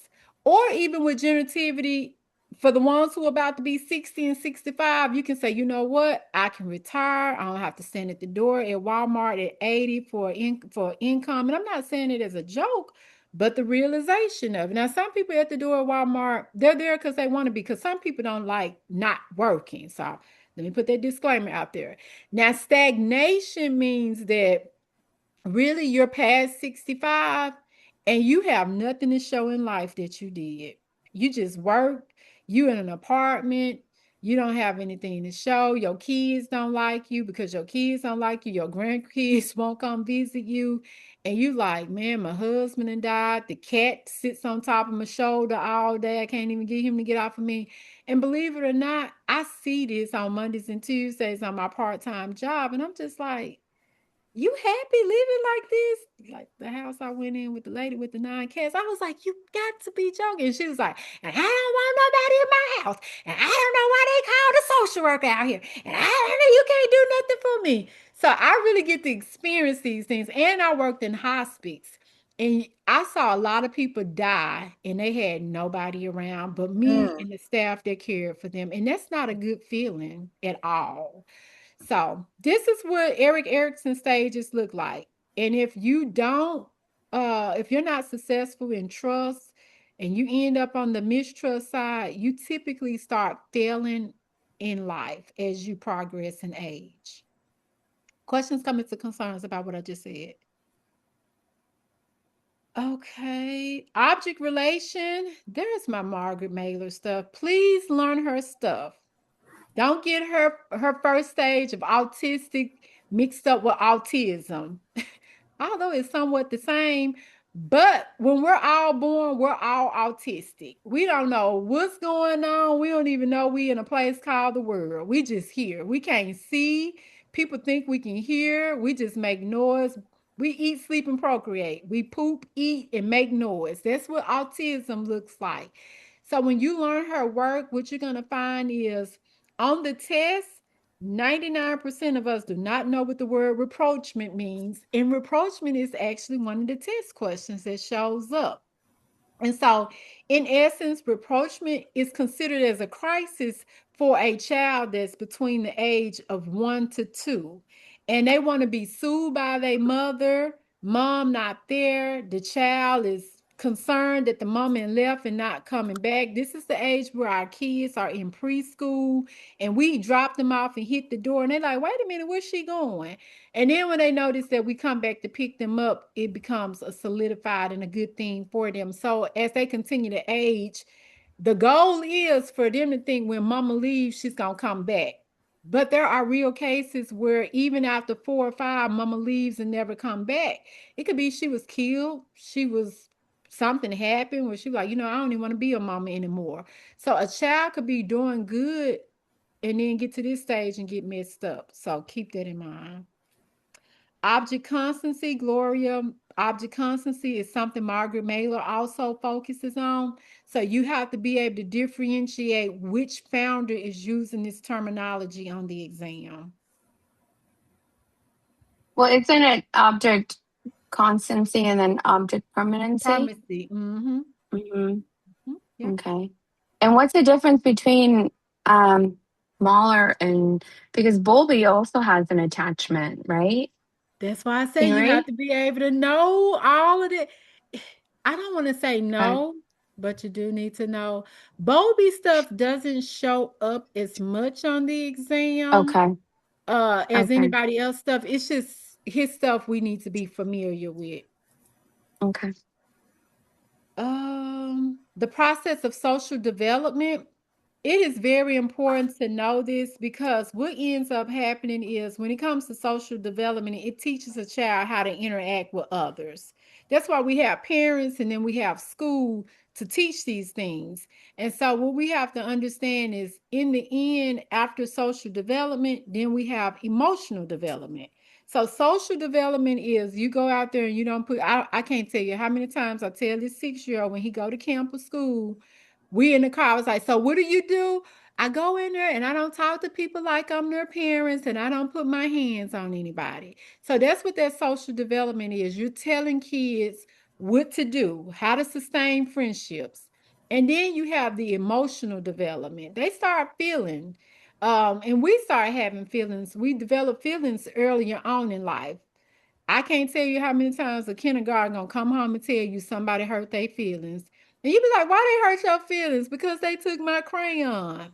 Or even with generativity, for the ones who are about to be 60 and 65, you can say, you know what? I can retire. I don't have to stand at the door at Walmart at 80 for income. And I'm not saying it as a joke, but the realization of it. Now, some people at the door at Walmart, they're there because they want to be, because some people don't like not working. So let me put that disclaimer out there. Now, stagnation means that really you're past 65 and you have nothing to show in life that you did. You just work, you in an apartment, you don't have anything to show. Your kids don't like you because your kids don't like you. Your grandkids won't come visit you. And you like, man, my husband and died. The cat sits on top of my shoulder all day. I can't even get him to get off of me. And believe it or not, I see this on Mondays and Tuesdays on my part-time job. And I'm just like, you happy living like this? Like the house I went in with the lady with the 9 cats. I was like, you got to be joking. And she was like, and I don't want nobody in my house. And I don't know why they call the social worker out here. And I don't know, you can't do nothing for me. So I really get to experience these things. And I worked in hospice. And I saw a lot of people die and they had nobody around but me Mm. and the staff that cared for them. And that's not a good feeling at all. So this is what Eric Erickson stages look like. And if you don't, if you're not successful in trust and you end up on the mistrust side, you typically start failing in life as you progress in age. Questions, comments, or concerns about what I just said? Okay. Object relation. There's my Margaret Mailer stuff. Please learn her stuff. Don't get her first stage of autistic mixed up with autism. Although it's somewhat the same, but when we're all born, we're all autistic. We don't know what's going on. We don't even know we in a place called the world. We just here. We can't see. People think we can hear. We just make noise. We eat, sleep, and procreate. We poop, eat, and make noise. That's what autism looks like. So when you learn her work, what you're gonna find is on the test, 99% of us do not know what the word reproachment means. And reproachment is actually one of the test questions that shows up. And so, in essence, reproachment is considered as a crisis for a child that's between the age of 1 to 2. And they want to be sued by their mother, mom not there. The child is concerned that the mom and left and not coming back. This is the age where our kids are in preschool and we drop them off and hit the door and they're like, wait a minute, where's she going? And then when they notice that we come back to pick them up, it becomes a solidified and a good thing for them. So as they continue to age, the goal is for them to think when mama leaves, she's gonna come back. But there are real cases where even after 4 or 5, mama leaves and never come back. It could be she was killed, she was something happened where she was like, I don't even want to be a mama anymore. So a child could be doing good and then get to this stage and get messed up. So keep that in mind. Object constancy, Gloria. Object constancy is something Margaret Mailer also focuses on. So you have to be able to differentiate which founder is using this terminology on the exam. Well, isn't it object constancy and then object permanency? Permanency. Mm-hmm. Hmm. Yeah. Okay. And what's the difference between um Mahler and, because Bowlby also has an attachment, right? That's why I say you have Right? to be able to know all of it. I don't want to say Okay. no, but you do need to know. Bowlby stuff doesn't show up as much on the exam Okay. as Okay. anybody else stuff. It's just his stuff we need to be familiar with. Okay. The process of social development, it is very important to know this because what ends up happening is when it comes to social development, it teaches a child how to interact with others. That's why we have parents and then we have school to teach these things. And so what we have to understand is in the end, after social development, then we have emotional development. So social development is you go out there and you don't put, I can't tell you how many times I tell this 6-year-old when he go to campus school, we in the car, I was like, so what do? I go in there and I don't talk to people like I'm their parents and I don't put my hands on anybody. So that's what that social development is. You're telling kids what to do, how to sustain friendships. And then you have the emotional development. They start feeling. And we start having feelings. We develop feelings earlier on in life. I can't tell you how many times a kindergarten gonna come home and tell you somebody hurt their feelings. And you be like, why they hurt your feelings? Because they took my crayon.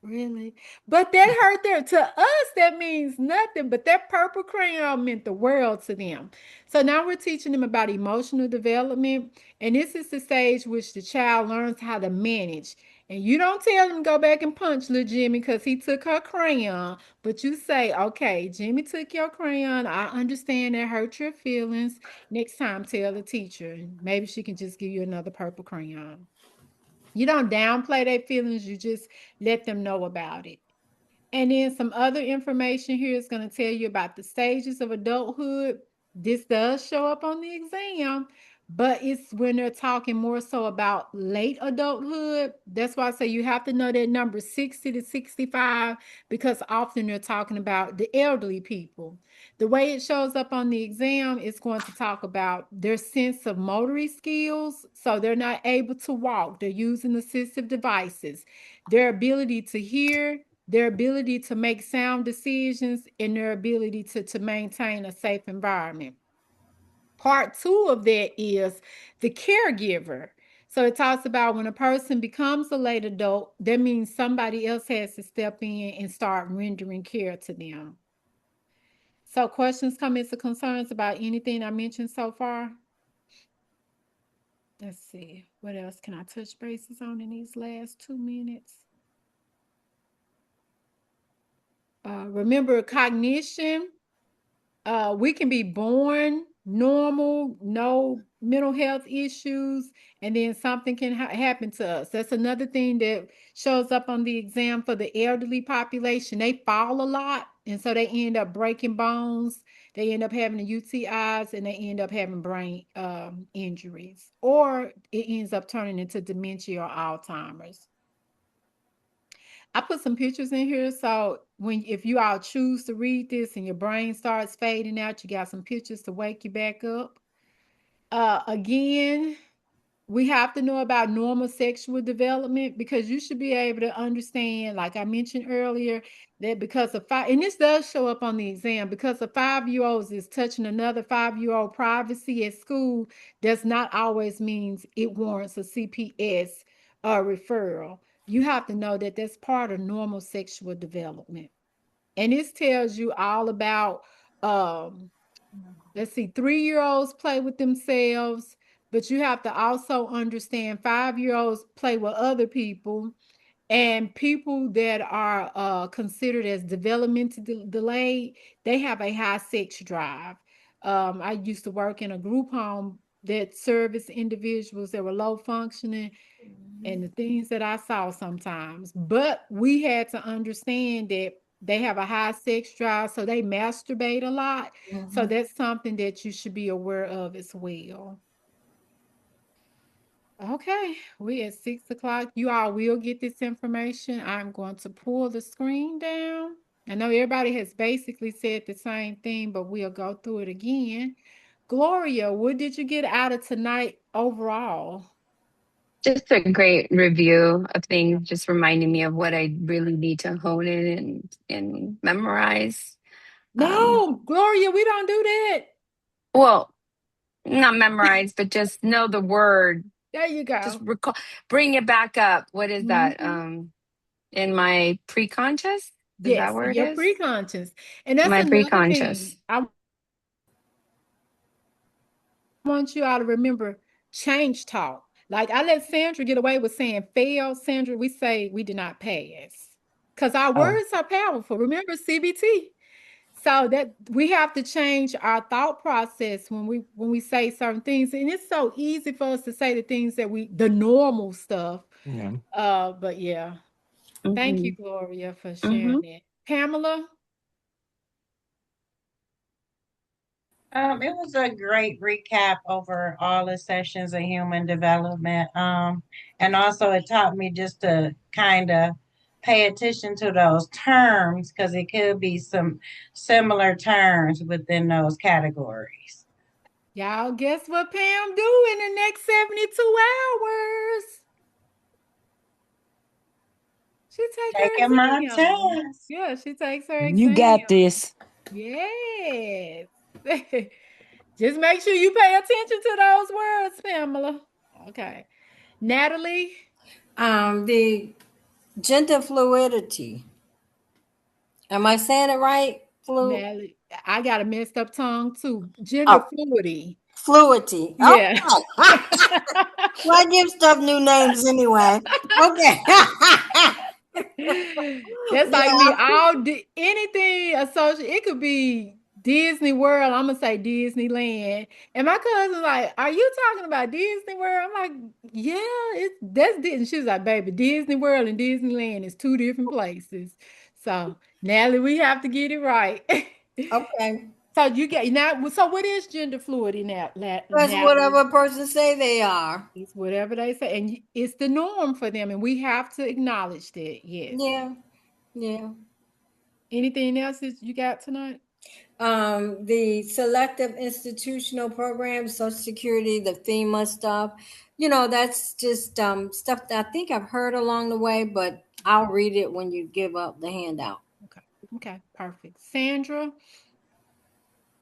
Really? But that hurt them. To us, that means nothing. But that purple crayon meant the world to them. So now we're teaching them about emotional development. And this is the stage which the child learns how to manage. And you don't tell them go back and punch little Jimmy because he took her crayon. But you say, okay, Jimmy took your crayon. I understand that hurt your feelings. Next time, tell the teacher. Maybe she can just give you another purple crayon. You don't downplay their feelings, you just let them know about it. And then some other information here is going to tell you about the stages of adulthood. This does show up on the exam, but it's when they're talking more so about late adulthood. That's why I say you have to know that number 60 to 65 because often they're talking about the elderly people. The way it shows up on the exam is going to talk about their sense of motory skills. So they're not able to walk, they're using assistive devices, their ability to hear, their ability to make sound decisions, and their ability to maintain a safe environment. Part two of that is the caregiver. So it talks about when a person becomes a late adult, that means somebody else has to step in and start rendering care to them. So, questions, comments, or concerns about anything I mentioned so far? Let's see. What else can I touch bases on in these last 2 minutes? Remember cognition. We can be born normal, no mental health issues, and then something can happen to us. That's another thing that shows up on the exam for the elderly population. They fall a lot, and so they end up breaking bones. They end up having the UTIs, and they end up having brain injuries, or it ends up turning into dementia or Alzheimer's. I put some pictures in here. So when if you all choose to read this and your brain starts fading out, you got some pictures to wake you back up. Again, we have to know about normal sexual development because you should be able to understand, like I mentioned earlier, that because of five, and this does show up on the exam, because a 5-year-old is touching another 5-year-old privacy at school does not always means it warrants a CPS referral. You have to know that that's part of normal sexual development. And this tells you all about um, let's see, 3-year-olds play with themselves, but you have to also understand 5-year-olds play with other people. And people that are considered as developmentally delayed, they have a high sex drive. I used to work in a group home that serviced individuals that were low functioning, and the things that I saw sometimes. But we had to understand that they have a high sex drive, so they masturbate a lot. So Mhm. that's something that you should be aware of as well. Okay, we at 6 o'clock. You all will get this information. I'm going to pull the screen down. I know everybody has basically said the same thing, but we'll go through it again. Gloria, what did you get out of tonight overall? Just a great review of things, just reminding me of what I really need to hone in and memorize. Um, No, Gloria, we don't do that. well, not memorize, but just know the word. There you Just go. recall, bring it back up. What is that? Mhm. In my pre-conscious? Is that Yes, where it your is? pre-conscious. And that's My another thing. pre-conscious. I want you all to remember change talk. Like I let Sandra get away with saying fail. Sandra, we say we did not pass. Because our Oh, words are powerful. Remember CBT. So that we have to change our thought process when we say certain things. And it's so easy for us to say the things that the normal stuff. yeah. But yeah. Thank you, Hmm. Gloria, for Hmm. sharing it. Pamela, It was a great recap over all the sessions of human development. And also it taught me just to kind of pay attention to those terms because it could be some similar terms within those categories. y'all guess what Pam do in the next 72 hours? She take her Taking my exam. test. Yeah, she takes her You exam. got this. Yes. Just make sure you pay attention to those words, Pamela. Okay. Natalie, The gender fluidity. Am I saying it right? Natalie, I got a messed up tongue too. Gender Oh, fluidity. fluidity. Yeah. Okay. Well, I give stuff new names anyway. Okay. That's like me. Yeah. Anything associated, it could be Disney World. I'm gonna say Disneyland. And my cousin's like, "Are you talking about Disney World?" I'm like, "Yeah, that's Disney." She was like, "Baby, Disney World and Disneyland is two different places." So, Natalie, we have to get it right. Okay. So you get now. So what is gender fluidity now, That's Natalie? whatever a person say they are. It's whatever they say, and it's the norm for them, and we have to acknowledge that. Yes. Yeah. Yeah. Anything else that you got tonight? The selective institutional programs, Social Security, the FEMA stuff, that's just stuff that I think I've heard along the way, but I'll read it when you give up the handout. Okay. Okay. Perfect. Sandra.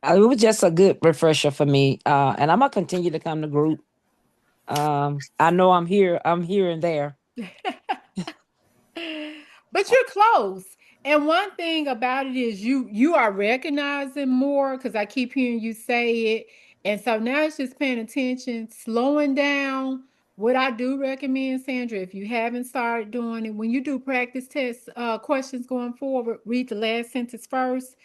It was just a good refresher for me. And I'm gonna continue to come to group. I know I'm here. I'm here and there. But you're close. And one thing about it is you are recognizing more because I keep hearing you say it. And so now it's just paying attention, slowing down. What I do recommend, Sandra, if you haven't started doing it, when you do practice test questions going forward, read the last sentence first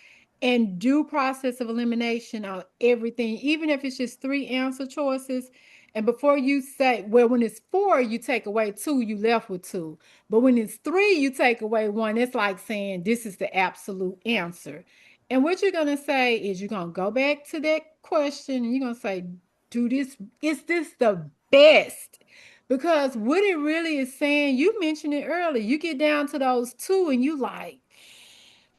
and do process of elimination on everything, even if it's just three answer choices. And before you say, well, when it's four, you take away two, you left with two. But when it's three, you take away one. It's like saying this is the absolute answer. And what you're going to say is you're going to go back to that question and you're going to say, do this, is this the best? Because what it really is saying, you mentioned it earlier, you get down to those two and you like,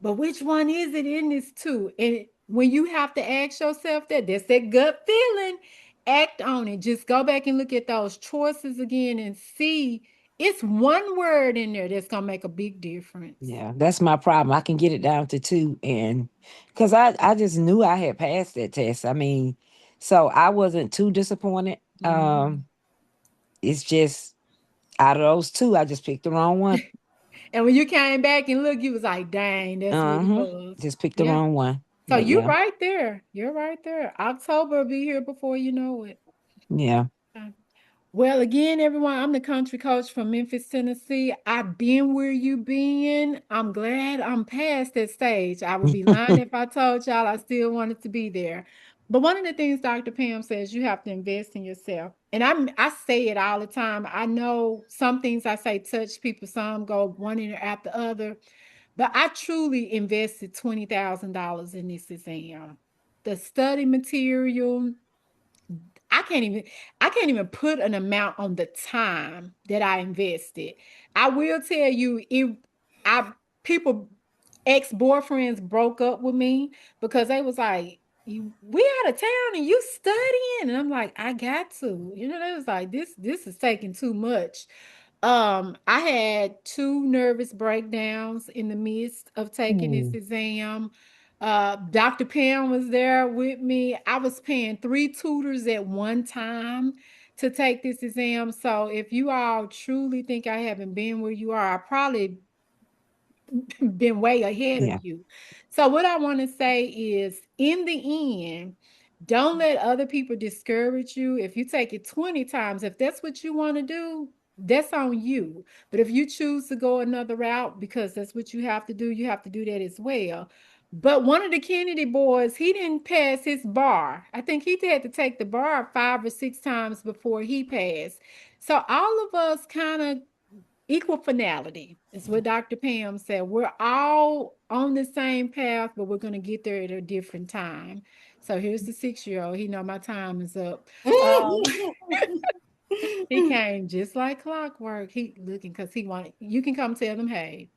but which one is it in this two? And when you have to ask yourself that's that gut feeling. Act on it. Just go back and look at those choices again and see it's one word in there that's gonna make a big difference. Yeah, that's my problem. I can get it down to two, and because I just knew I had passed that test. I mean, so I wasn't too disappointed. Mhm. It's just out of those two, I just picked the wrong one. And when you came back and look, you was like, dang, that's what it Uh-huh. was. Just picked the Yeah. wrong one. So But you're yeah, right there. You're right there. October will be here before you know it. yeah. Okay. Well, again, everyone, I'm the country coach from Memphis, Tennessee. I've been where you been. I'm glad I'm past that stage. I would be lying if I told y'all I still wanted to be there. But one of the things Dr. Pam says, you have to invest in yourself. And I say it all the time. I know some things I say touch people, some go one ear after the other. But I truly invested $20,000 in this exam. The study material, I can't even I can't even put an amount on the time that I invested. I will tell you it I people ex-boyfriends broke up with me because they was like, you we out of town and you studying. And I'm like, I got to. They was like, this is taking too much. I had two nervous breakdowns in the midst of taking this Mm. exam. Dr. Pam was there with me. I was paying three tutors at one time to take this exam. So if you all truly think I haven't been where you are, I probably been way ahead of Yeah. you. So what I want to say is in the end, don't let other people discourage you. If you take it 20 times, if that's what you want to do, that's on you. But if you choose to go another route because that's what you have to do, you have to do that as well. But one of the Kennedy boys, he didn't pass his bar. I think he had to take the bar 5 or 6 times before he passed. So all of us kind of equal finality is what Dr. Pam said. We're all on the same path, but we're going to get there at a different time. So here's the 6-year old. He know my time is up. Um, he came just like clockwork. He looking because he wanted. You can come tell them, hey,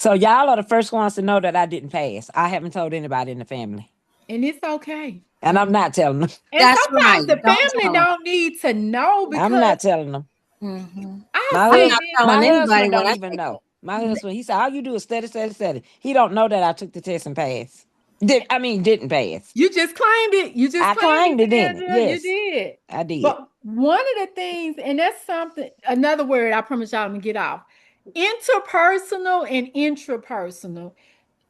So y'all are the first ones to know that I didn't pass. I haven't told anybody in the family, and it's okay. and I'm not telling them. And That's right. sometimes the Don't family tell them. don't need to know I'm because not telling them. Hmm. I My I'm say hus- not this. telling my anybody husband what don't I even take. know. My husband, he said, all you do is study, study, study. He don't know that I took the test and passed. Didn't pass. You just claimed it. You just I claimed claimed it, it, didn't it? Sandra. You Yes, did. I did. But one of the things, and that's something, another word I promise y'all I'm gonna get off. Interpersonal and intrapersonal.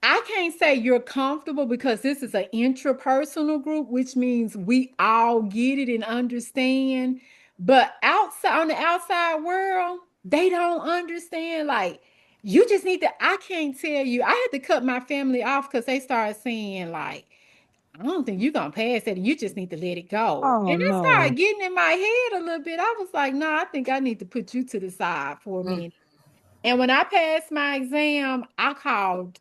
I can't say you're comfortable because this is an intrapersonal group, which means we all get it and understand. But outside on the outside world, they don't understand. Like, you just need to, I can't tell you. I had to cut my family off because they started saying, like, I don't think you're gonna pass it. You just need to let it go. Oh And it started no. getting in my head a little bit. I was like, no, I think I need to put you to the side for a Mm. minute. And when I passed my exam, I called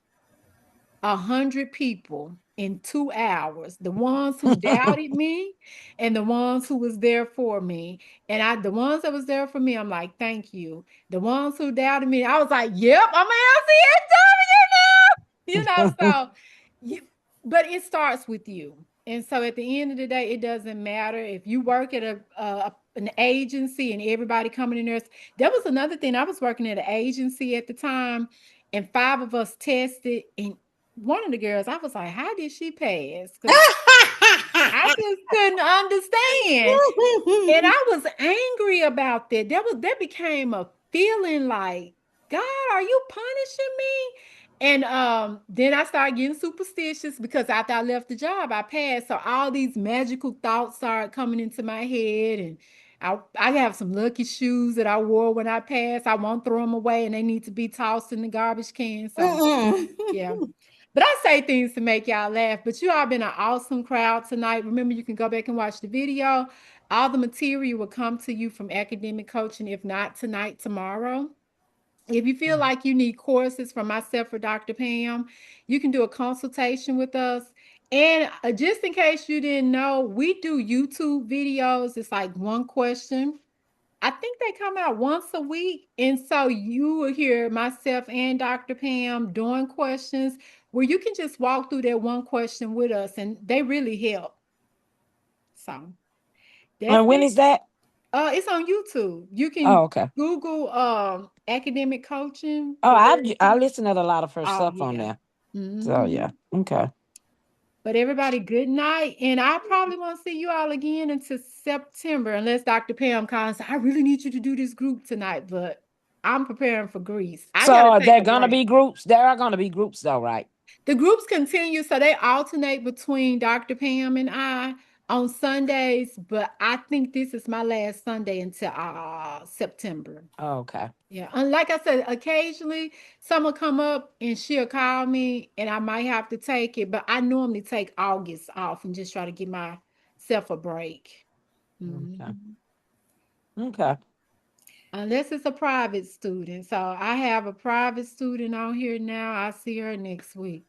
100 people in 2 hours. The ones who doubted me and the ones who was there for me. And the ones that was there for me, I'm like, thank you. The ones who doubted me, I was like, yep, I'm LCSW now. So you, but it starts with you. And so at the end of the day, it doesn't matter if you work at an agency and everybody coming in there. There was another thing. I was working at an agency at the time, and five of us tested, and one of the girls, I was like, how did she pass? Because I just couldn't understand. And I was angry about that. That became a feeling like, God, are you punishing me? And then I started getting superstitious because after I left the job, I passed. So all these magical thoughts started coming into my head. And I have some lucky shoes that I wore when I passed. I won't throw them away and they need to be tossed in the garbage can. So Mm-mm. yeah. But I say things to make y'all laugh. But you all been an awesome crowd tonight. Remember, you can go back and watch the video. All the material will come to you from academic coaching, if not tonight, tomorrow. If you feel like you need courses from myself or Dr. Pam, you can do a consultation with us. And just in case you didn't know, we do YouTube videos. It's like one question. I think they come out once a week. And so you will hear myself and Dr. Pam doing questions where you can just walk through that one question with us, and they really help. So that's And when it. is that? It's on YouTube. You Oh, can okay. Google academic coaching Oh, the word I coaching. listen to a lot of her Oh stuff on yeah. there. So Hmm. yeah. Okay. But everybody, good night. And I probably won't see you all again until September, unless Dr. Pam calls. I really need you to do this group tonight, but I'm preparing for Greece. I So gotta are take there a gonna break. be groups? There are gonna be groups though, right? The groups continue, so they alternate between Dr. Pam and I. on Sundays, but I think this is my last Sunday until September. Okay. Yeah, and like I said, occasionally someone come up and she'll call me, and I might have to take it. But I normally take August off and just try to give myself a break. Okay. Mhm. Okay. Unless it's a private student. So I have a private student on here now. I see her next week.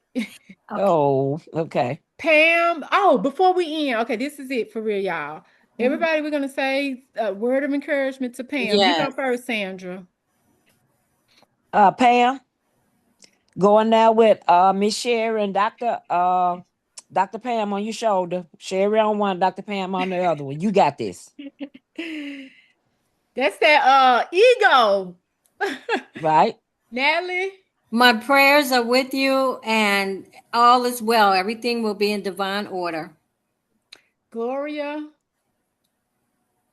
Okay. Oh, okay. Pam. Oh, before we end, okay, this is it for real, y'all. Mhm. Everybody, we're gonna say a word of encouragement to Pam. You go Yes. first, Sandra. Pam, going now with Miss Sherry and Dr. Pam on your shoulder. Sherry on one, Dr. Pam on the other one. You got this. That's that ego. Right? Natalie, My prayers are with you, and all is well. Everything will be in divine order. Gloria,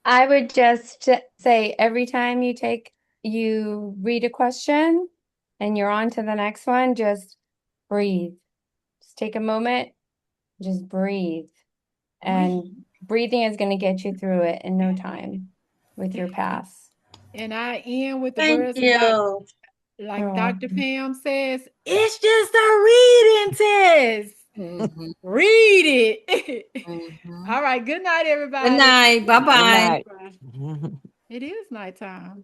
I would just say every time you read a question and you're on to the next one, just breathe. Just take a moment, just breathe. breathe. And breathing is going to get you through it in no time with your pass. And I end with the Thank words of you. like Oh, Dr. Pam says, it's just a reading test. Hmm. Read it. Hmm. All right. Good night, Good everybody. night. Bye Good bye. night. It is nighttime.